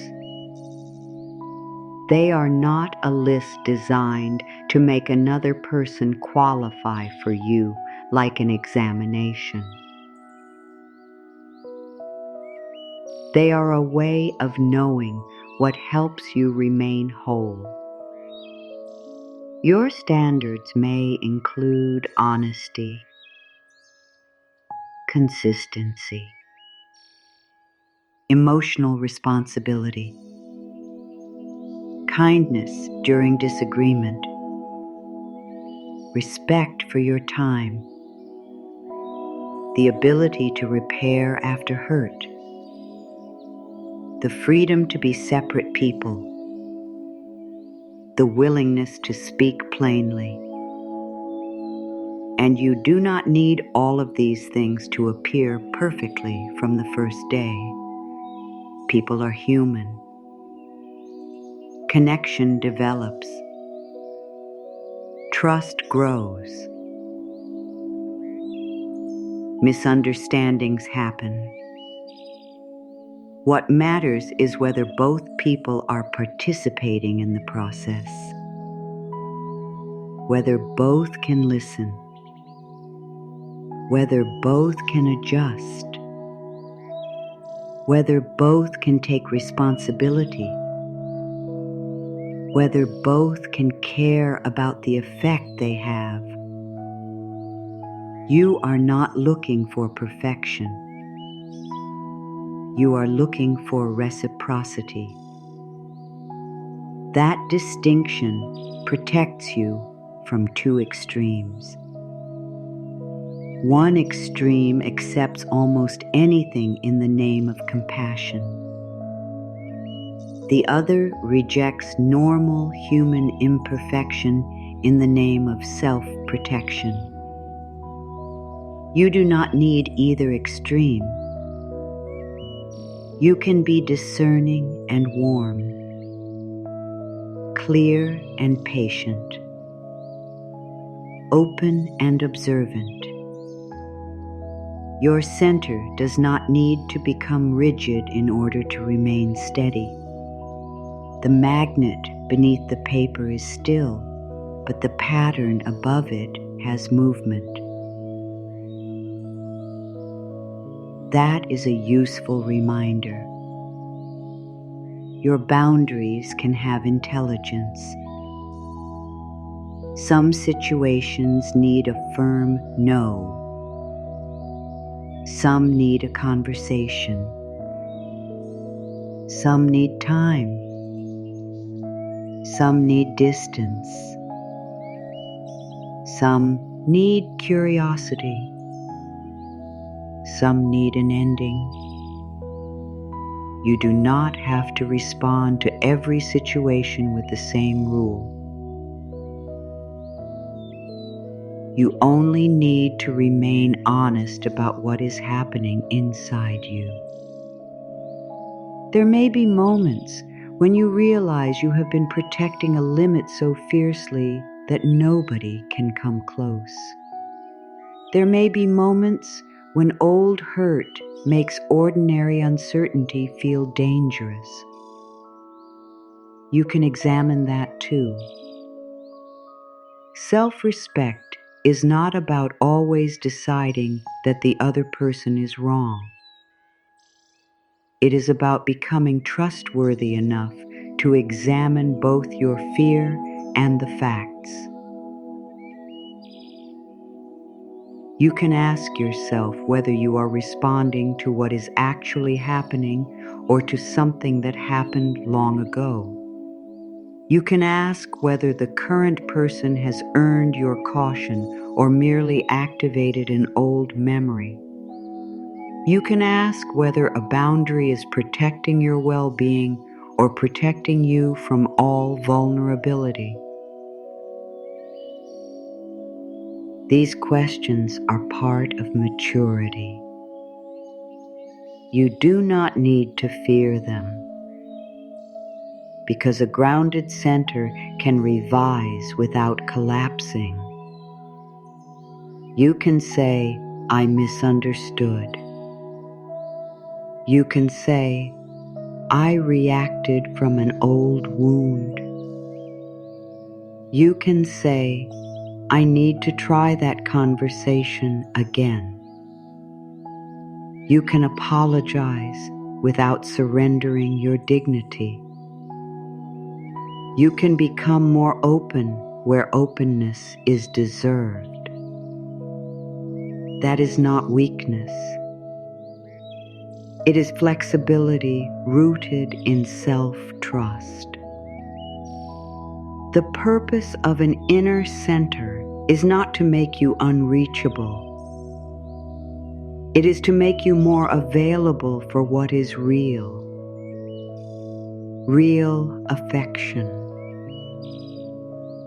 They are not a list designed to make another person qualify for you like an examination. They are a way of knowing what helps you remain whole. Your standards may include honesty, consistency, emotional responsibility, kindness during disagreement, respect for your time, the ability to repair after hurt, the freedom to be separate people, the willingness to speak plainly. And you do not need all of these things to appear perfectly from the first day. People are human. Connection develops. Trust grows. Misunderstandings happen. What matters is whether both people are participating in the process, whether both can listen, whether both can adjust, whether both can take responsibility, whether both can care about the effect they have. You are not looking for perfection. You are looking for reciprocity. That distinction protects you from two extremes. One extreme accepts almost anything in the name of compassion. The other rejects normal human imperfection in the name of self-protection. You do not need either extreme. You can be discerning and warm, clear and patient, open and observant. Your center does not need to become rigid in order to remain steady. The magnet beneath the paper is still, but the pattern above it has movement. That is a useful reminder. Your boundaries can have intelligence. Some situations need a firm no. Some need a conversation. Some need time. Some need distance. Some need curiosity. Some need an ending. You do not have to respond to every situation with the same rule. You only need to remain honest about what is happening inside you. There may be moments when you realize you have been protecting a limit so fiercely that nobody can come close. There may be moments when old hurt makes ordinary uncertainty feel dangerous. You can examine that too. Self-respect is not about always deciding that the other person is wrong. It is about becoming trustworthy enough to examine both your fear and the facts. You can ask yourself whether you are responding to what is actually happening or to something that happened long ago. You can ask whether the current person has earned your caution or merely activated an old memory. You can ask whether a boundary is protecting your well-being or protecting you from all vulnerability. These questions are part of maturity. You do not need to fear them, because a grounded center can revise without collapsing. You can say, I misunderstood. You can say, I reacted from an old wound. You can say, I need to try that conversation again. You can apologize without surrendering your dignity. You can become more open where openness is deserved. That is not weakness. It is flexibility rooted in self-trust. The purpose of an inner center is not to make you unreachable. It is to make you more available for what is real. Real affection.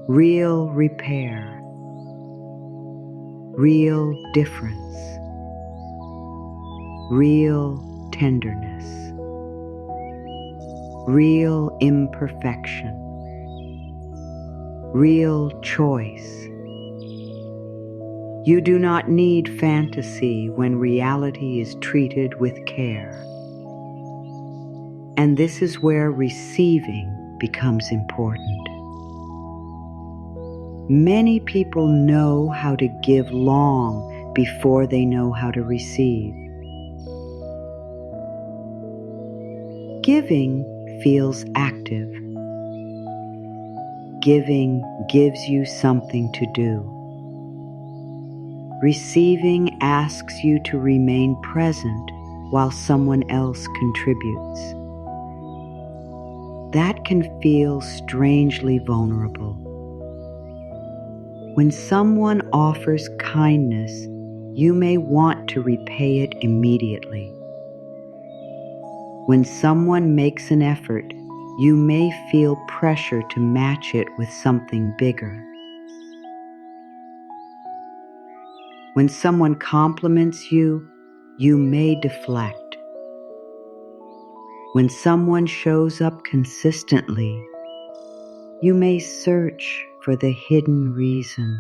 Real repair. Real difference. Real tenderness. Real imperfection. Real choice. You do not need fantasy when reality is treated with care. And this is where receiving becomes important. Many people know how to give long before they know how to receive. Giving feels active. Giving gives you something to do. Receiving asks you to remain present while someone else contributes. That can feel strangely vulnerable. When someone offers kindness, you may want to repay it immediately. When someone makes an effort, you may feel pressure to match it with something bigger. When someone compliments you, you may deflect. When someone shows up consistently, you may search for the hidden reason.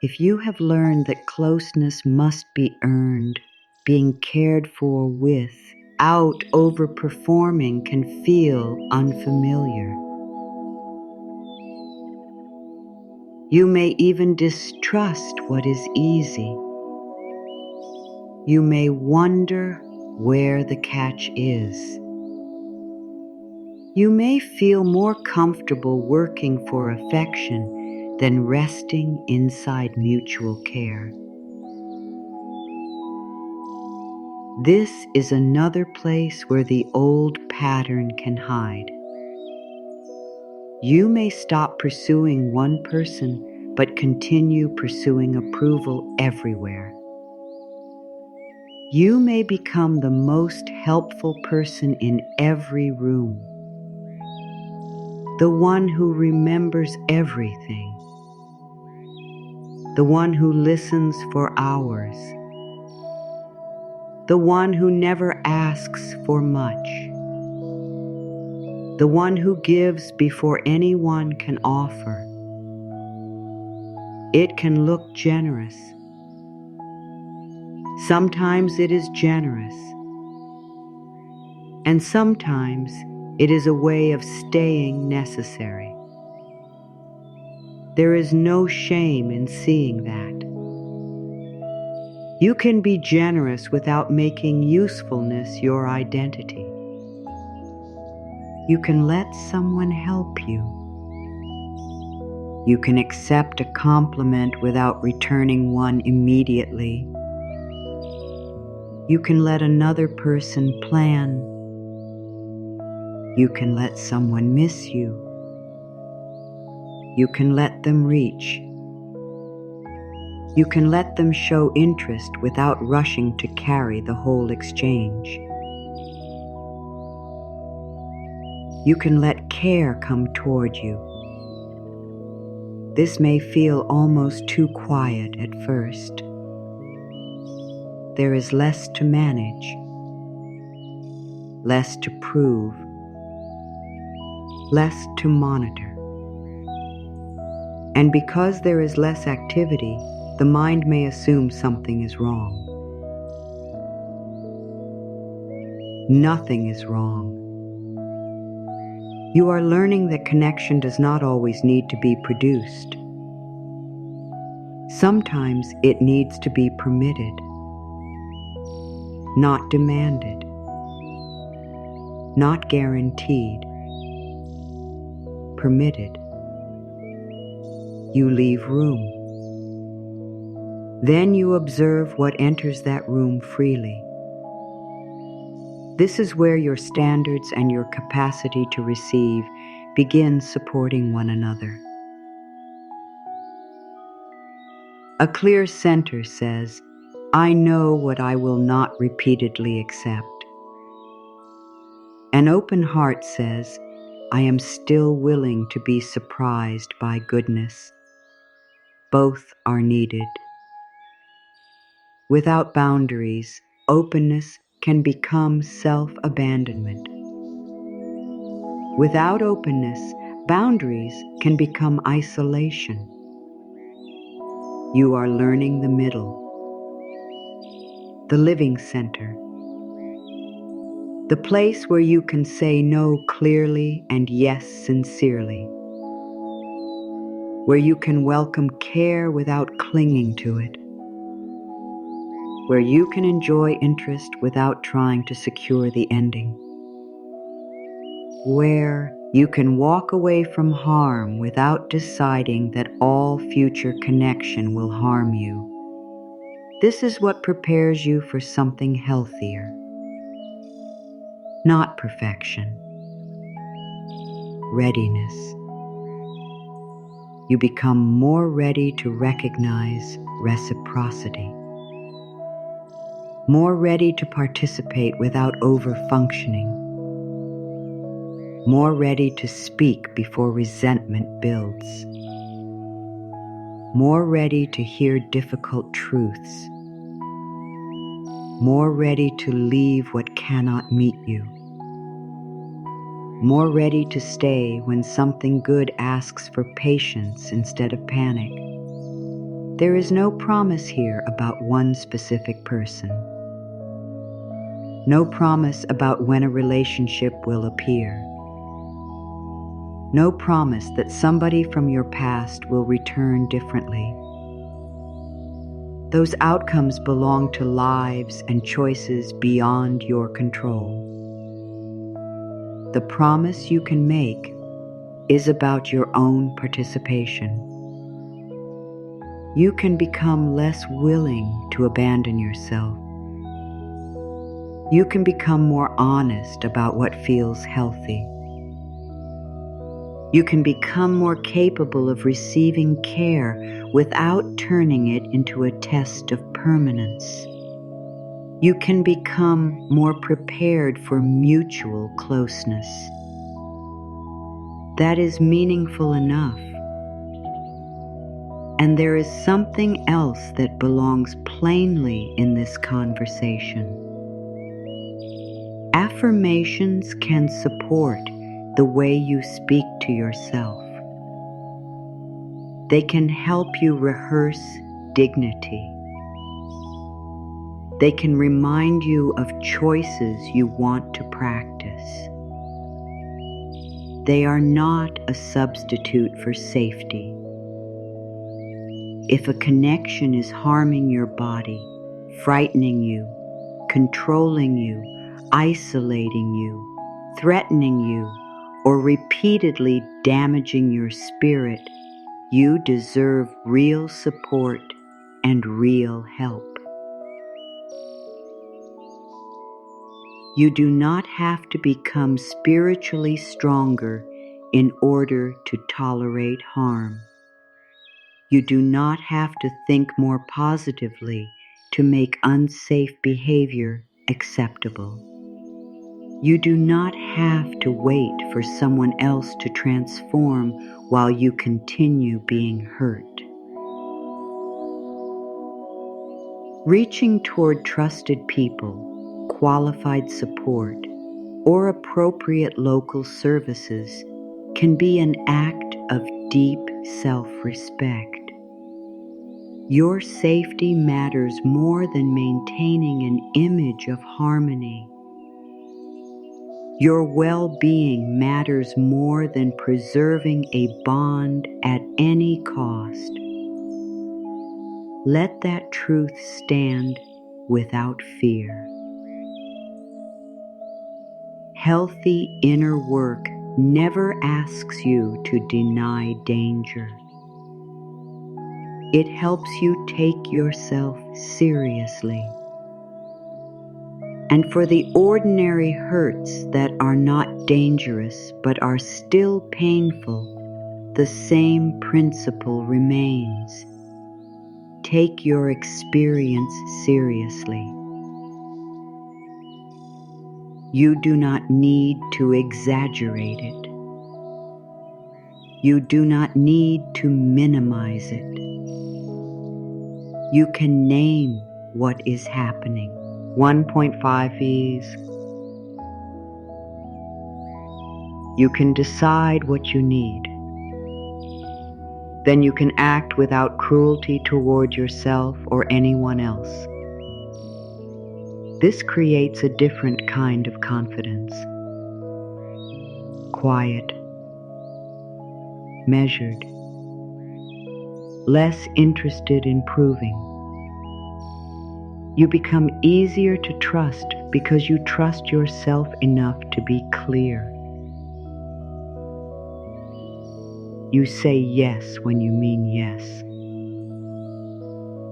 If you have learned that closeness must be earned, being cared for without overperforming can feel unfamiliar. You may even distrust what is easy. You may wonder where the catch is. You may feel more comfortable working for affection than resting inside mutual care. This is another place where the old pattern can hide. You may stop pursuing one person, but continue pursuing approval everywhere. You may become the most helpful person in every room, the one who remembers everything, the one who listens for hours, the one who never asks for much, the one who gives before anyone can offer. It can look generous. Sometimes it is generous, and sometimes it is a way of staying necessary. There is no shame in seeing that. You can be generous without making usefulness your identity. You can let someone help you. You can accept a compliment without returning one immediately. You can let another person plan. You can let someone miss you. You can let them reach. You can let them show interest without rushing to carry the whole exchange. You can let care come toward you. This may feel almost too quiet at first. There is less to manage, less to prove, less to monitor. And because there is less activity, the mind may assume something is wrong. Nothing is wrong. You are learning that connection does not always need to be produced. Sometimes it needs to be permitted, not demanded, not guaranteed, permitted. You leave room. Then you observe what enters that room freely. This is where your standards and your capacity to receive begin supporting one another. A clear center says, I know what I will not repeatedly accept. An open heart says, I am still willing to be surprised by goodness. Both are needed. Without boundaries, openness can become self-abandonment. Without openness, boundaries can become isolation. You are learning the middle, the living center, the place where you can say no clearly and yes sincerely, where you can welcome care without clinging to it, where you can enjoy interest without trying to secure the ending, where You can walk away from harm without deciding that all future connection will harm you. This is what prepares you for something healthier. Not perfection. Readiness. You become more ready to recognize reciprocity. More ready to participate without over-functioning. More ready to speak before resentment builds. More ready to hear difficult truths. More ready to leave what cannot meet you. More ready to stay when something good asks for patience instead of panic. There is no promise here about one specific person. No promise about when a relationship will appear. No promise that somebody from your past will return differently. Those outcomes belong to lives and choices beyond your control. The promise you can make is about your own participation. You can become less willing to abandon yourself. You can become more honest about what feels healthy. You can become more capable of receiving care without turning it into a test of permanence. You can become more prepared for mutual closeness. That is meaningful enough. And there is something else that belongs plainly in this conversation. Affirmations can support the way you speak to yourself. They can help you rehearse dignity. They can remind you of choices you want to practice. They are not a substitute for safety. If a connection is harming your body, frightening you, controlling you, isolating you, threatening you, or repeatedly damaging your spirit, you deserve real support and real help. You do not have to become spiritually stronger in order to tolerate harm. You do not have to think more positively to make unsafe behavior acceptable. You do not have to wait for someone else to transform while you continue being hurt. Reaching toward trusted people, qualified support, or appropriate local services can be an act of deep self-respect. Your safety matters more than maintaining an image of harmony. Your well-being matters more than preserving a bond at any cost. Let that truth stand without fear. Healthy inner work never asks you to deny danger. It helps you take yourself seriously. And for the ordinary hurts that are not dangerous but are still painful, the same principle remains. Take your experience seriously. You do not need to exaggerate it. You do not need to minimize it. You can name what is happening. 1.5 V's. You can decide what you need. Then you can act without cruelty toward yourself or anyone else. This creates a different kind of confidence. Quiet, measured, less interested in proving. You become easier to trust because you trust yourself enough to be clear. You say yes when you mean yes.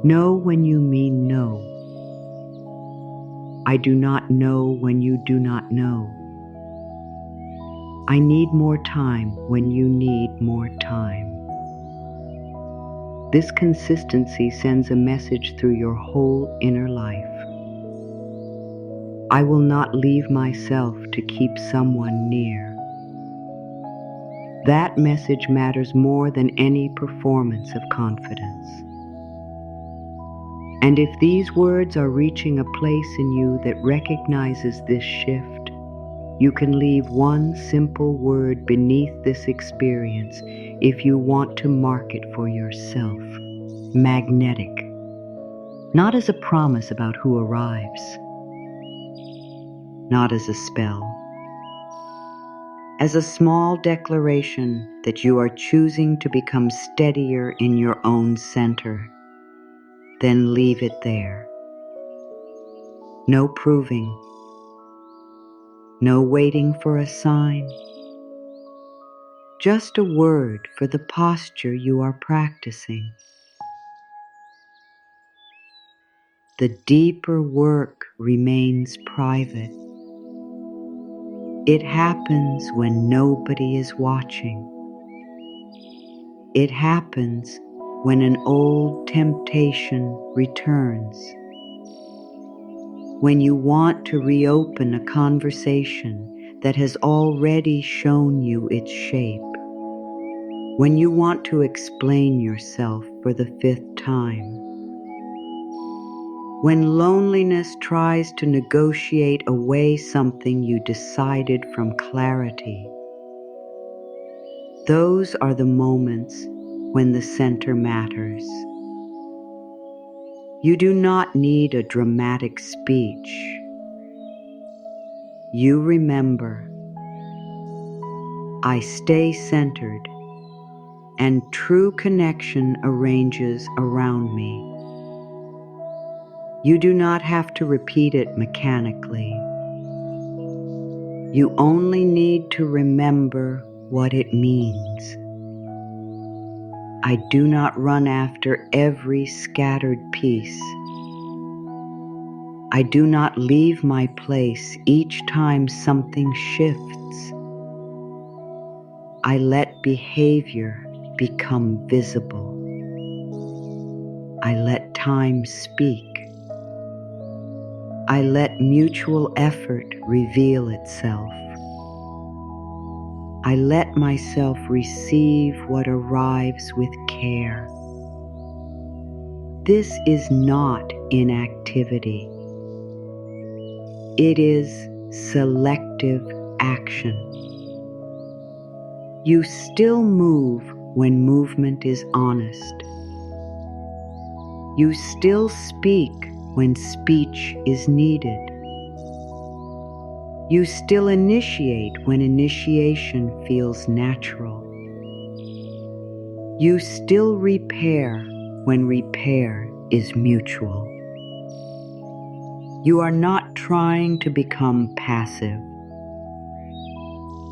No when you mean no. I do not know when you do not know. I need more time when you need more time. This consistency sends a message through your whole inner life. I will not leave myself to keep someone near. That message matters more than any performance of confidence. And if these words are reaching a place in you that recognizes this shift, you can leave one simple word beneath this experience if you want to mark it for yourself. Magnetic. Not as a promise about who arrives, not as a spell, as a small declaration that you are choosing to become steadier in your own center. Then leave it there. No proving, no waiting for a sign, just a word for the posture you are practicing. The deeper work remains private. It happens when nobody is watching. It happens when an old temptation returns. When you want to reopen a conversation that has already shown you its shape. When you want to explain yourself for the 5th time. When loneliness tries to negotiate away something you decided from clarity. Those are the moments when the center matters. You do not need a dramatic speech. You remember, I stay centered, and true connection arranges around me. You do not have to repeat it mechanically. You only need to remember what it means. I do not run after every scattered piece. I do not leave my place each time something shifts. I let behavior become visible. I let time speak. I let mutual effort reveal itself. I let myself receive what arrives with care. This is not inactivity. It is selective action. You still move when movement is honest. You still speak when speech is needed. You still initiate when initiation feels natural. You still repair when repair is mutual. You are not trying to become passive.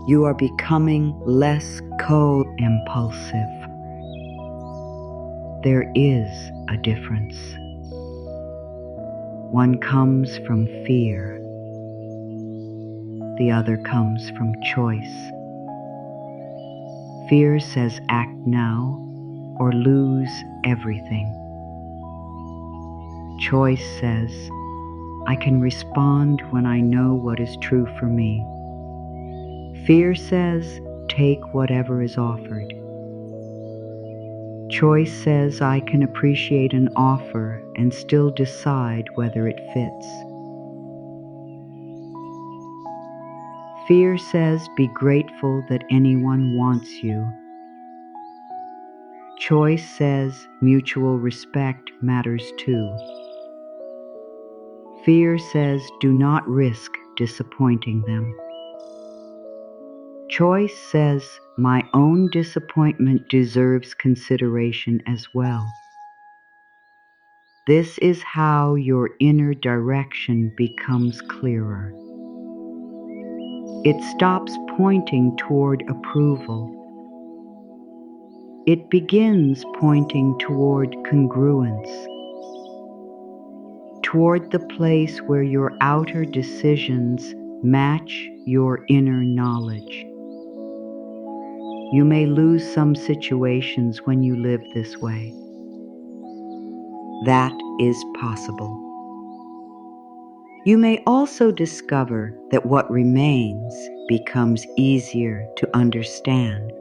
You are becoming less co-impulsive. There is a difference. One comes from fear. The other comes from choice. Fear says act now or lose everything. Choice says I can respond when I know what is true for me. Fear says take whatever is offered. Choice says I can appreciate an offer and still decide whether it fits. Fear says be grateful that anyone wants you. Choice says mutual respect matters too. Fear says do not risk disappointing them. Choice says my own disappointment deserves consideration as well. This is how your inner direction becomes clearer. It stops pointing toward approval. It begins pointing toward congruence, toward the place where your outer decisions match your inner knowledge. You may lose some situations when you live this way. That is possible. You may also discover that what remains becomes easier to understand.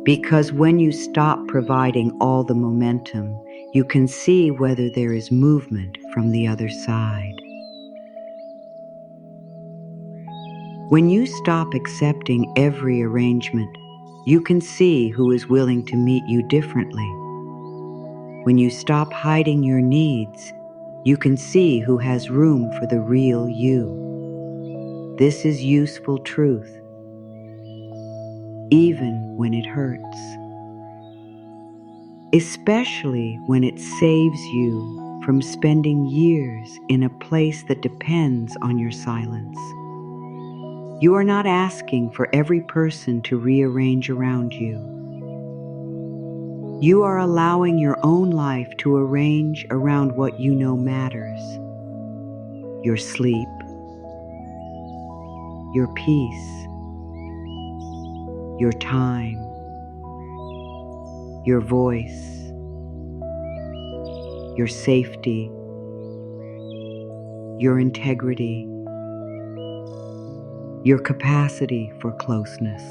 Because when you stop providing all the momentum, you can see whether there is movement from the other side. When you stop accepting every arrangement, you can see who is willing to meet you differently. When you stop hiding your needs, you can see who has room for the real you. This is useful truth, even when it hurts. Especially when it saves you from spending years in a place that depends on your silence. You are not asking for every person to rearrange around you. You are allowing your own life to arrange around what you know matters: your sleep, your peace, your time, your voice, your safety, your integrity, your capacity for closeness.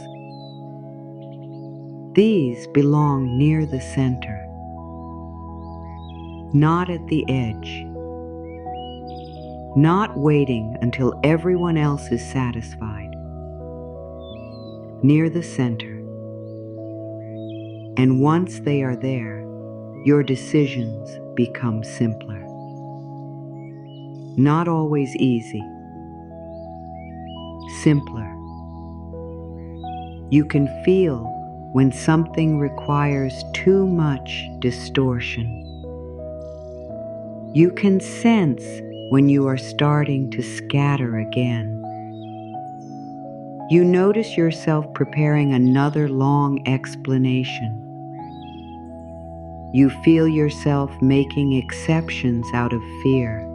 These belong near the center, not at the edge, not waiting until everyone else is satisfied. Near the center. And once they are there, your decisions become simpler. Not always easy. Simpler. You can feel when something requires too much distortion. You can sense when you are starting to scatter again. You notice yourself preparing another long explanation. You feel yourself making exceptions out of fear.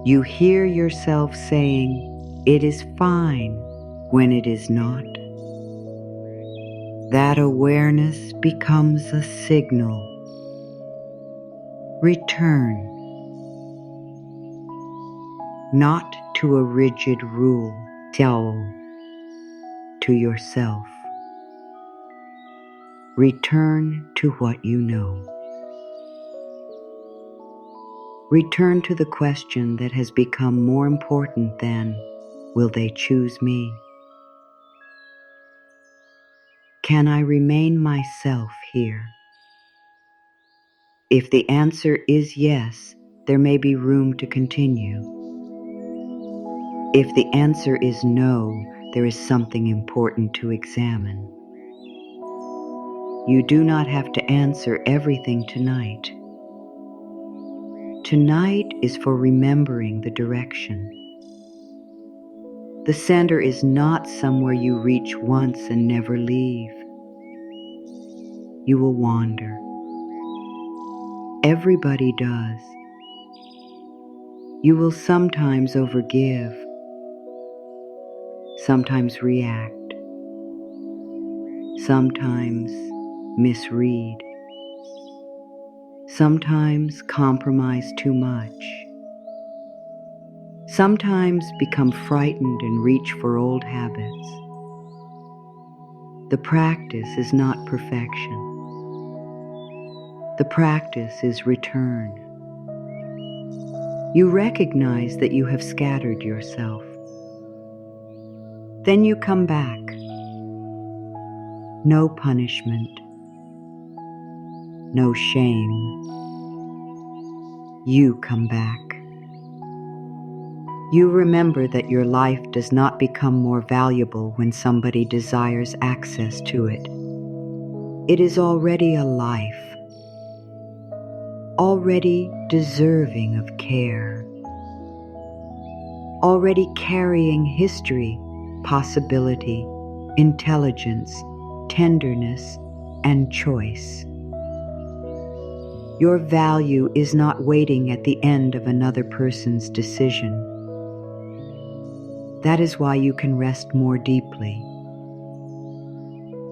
You hear yourself saying, "It is fine," when it is not. That awareness becomes a signal. Return. Not to a rigid rule, to yourself. Return to what you know. Return to the question that has become more important than, will they choose me? Can I remain myself here? If the answer is yes, there may be room to continue. If the answer is no, there is something important to examine. You do not have to answer everything tonight. Tonight is for remembering the direction. The center is not somewhere you reach once and never leave. You will wander. Everybody does. You will sometimes overgive, sometimes react, sometimes misread, sometimes compromise too much, sometimes become frightened and reach for old habits. The practice is not perfection. The practice is return. You recognize that you have scattered yourself. Then you come back. No punishment. No shame. You come back. You remember that your life does not become more valuable when somebody desires access to it. It is already a life, already deserving of care, already carrying history, possibility, intelligence, tenderness, and choice. Your value is not waiting at the end of another person's decision. That is why you can rest more deeply.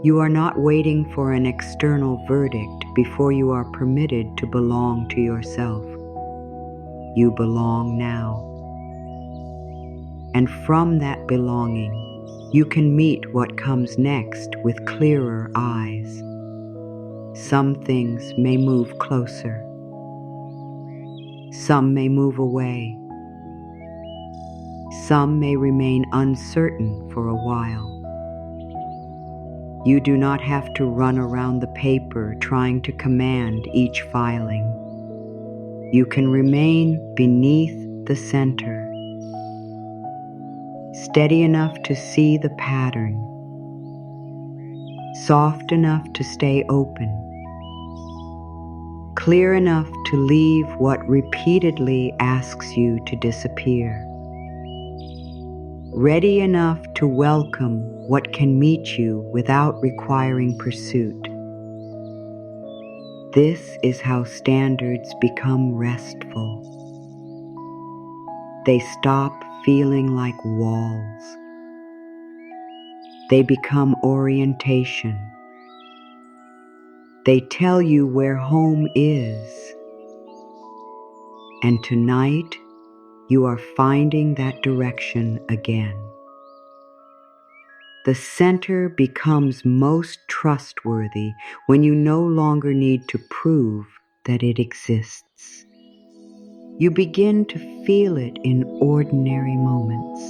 You are not waiting for an external verdict before you are permitted to belong to yourself. You belong now. And from that belonging, you can meet what comes next with clearer eyes. Some things may move closer. Some may move away. Some may remain uncertain for a while. You do not have to run around the paper trying to command each filing. You can remain beneath the center, steady enough to see the pattern, soft enough to stay open, clear enough to leave what repeatedly asks you to disappear, ready enough to welcome what can meet you without requiring pursuit. This is how standards become restful. They stop feeling like walls. They become orientation. They tell you where home is. And tonight, you are finding that direction again. The center becomes most trustworthy when you no longer need to prove that it exists. You begin to feel it in ordinary moments.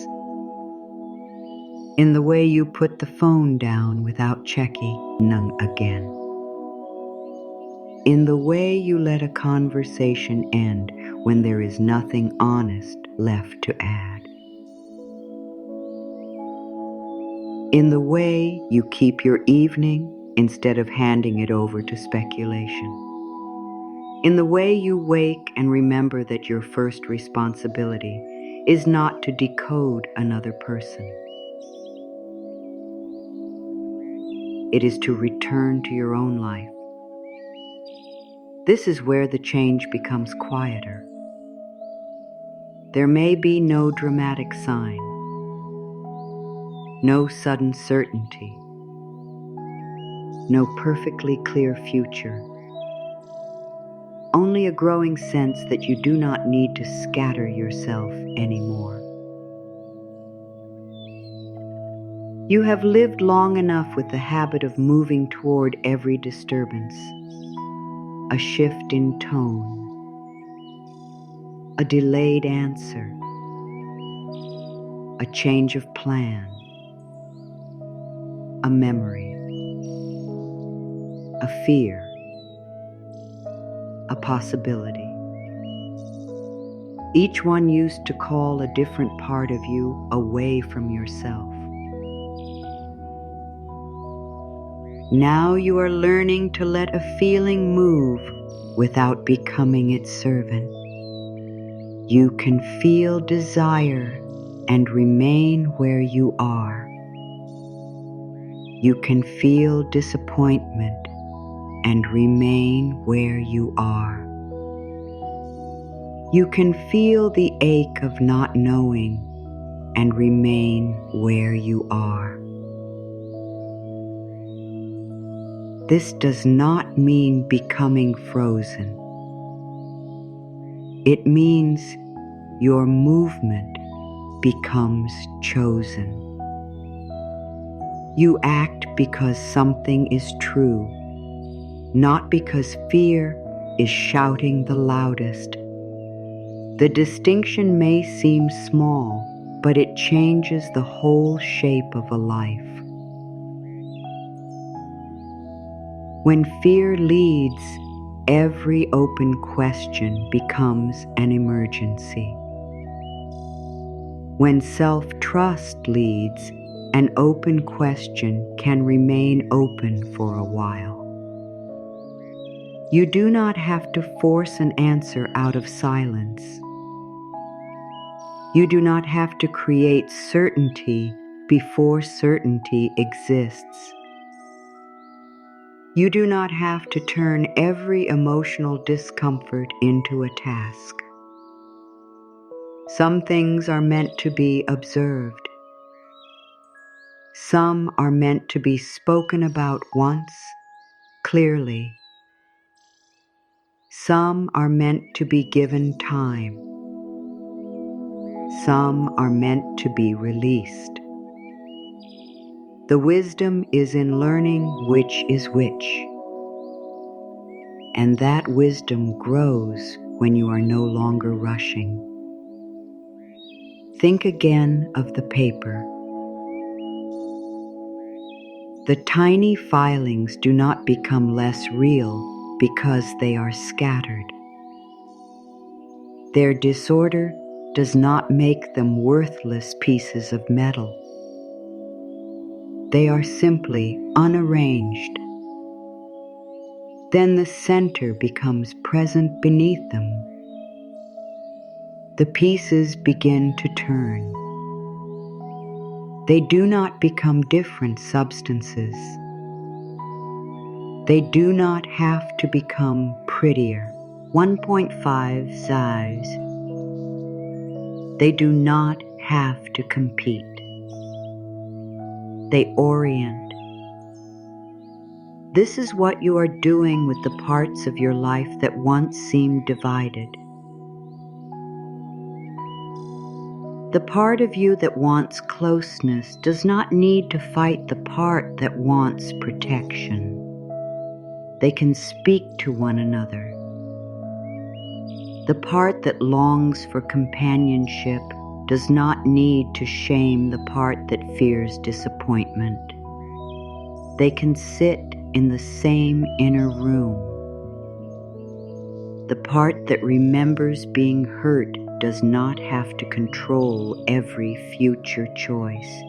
In the way you put the phone down without checking again. In the way you let a conversation end when there is nothing honest left to add. In the way you keep your evening instead of handing it over to speculation. In the way you wake and remember that your first responsibility is not to decode another person. It is to return to your own life. This is where the change becomes quieter. There may be no dramatic sign, no sudden certainty, no perfectly clear future. Only a growing sense that you do not need to scatter yourself anymore. You have lived long enough with the habit of moving toward every disturbance, a shift in tone, a delayed answer, a change of plan, a memory, a fear, a possibility. Each one used to call a different part of you away from yourself. Now you are learning to let a feeling move without becoming its servant. You can feel desire and remain where you are. You can feel disappointment and remain where you are. You can feel the ache of not knowing and remain where you are. This does not mean becoming frozen. It means your movement becomes chosen. You act because something is true, not because fear is shouting the loudest. The distinction may seem small, but it changes the whole shape of a life. When fear leads, every open question becomes an emergency. When self-trust leads, an open question can remain open for a while. You do not have to force an answer out of silence. You do not have to create certainty before certainty exists. You do not have to turn every emotional discomfort into a task. Some things are meant to be observed. Some are meant to be spoken about once, clearly. Some are meant to be given time. Some are meant to be released. The wisdom is in learning which is which. And that wisdom grows when you are no longer rushing. Think again of the paper. The tiny filings do not become less real because they are scattered. Their disorder does not make them worthless pieces of metal. They are simply unarranged. Then the center becomes present beneath them. The pieces begin to turn. They do not become different substances. They do not have to become prettier. 1.5 size. They do not have to compete. They orient. This is what you are doing with the parts of your life that once seemed divided. The part of you that wants closeness does not need to fight the part that wants protection. They can speak to one another. The part that longs for companionship does not need to shame the part that fears disappointment. They can sit in the same inner room. The part that remembers being hurt does not have to control every future choice.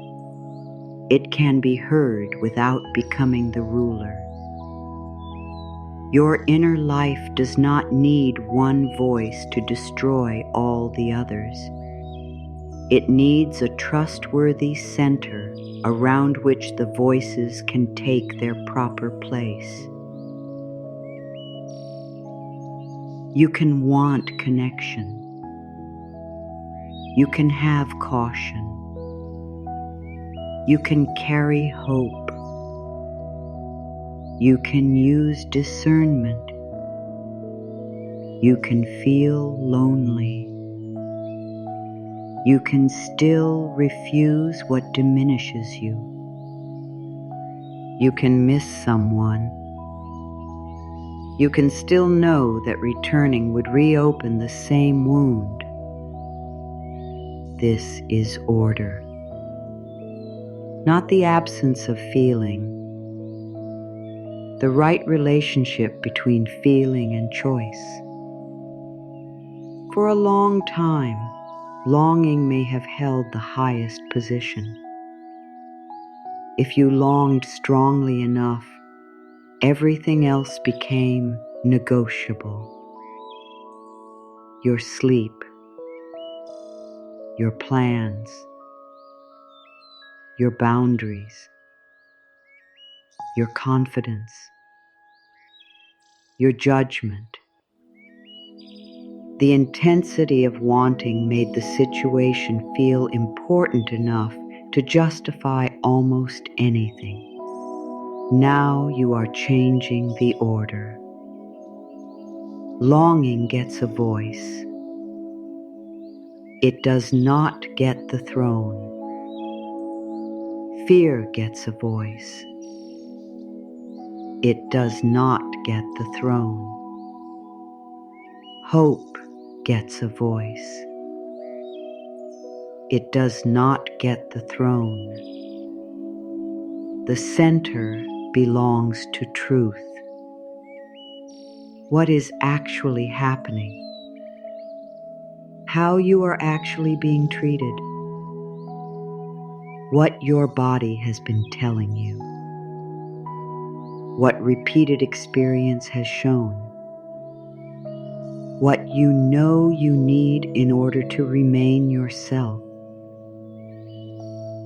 It can be heard without becoming the ruler. Your inner life does not need one voice to destroy all the others. It needs a trustworthy center around which the voices can take their proper place. You can want connection. You can have caution. You can carry hope. You can use discernment. You can feel lonely. You can still refuse what diminishes you. You can miss someone. You can still know that returning would reopen the same wound. This is order. Not the absence of feeling. The right relationship between feeling and choice. For a long time, longing may have held the highest position. If you longed strongly enough, everything else became negotiable. Your sleep, your plans, your boundaries, your confidence, your judgment. The intensity of wanting made the situation feel important enough to justify almost anything. Now you are changing the order. Longing gets a voice. It does not get the throne. Fear gets a voice. It does not get the throne. Hope gets a voice. It does not get the throne. The center belongs to truth. What is actually happening? How you are actually being treated? What your body has been telling you? What repeated experience has shown? What you know you need in order to remain yourself?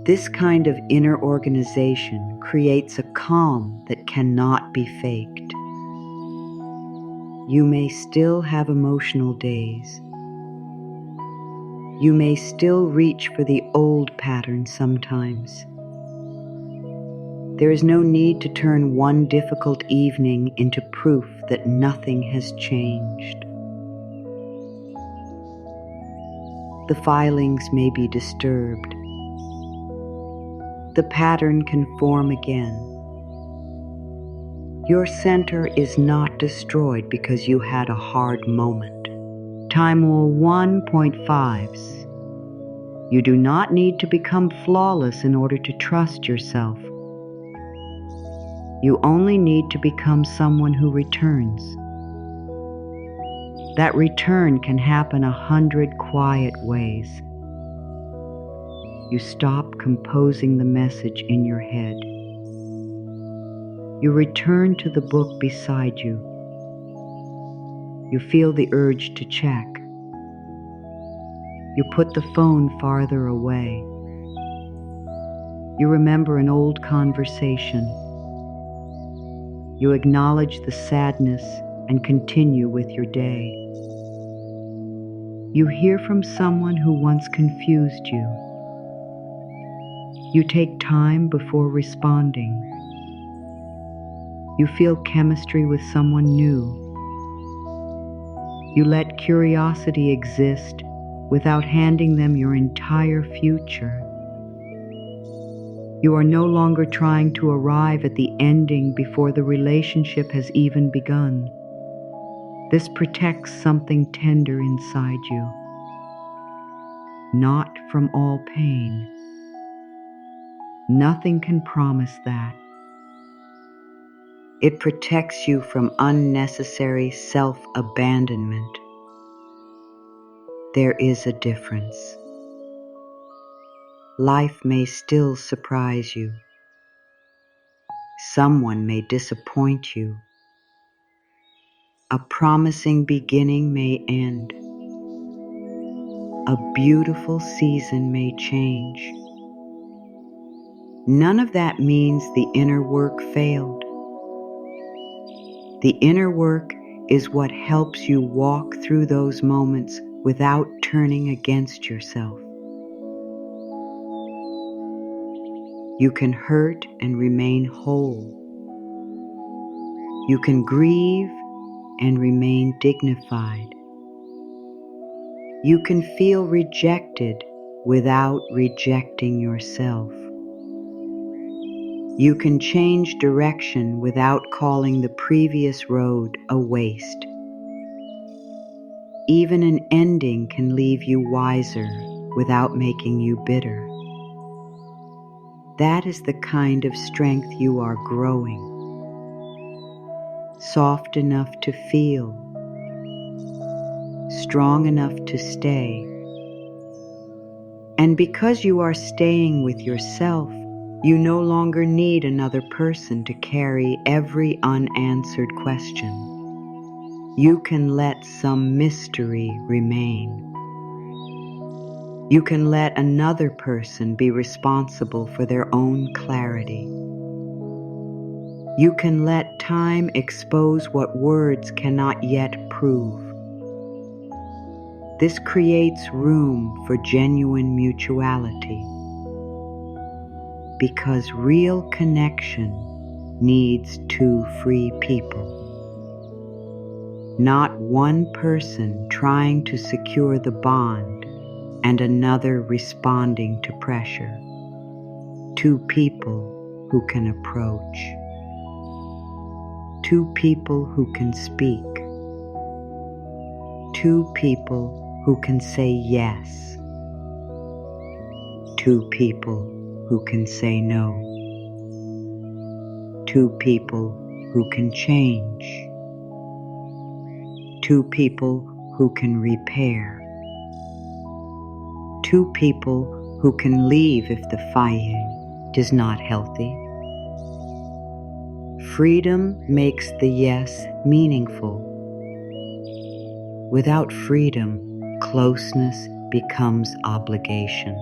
This kind of inner organization creates a calm that cannot be faked. You may still have emotional days. You may still reach for the old pattern sometimes. There is no need to turn one difficult evening into proof that nothing has changed. The filings may be disturbed. The pattern can form again. Your center is not destroyed because you had a hard moment. Time 1.5s. You do not need to become flawless in order to trust yourself. You only need to become someone who returns. That return can happen 100 quiet ways. You stop composing the message in your head. You return to the book beside you. You feel the urge to check. You put the phone farther away. You remember an old conversation. You acknowledge the sadness and continue with your day. You hear from someone who once confused you. You take time before responding. You feel chemistry with someone new. You let curiosity exist without handing them your entire future. You are no longer trying to arrive at the ending before the relationship has even begun. This protects something tender inside you, not from all pain. Nothing can promise that. It protects you from unnecessary self-abandonment. There is a difference. Life may still surprise you. Someone may disappoint you. A promising beginning may end. A beautiful season may change. None of that means the inner work failed. The inner work is what helps you walk through those moments without turning against yourself. You can hurt and remain whole. You can grieve and remain dignified. You can feel rejected without rejecting yourself. You can change direction without calling the previous road a waste. Even an ending can leave you wiser without making you bitter. That is the kind of strength you are growing. Soft enough to feel, strong enough to stay. And because you are staying with yourself, you no longer need another person to carry every unanswered question. You can let some mystery remain. You can let another person be responsible for their own clarity. You can let time expose what words cannot yet prove. This creates room for genuine mutuality, because real connection needs two free people. Not one person trying to secure the bond and another responding to pressure. Two people who can approach. Two people who can speak. Two people who can say yes. Two people who can say no. Two people who can change. Two people who can repair. Two people who can leave if the fighting is not healthy. Freedom makes the yes meaningful. Without freedom, closeness becomes obligation.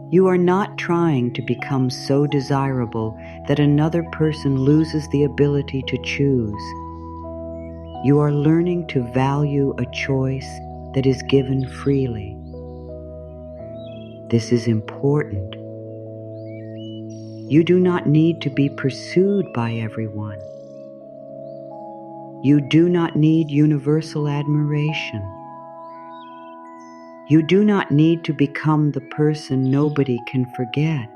You are not trying to become so desirable that another person loses the ability to choose. You are learning to value a choice that is given freely. This is important. You do not need to be pursued by everyone. You do not need universal admiration. You do not need to become the person nobody can forget.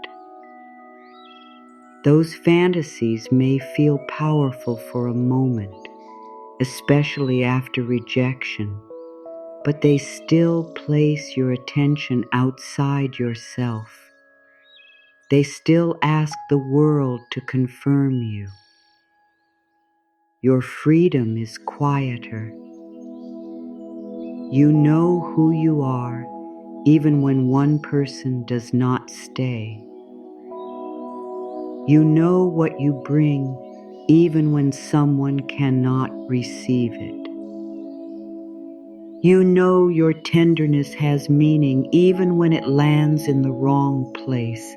Those fantasies may feel powerful for a moment, especially after rejection, but they still place your attention outside yourself. They still ask the world to confirm you. Your freedom is quieter. You know who you are, even when one person does not stay. You know what you bring, even when someone cannot receive it. You know your tenderness has meaning, even when it lands in the wrong place.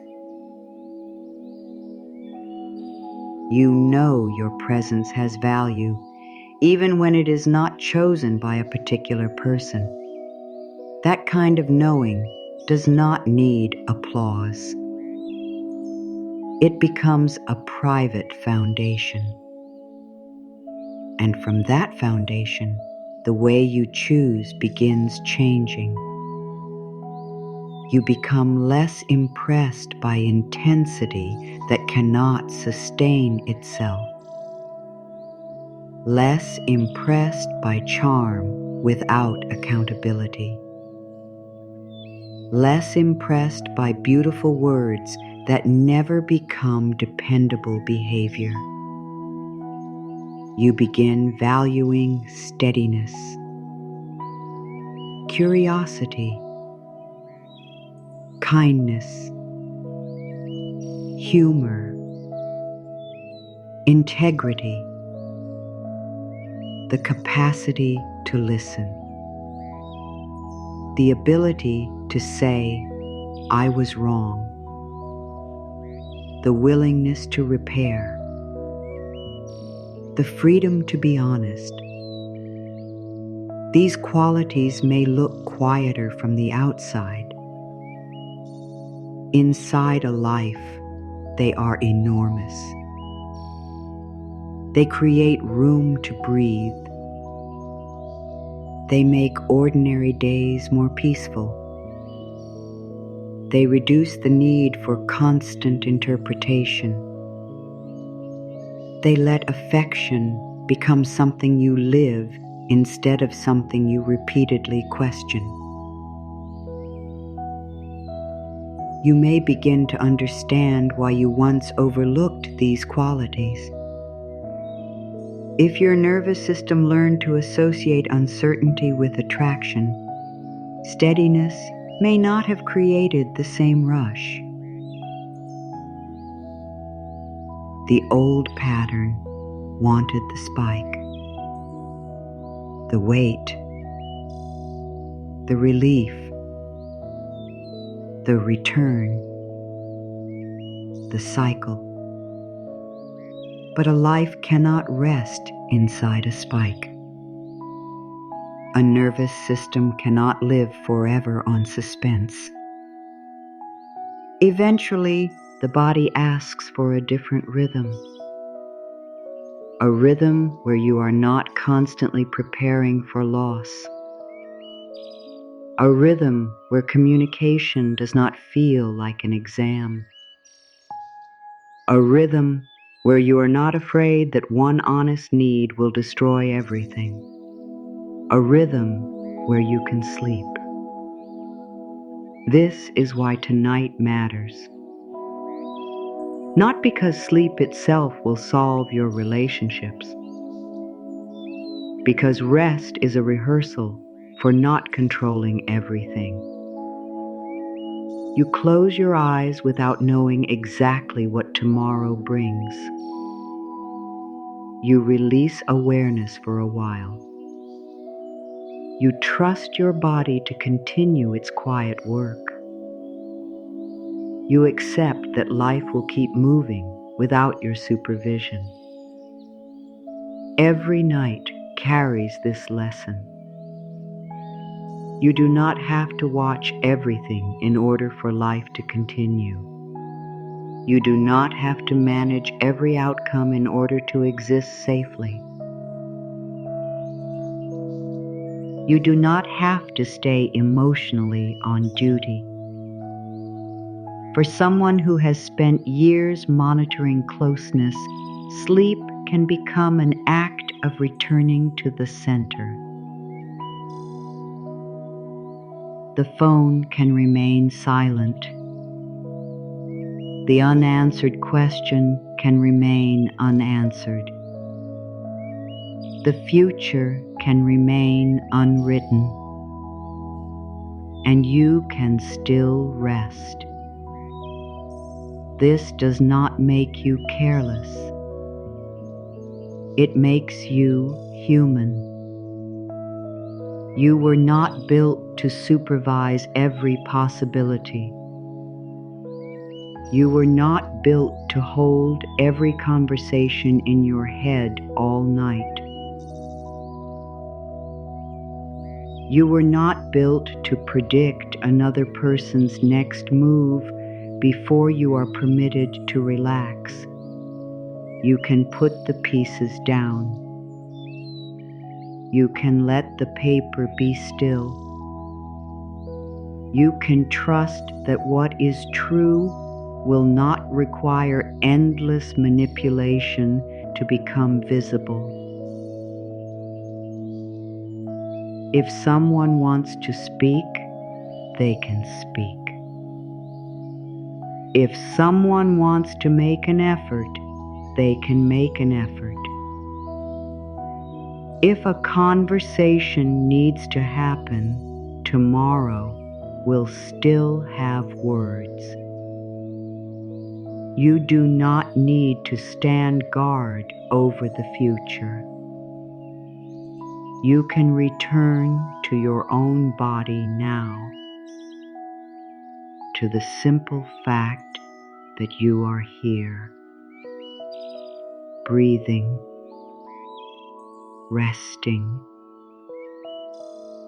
You know your presence has value, even when it is not chosen by a particular person. That kind of knowing does not need applause. It becomes a private foundation. And from that foundation, the way you choose begins changing. You become less impressed by intensity that cannot sustain itself, less impressed by charm without accountability, less impressed by beautiful words that never become dependable behavior. You begin valuing steadiness, curiosity, kindness, humor, integrity, the capacity to listen, the ability to say, "I was wrong," the willingness to repair, the freedom to be honest. These qualities may look quieter from the outside. Inside a life, they are enormous. They create room to breathe. They make ordinary days more peaceful. They reduce the need for constant interpretation. They let affection become something you live instead of something you repeatedly question. You may begin to understand why you once overlooked these qualities. If your nervous system learned to associate uncertainty with attraction, steadiness may not have created the same rush. The old pattern wanted the spike, the weight, the relief, the return, the cycle. But a life cannot rest inside a spike. A nervous system cannot live forever on suspense. Eventually, the body asks for a different rhythm. A rhythm where you are not constantly preparing for loss. A rhythm where communication does not feel like an exam. A rhythm where you are not afraid that one honest need will destroy everything. A rhythm where you can sleep. This is why tonight matters. Not because sleep itself will solve your relationships, because rest is a rehearsal for not controlling everything. You close your eyes without knowing exactly what tomorrow brings. You release awareness for a while. You trust your body to continue its quiet work. You accept that life will keep moving without your supervision. Every night carries this lesson. You do not have to watch everything in order for life to continue. You do not have to manage every outcome in order to exist safely. You do not have to stay emotionally on duty. For someone who has spent years monitoring closeness, sleep can become an act of returning to the center. The phone can remain silent. The unanswered question can remain unanswered. The future can remain unwritten, and you can still rest. This does not make you careless. It makes you human. You were not built to supervise every possibility. You were not built to hold every conversation in your head all night. You were not built to predict another person's next move before you are permitted to relax. You can put the pieces down. You can let the paper be still. You can trust that what is true will not require endless manipulation to become visible. If someone wants to speak, they can speak. If someone wants to make an effort, they can make an effort. If a conversation needs to happen, tomorrow will still have words. You do not need to stand guard over the future. You can return to your own body now, to the simple fact that you are here, breathing, resting,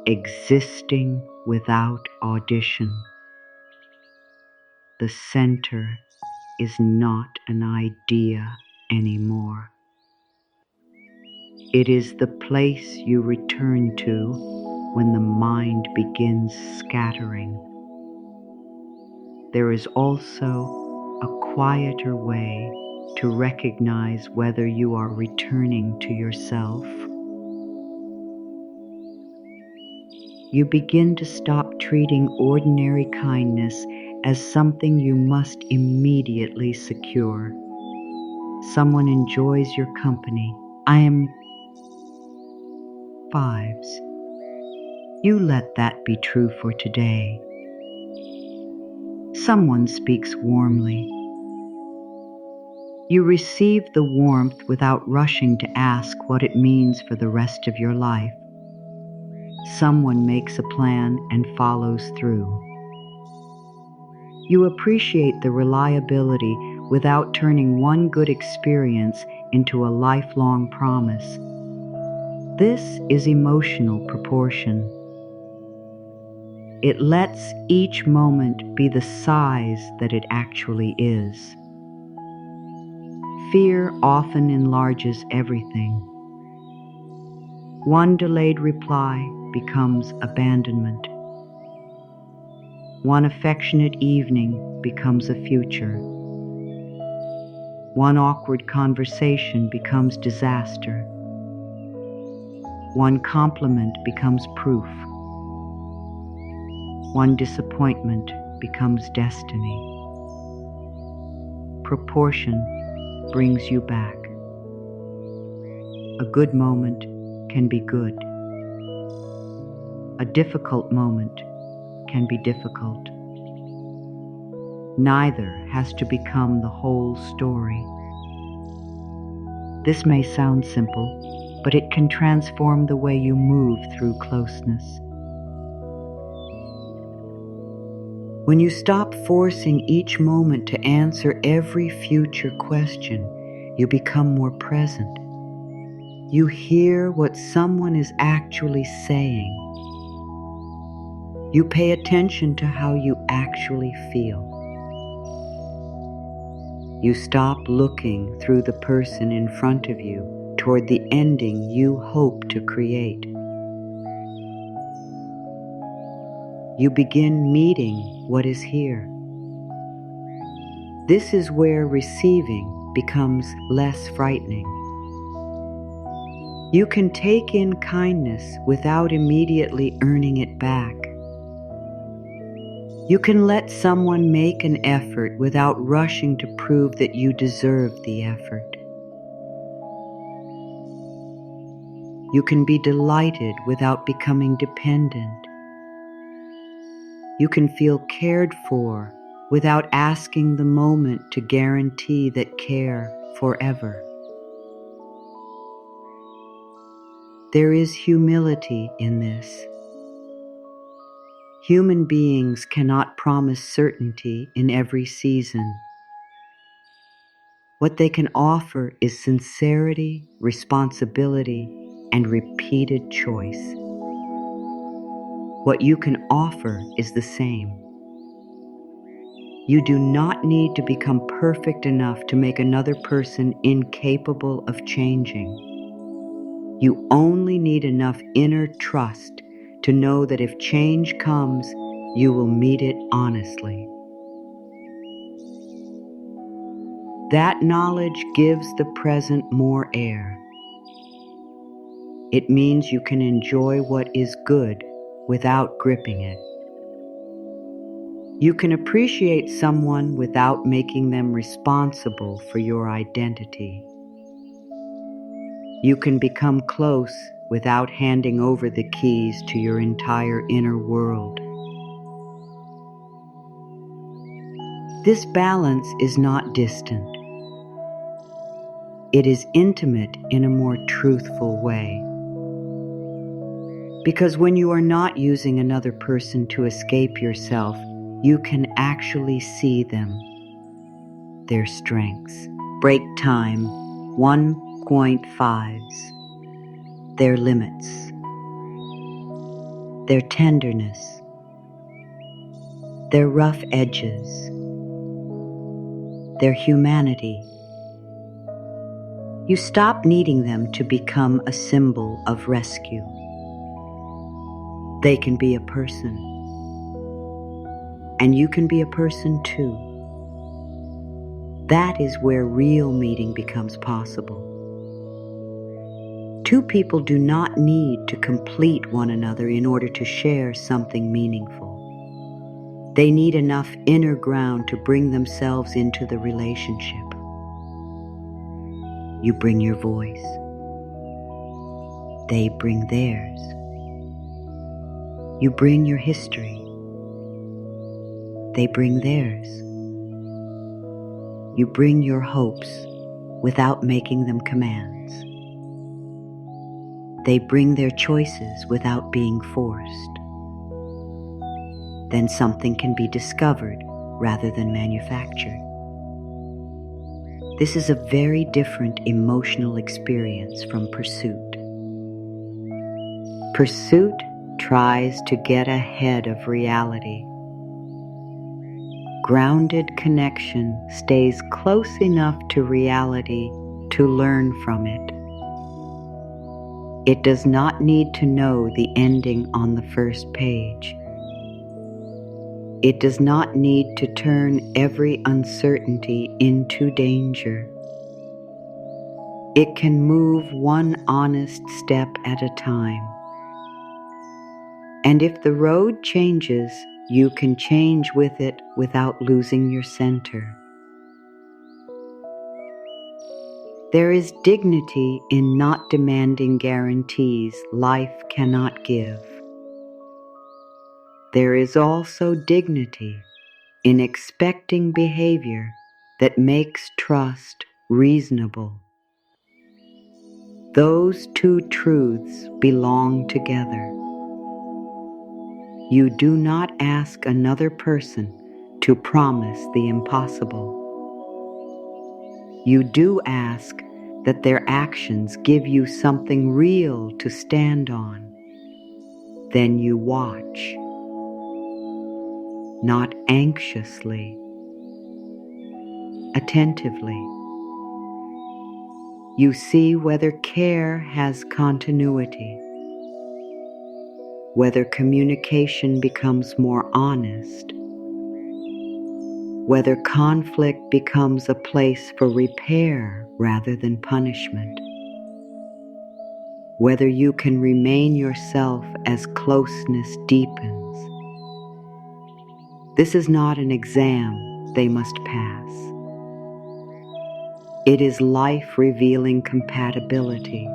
existing without audition. The center is not an idea anymore. It is the place you return to when the mind begins scattering. There is also a quieter way to recognize whether you are returning to yourself. You begin to stop treating ordinary kindness as something you must immediately secure. Someone enjoys your company. I am fives. You let that be true for today. Someone speaks warmly. You receive the warmth without rushing to ask what it means for the rest of your life. Someone makes a plan and follows through. You appreciate the reliability without turning one good experience into a lifelong promise. This is emotional proportion. It lets each moment be the size that it actually is. Fear often enlarges everything. One delayed reply becomes abandonment. One affectionate evening becomes a future. One awkward conversation becomes disaster. One compliment becomes proof. One disappointment becomes destiny. Proportion brings you back. A good moment can be good. A difficult moment can be difficult. Neither has to become the whole story. This may sound simple, but it can transform the way you move through closeness. When you stop forcing each moment to answer every future question, you become more present. You hear what someone is actually saying. You pay attention to how you actually feel. You stop looking through the person in front of you toward the ending you hope to create. You begin meeting what is here. This is where receiving becomes less frightening. You can take in kindness without immediately earning it back. You can let someone make an effort without rushing to prove that you deserve the effort. You can be delighted without becoming dependent. You can feel cared for without asking the moment to guarantee that care forever. There is humility in this. Human beings cannot promise certainty in every season. What they can offer is sincerity, responsibility, and repeated choice. What you can offer is the same. You do not need to become perfect enough to make another person incapable of changing. You only need enough inner trust to know that if change comes, you will meet it honestly. That knowledge gives the present more air. It means you can enjoy what is good without gripping it. You can appreciate someone without making them responsible for your identity. You can become close without handing over the keys to your entire inner world. This balance is not distant. It is intimate in a more truthful way. Because when you are not using another person to escape yourself, you can actually see them, their strengths. Break time 1.5s, their limits, their tenderness, their rough edges, their humanity. You stop needing them to become a symbol of rescue. They can be a person, and you can be a person too. That is where real meeting becomes possible. Two people do not need to complete one another in order to share something meaningful. They need enough inner ground to bring themselves into the relationship. You bring your voice. They bring theirs. You bring your history. They bring theirs. You bring your hopes without making them commands. They bring their choices without being forced. Then something can be discovered rather than manufactured. This is a very different emotional experience from pursuit. Pursuit tries to get ahead of reality. Grounded connection stays close enough to reality to learn from it. It does not need to know the ending on the first page. It does not need to turn every uncertainty into danger. It can move one honest step at a time. And if the road changes, you can change with it without losing your center. There is dignity in not demanding guarantees life cannot give. There is also dignity in expecting behavior that makes trust reasonable. Those two truths belong together. You do not ask another person to promise the impossible. You do ask that their actions give you something real to stand on. Then you watch, not anxiously, attentively. You see whether care has continuity, whether communication becomes more honest, whether conflict becomes a place for repair rather than punishment, whether you can remain yourself as closeness deepens. This is not an exam they must pass. It is life revealing compatibility.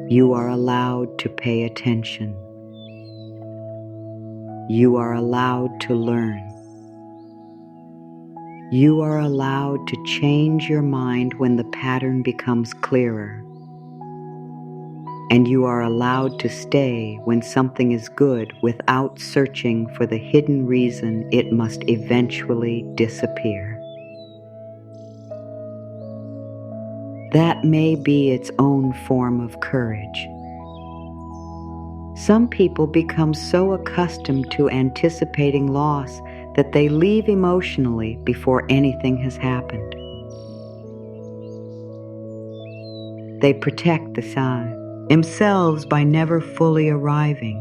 You are allowed to pay attention. You are allowed to learn. You are allowed to change your mind when the pattern becomes clearer. And you are allowed to stay when something is good without searching for the hidden reason it must eventually disappear. That may be its own form of courage. Some people become so accustomed to anticipating loss that they leave emotionally before anything has happened. They protect themselves by never fully arriving.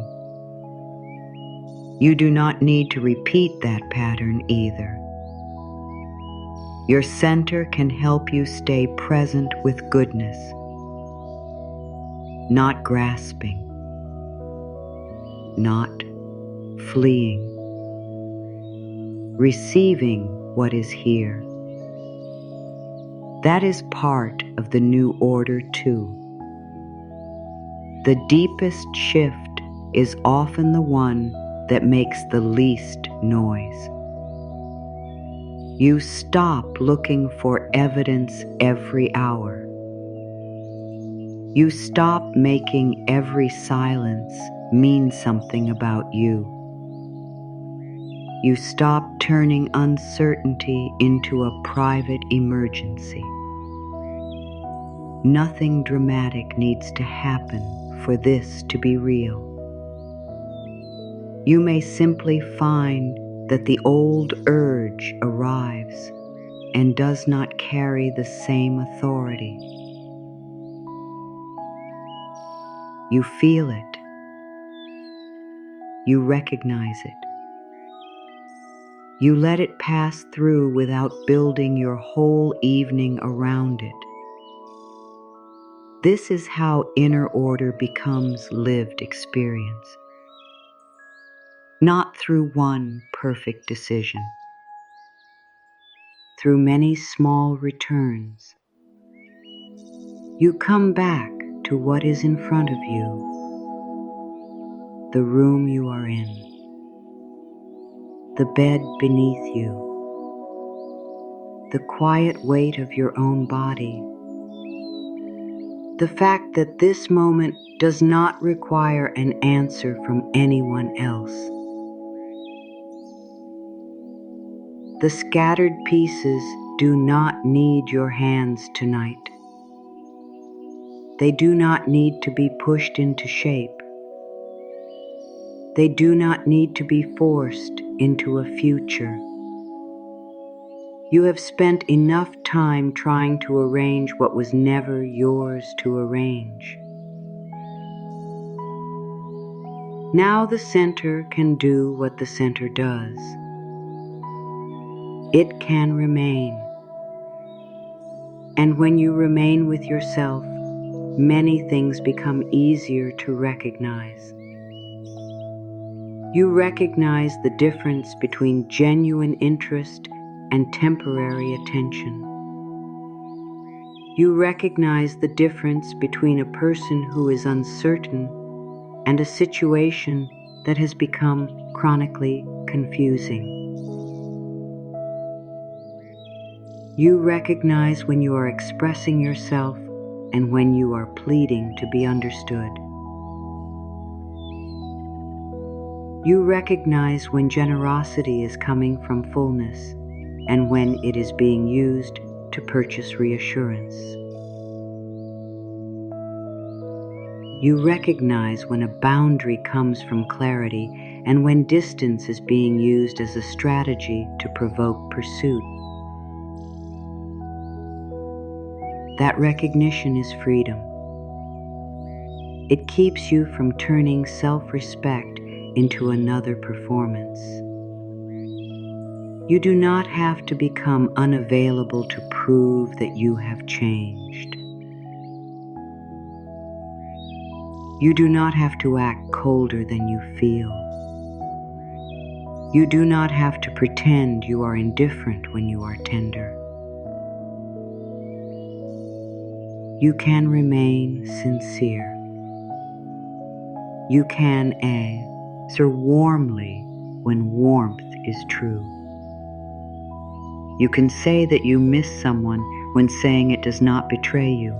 You do not need to repeat that pattern either. Your center can help you stay present with goodness, not grasping, not fleeing, receiving what is here. That is part of the new order too. The deepest shift is often the one that makes the least noise. You stop looking for evidence every hour. You stop making every silence mean something about you. You stop turning uncertainty into a private emergency. Nothing dramatic needs to happen for this to be real. You may simply find that the old urge arrives and does not carry the same authority. You feel it. You recognize it. You let it pass through without building your whole evening around it. This is how inner order becomes lived experience. Not through one perfect decision, through many small returns. You come back to what is in front of you, the room you are in, the bed beneath you, the quiet weight of your own body, the fact that this moment does not require an answer from anyone else. The scattered pieces do not need your hands tonight. They do not need to be pushed into shape. They do not need to be forced into a future. You have spent enough time trying to arrange what was never yours to arrange. Now the center can do what the center does. It can remain. And when you remain with yourself, many things become easier to recognize. You recognize the difference between genuine interest and temporary attention. You recognize the difference between a person who is uncertain and a situation that has become chronically confusing. You recognize when you are expressing yourself and when you are pleading to be understood. You recognize when generosity is coming from fullness and when it is being used to purchase reassurance. You recognize when a boundary comes from clarity and when distance is being used as a strategy to provoke pursuit. That recognition is freedom. It keeps you from turning self-respect into another performance. You do not have to become unavailable to prove that you have changed. You do not have to act colder than you feel. You do not have to pretend you are indifferent when you are tender. You can remain sincere. You can answer warmly when warmth is true. You can say that you miss someone when saying it does not betray you.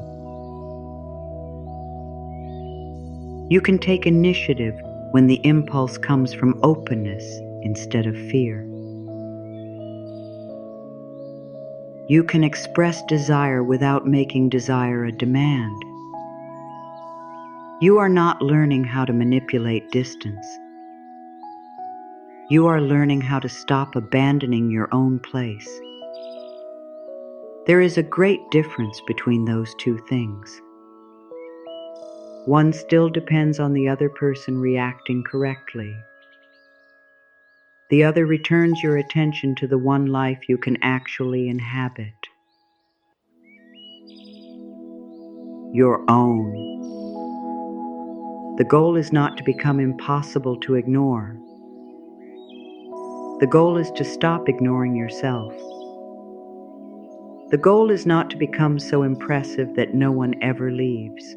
You can take initiative when the impulse comes from openness instead of fear. You can express desire without making desire a demand. You are not learning how to manipulate distance. You are learning how to stop abandoning your own place. There is a great difference between those two things. One still depends on the other person reacting correctly. The other returns your attention to the one life you can actually inhabit. Your own. The goal is not to become impossible to ignore. The goal is to stop ignoring yourself. The goal is not to become so impressive that no one ever leaves.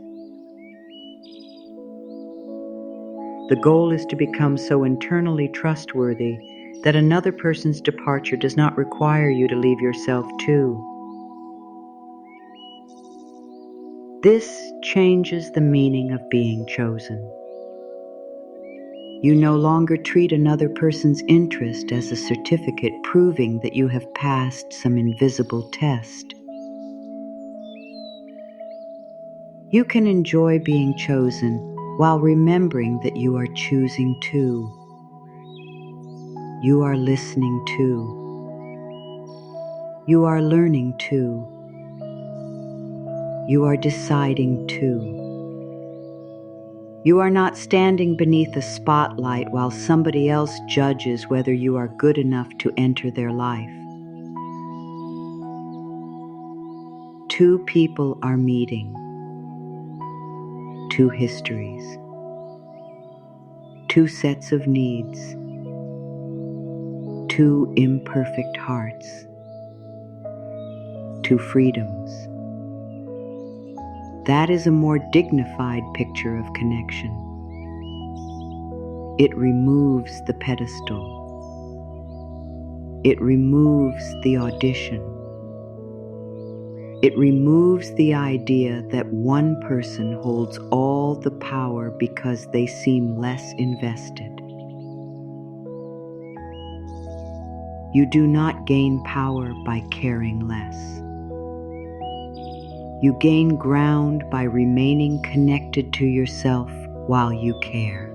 The goal is to become so internally trustworthy that another person's departure does not require you to leave yourself too. This changes the meaning of being chosen. You no longer treat another person's interest as a certificate proving that you have passed some invisible test. You can enjoy being chosen while remembering that you are choosing too. You are listening too. You are learning too. You are deciding too. You are not standing beneath a spotlight while somebody else judges whether you are good enough to enter their life. Two people are meeting. Two histories. Two sets of needs. Two imperfect hearts. Two freedoms. That is a more dignified picture of connection. It removes the pedestal. It removes the audition. It removes the idea that one person holds all the power because they seem less invested. You do not gain power by caring less. You gain ground by remaining connected to yourself while you care.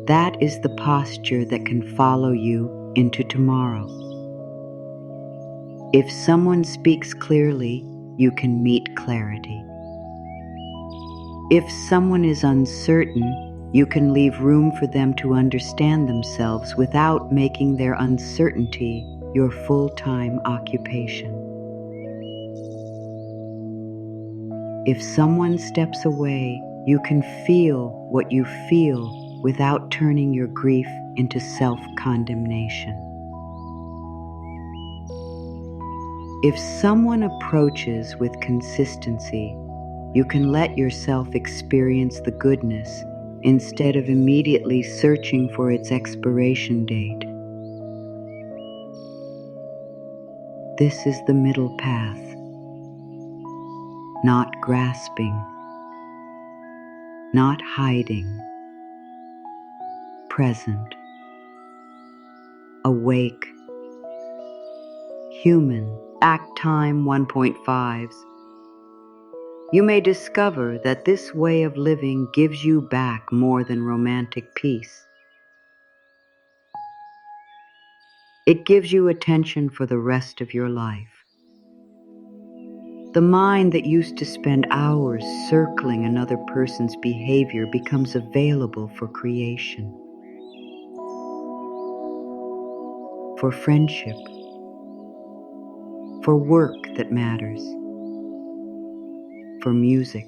That is the posture that can follow you into tomorrow. If someone speaks clearly, you can meet clarity. If someone is uncertain, you can leave room for them to understand themselves without making their uncertainty your full-time occupation. If someone steps away, you can feel what you feel without turning your grief into self-condemnation. If someone approaches with consistency, you can let yourself experience the goodness instead of immediately searching for its expiration date. This is the middle path. Not grasping, not hiding, present, awake, human. Act Time 1.5s. You may discover that this way of living gives you back more than romantic peace. It gives you attention for the rest of your life. The mind that used to spend hours circling another person's behavior becomes available for creation, for friendship, for work that matters, for music,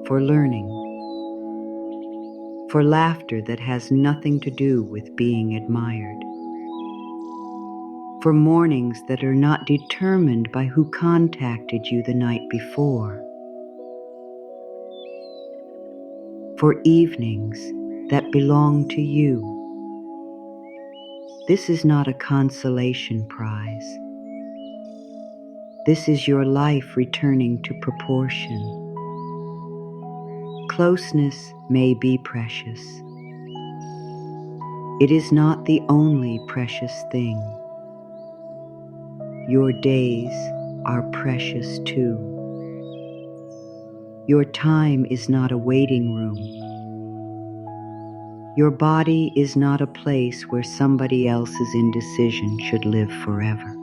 for learning, for laughter that has nothing to do with being admired, for mornings that are not determined by who contacted you the night before, for evenings that belong to you. This is not a consolation prize. This is your life returning to proportion. Closeness may be precious. It is not the only precious thing. Your days are precious too. Your time is not a waiting room. Your body is not a place where somebody else's indecision should live forever.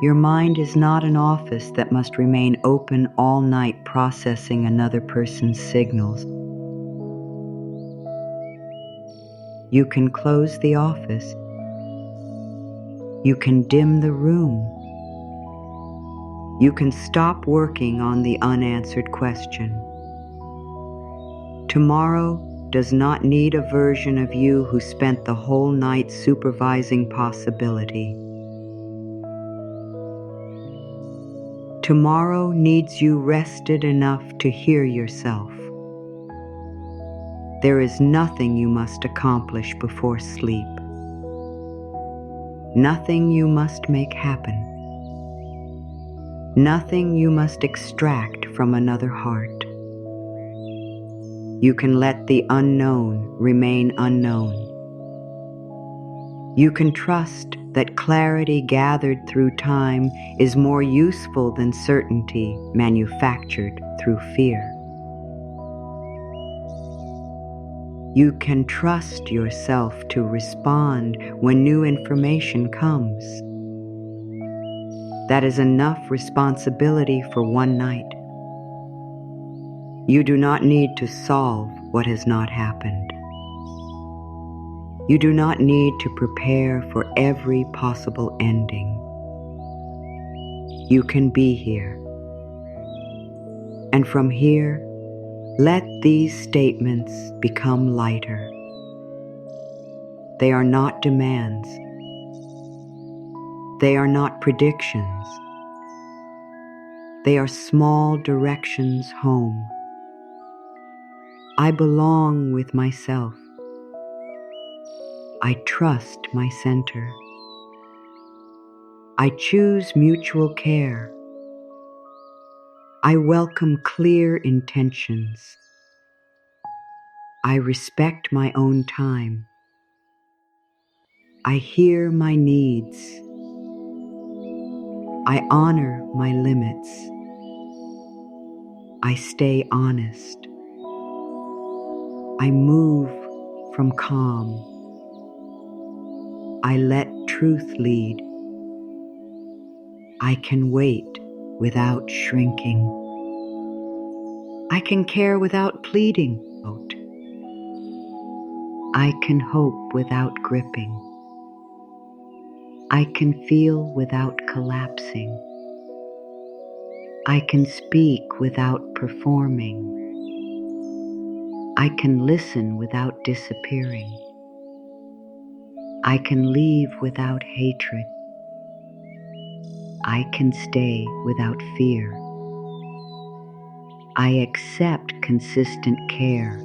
Your mind is not an office that must remain open all night processing another person's signals. You can close the office. You can dim the room. You can stop working on the unanswered question. Tomorrow does not need a version of you who spent the whole night supervising possibility. Tomorrow needs you rested enough to hear yourself. There is nothing you must accomplish before sleep. Nothing you must make happen. Nothing you must extract from another heart. You can let the unknown remain unknown. You can trust that clarity gathered through time is more useful than certainty manufactured through fear. You can trust yourself to respond when new information comes. That is enough responsibility for one night. You do not need to solve what has not happened. You do not need to prepare for every possible ending. You can be here. And from here, let these statements become lighter. They are not demands. They are not predictions. They are small directions home. I belong with myself. I trust my center. I choose mutual care. I welcome clear intentions. I respect my own time. I hear my needs. I honor my limits. I stay honest. I move from calm. I let truth lead. I can wait without shrinking. I can care without pleading. I can hope without gripping. I can feel without collapsing. I can speak without performing. I can listen without disappearing. I can leave without hatred. I can stay without fear. I accept consistent care.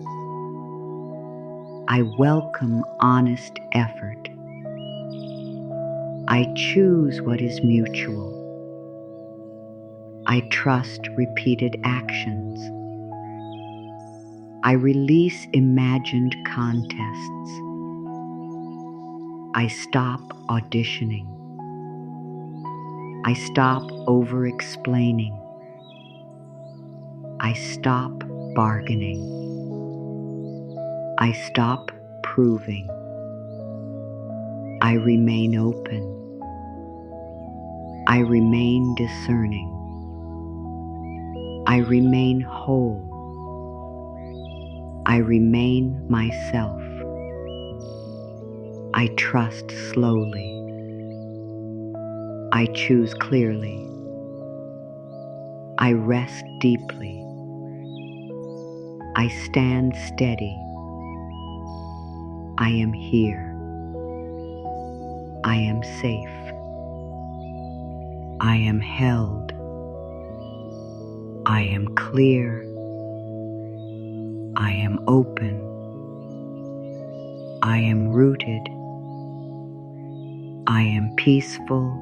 I welcome honest effort. I choose what is mutual. I trust repeated actions. I release imagined contests. I stop auditioning. I stop over-explaining. I stop bargaining. I stop proving. I remain open. I remain discerning. I remain whole. I remain myself. I trust slowly. I choose clearly. I rest deeply. I stand steady. I am here. I am safe. I am held. I am clear. I am open. I am rooted. I am peaceful.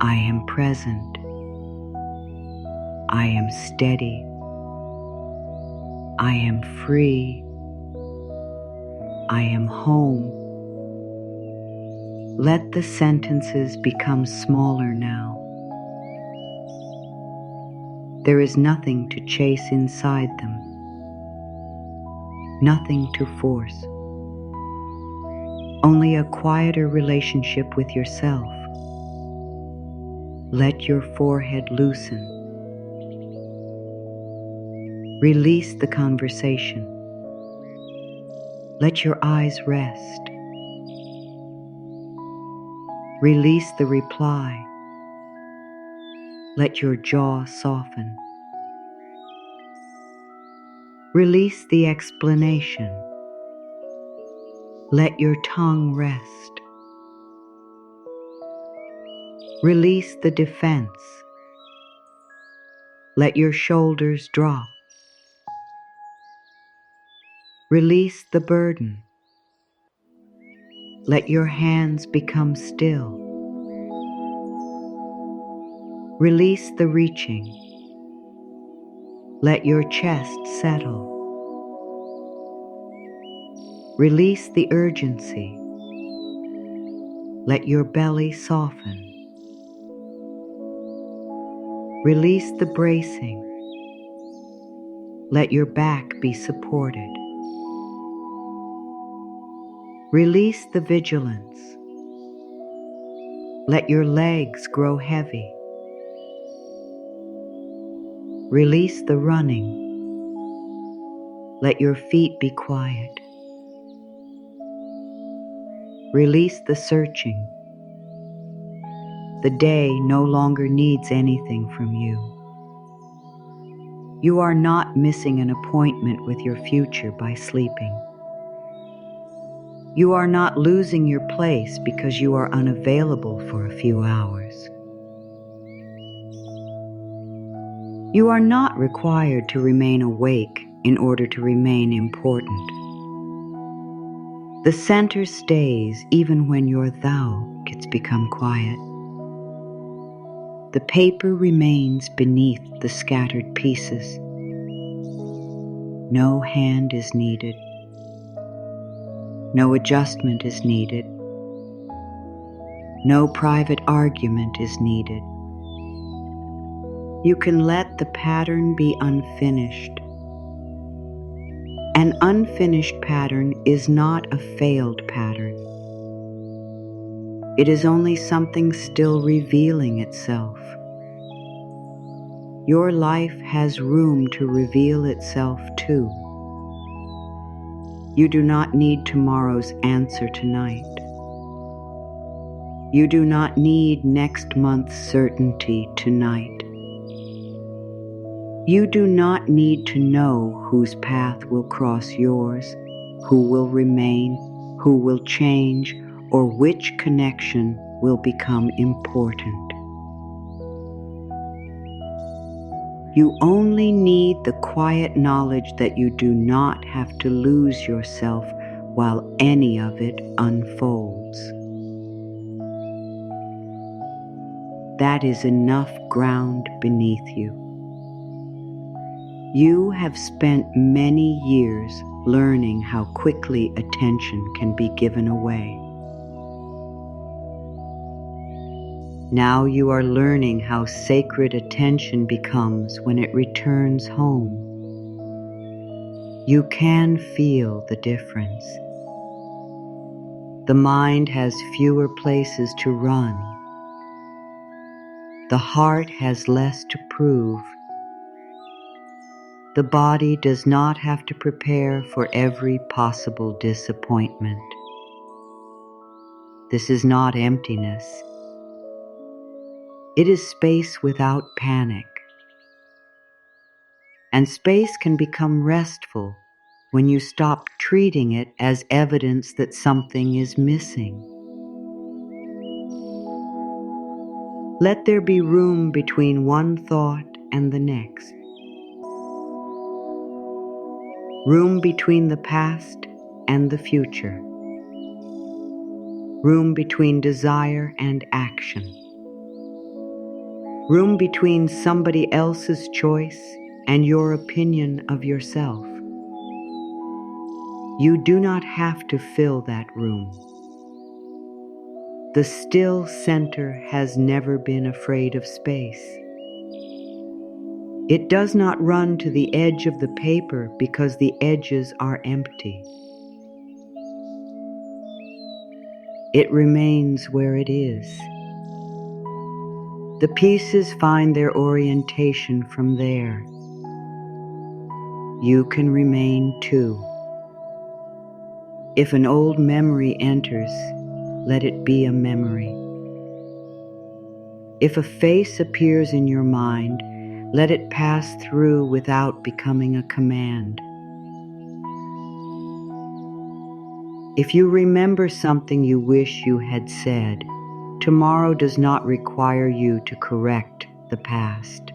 I am present. I am steady. I am free. I am home. Let the sentences become smaller now. There is nothing to chase inside them, nothing to force, only a quieter relationship with yourself. Let your forehead loosen. Release the conversation. Let your eyes rest. Release the reply. Let your jaw soften. Release the explanation. Let your tongue rest. Release the defense. Let your shoulders drop. Release the burden. Let your hands become still. Release the reaching. Let your chest settle. Release the urgency. Let your belly soften. Release the bracing. Let your back be supported. Release the vigilance. Let your legs grow heavy. Release the running. Let your feet be quiet. Release the searching. The day no longer needs anything from you. You are not missing an appointment with your future by sleeping. You are not losing your place because you are unavailable for a few hours. You are not required to remain awake in order to remain important. The center stays even when your thou gets become quiet. The paper remains beneath the scattered pieces. No hand is needed. No adjustment is needed. No private argument is needed. You can let the pattern be unfinished. An unfinished pattern is not a failed pattern. It is only something still revealing itself. Your life has room to reveal itself too. You do not need tomorrow's answer tonight. You do not need next month's certainty tonight. You do not need to know whose path will cross yours, who will remain, who will change, or which connection will become important. You only need the quiet knowledge that you do not have to lose yourself while any of it unfolds. That is enough ground beneath you. You have spent many years learning how quickly attention can be given away. Now you are learning how sacred attention becomes when it returns home. You can feel the difference. The mind has fewer places to run. The heart has less to prove. The body does not have to prepare for every possible disappointment. This is not emptiness. It is space without panic. And space can become restful when you stop treating it as evidence that something is missing. Let there be room between one thought and the next. Room between the past and the future. Room between desire and action. Room between somebody else's choice and your opinion of yourself. You do not have to fill that room. The still center has never been afraid of space. It does not run to the edge of the paper because the edges are empty. It remains where it is. The pieces find their orientation from there. You can remain too. If an old memory enters, let it be a memory. If a face appears in your mind, let it pass through without becoming a command. If you remember something you wish you had said, tomorrow does not require you to correct the past.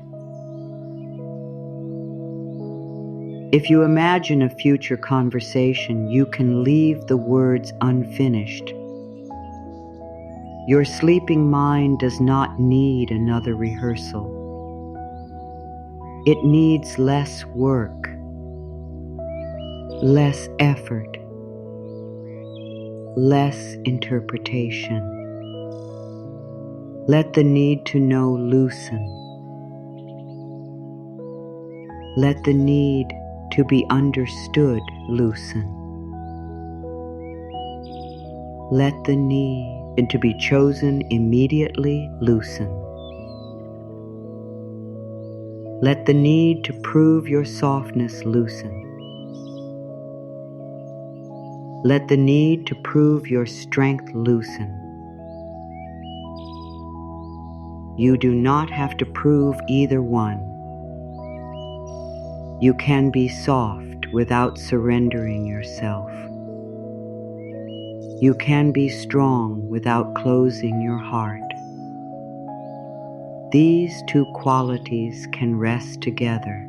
If you imagine a future conversation, you can leave the words unfinished. Your sleeping mind does not need another rehearsal. It needs less work, less effort, less interpretation. Let the need to know loosen. Let the need to be understood loosen. Let the need to be chosen immediately loosen. Let the need to prove your softness loosen. Let the need to prove your strength loosen. You do not have to prove either one. You can be soft without surrendering yourself. You can be strong without closing your heart. These two qualities can rest together.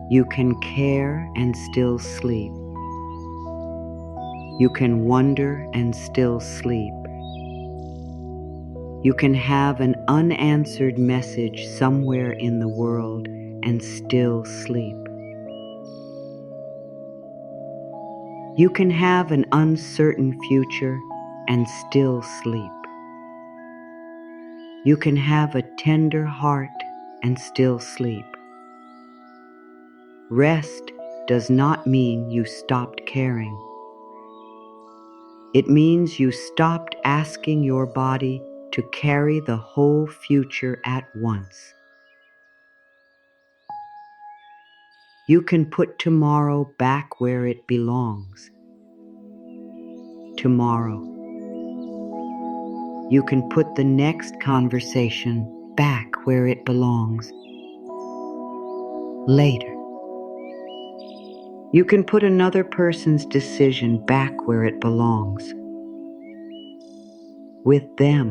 You can care and still sleep. You can wonder and still sleep. You can have an unanswered message somewhere in the world and still sleep. You can have an uncertain future and still sleep. You can have a tender heart and still sleep. Rest does not mean you stopped caring. It means you stopped asking your body to carry the whole future at once. You can put tomorrow back where it belongs. Tomorrow. You can put the next conversation back where it belongs. Later. You can put another person's decision back where it belongs. With them.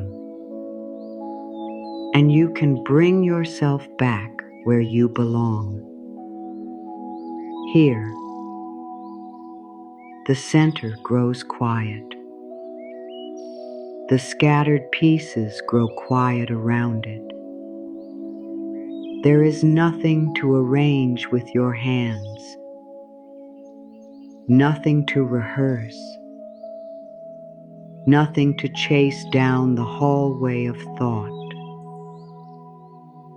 And you can bring yourself back where you belong. Here. The center grows quiet. The scattered pieces grow quiet around it. There is nothing to arrange with your hands, nothing to rehearse, nothing to chase down the hallway of thought.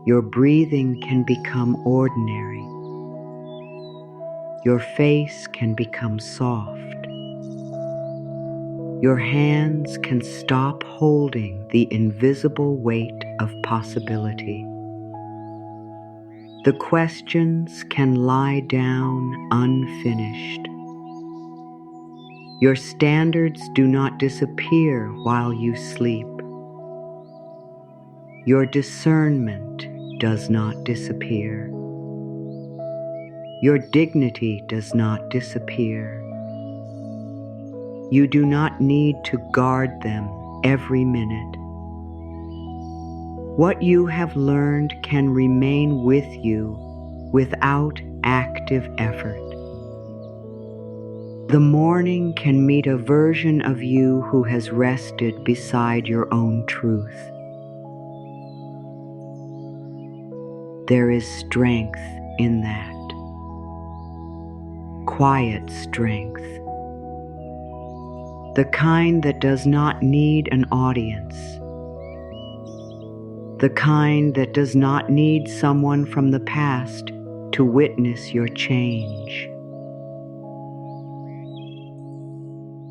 Your breathing can become ordinary. Your face can become soft. Your hands can stop holding the invisible weight of possibility. The questions can lie down unfinished. Your standards do not disappear while you sleep. Your discernment does not disappear. Your dignity does not disappear. You do not need to guard them every minute. What you have learned can remain with you without active effort. The morning can meet a version of you who has rested beside your own truth. There is strength in that. Quiet strength. The kind that does not need an audience. The kind that does not need someone from the past to witness your change.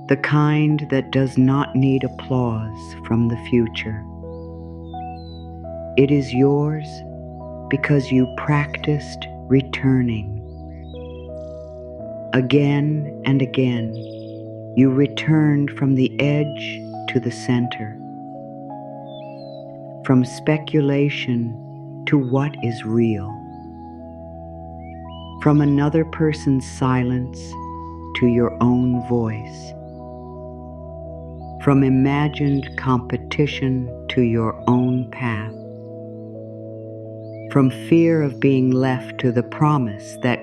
The kind that does not need applause from the future. It is yours because you practiced returning. Again and again, you returned from the edge to the center, from speculation to what is real, from another person's silence to your own voice, from imagined competition to your own path, from fear of being left to the promise that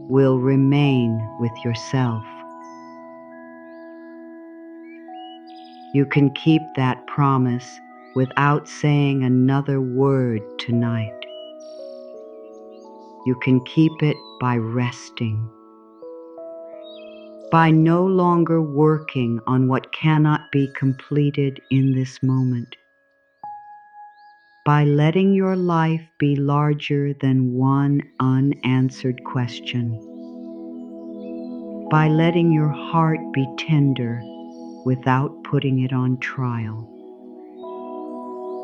will remain with yourself. You can keep that promise without saying another word tonight. You can keep it by resting, by no longer working on what cannot be completed in this moment, by letting your life be larger than one unanswered question, by letting your heart be tender without putting it on trial,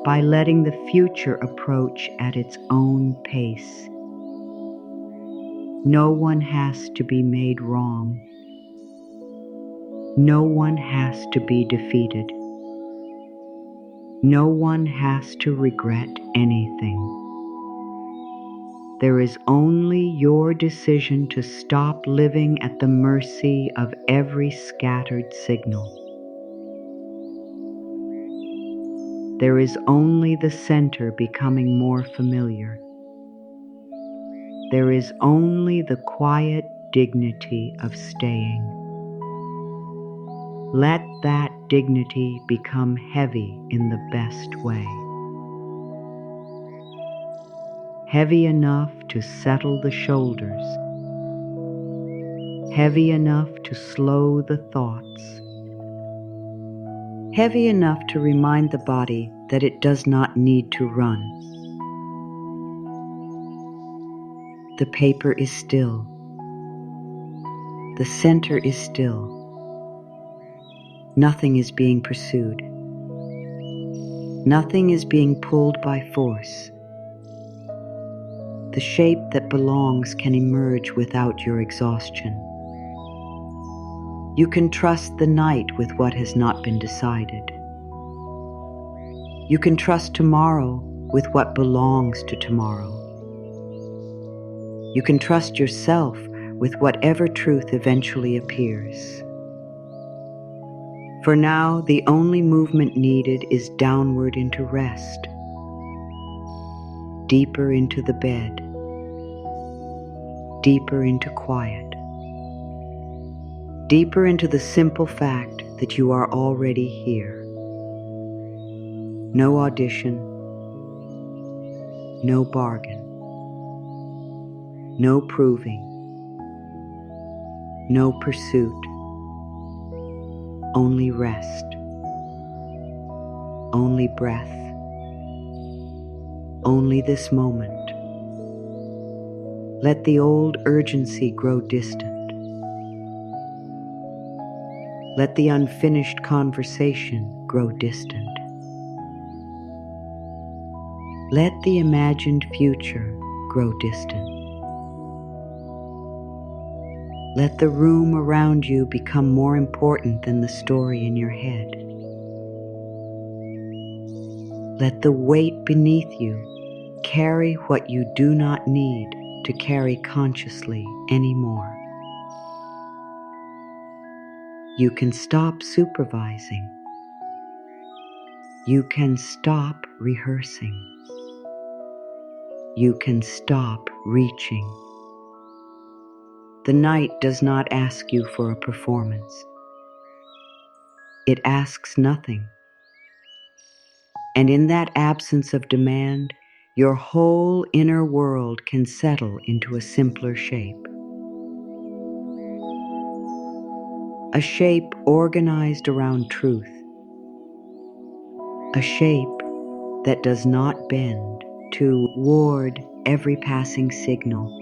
by letting the future approach at its own pace. No one has to be made wrong. No one has to be defeated. No one has to regret anything. There is only your decision to stop living at the mercy of every scattered signal. There is only the center becoming more familiar. There is only the quiet dignity of staying. Let that dignity become heavy in the best way. Heavy enough to settle the shoulders. Heavy enough to slow the thoughts. Heavy enough to remind the body that it does not need to run. The paper is still. The center is still. Nothing is being pursued. Nothing is being pulled by force. The shape that belongs can emerge without your exhaustion. You can trust the night with what has not been decided. You can trust tomorrow with what belongs to tomorrow. You can trust yourself with whatever truth eventually appears. For now, the only movement needed is downward into rest, deeper into the bed, deeper into quiet, deeper into the simple fact that you are already here. No audition, no bargain, no proving, no pursuit, only rest, only breath, only this moment. Let the old urgency grow distant. Let the unfinished conversation grow distant. Let the imagined future grow distant. Let the room around you become more important than the story in your head. Let the weight beneath you carry what you do not need to carry consciously anymore. You can stop supervising. You can stop rehearsing. You can stop reaching. The night does not ask you for a performance. It asks nothing. And in that absence of demand, your whole inner world can settle into a simpler shape. A shape organized around truth. A shape that does not bend to ward every passing signal.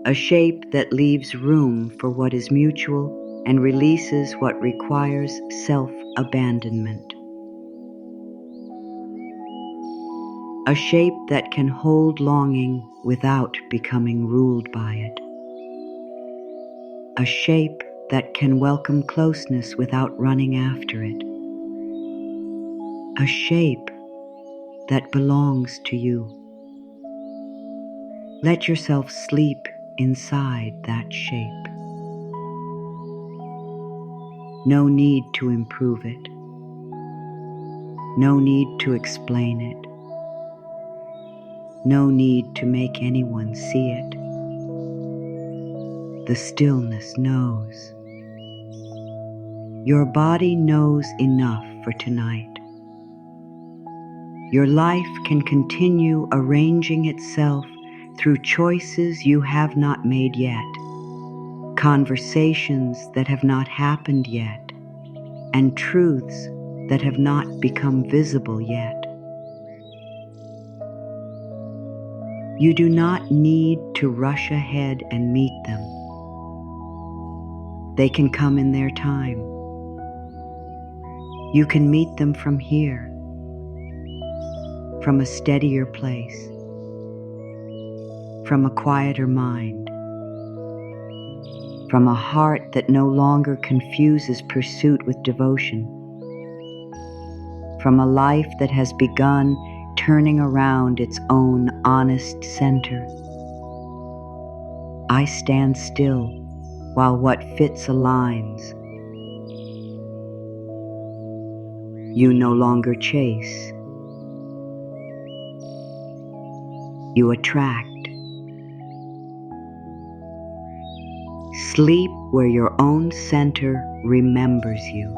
A shape that leaves room for what is mutual and releases what requires self-abandonment. A shape that can hold longing without becoming ruled by it. A shape that can welcome closeness without running after it. A shape that belongs to you. Let yourself sleep inside that shape. No need to improve it. No need to explain it. No need to make anyone see it. The stillness knows. Your body knows enough for tonight. Your life can continue arranging itself through choices you have not made yet, conversations that have not happened yet, and truths that have not become visible yet. You do not need to rush ahead and meet them. They can come in their time. You can meet them from here, from a steadier place, from a quieter mind, from a heart that no longer confuses pursuit with devotion, from a life that has begun turning around its own honest center. I stand still while what fits aligns. You no longer chase. You attract. Sleep where your own center remembers you.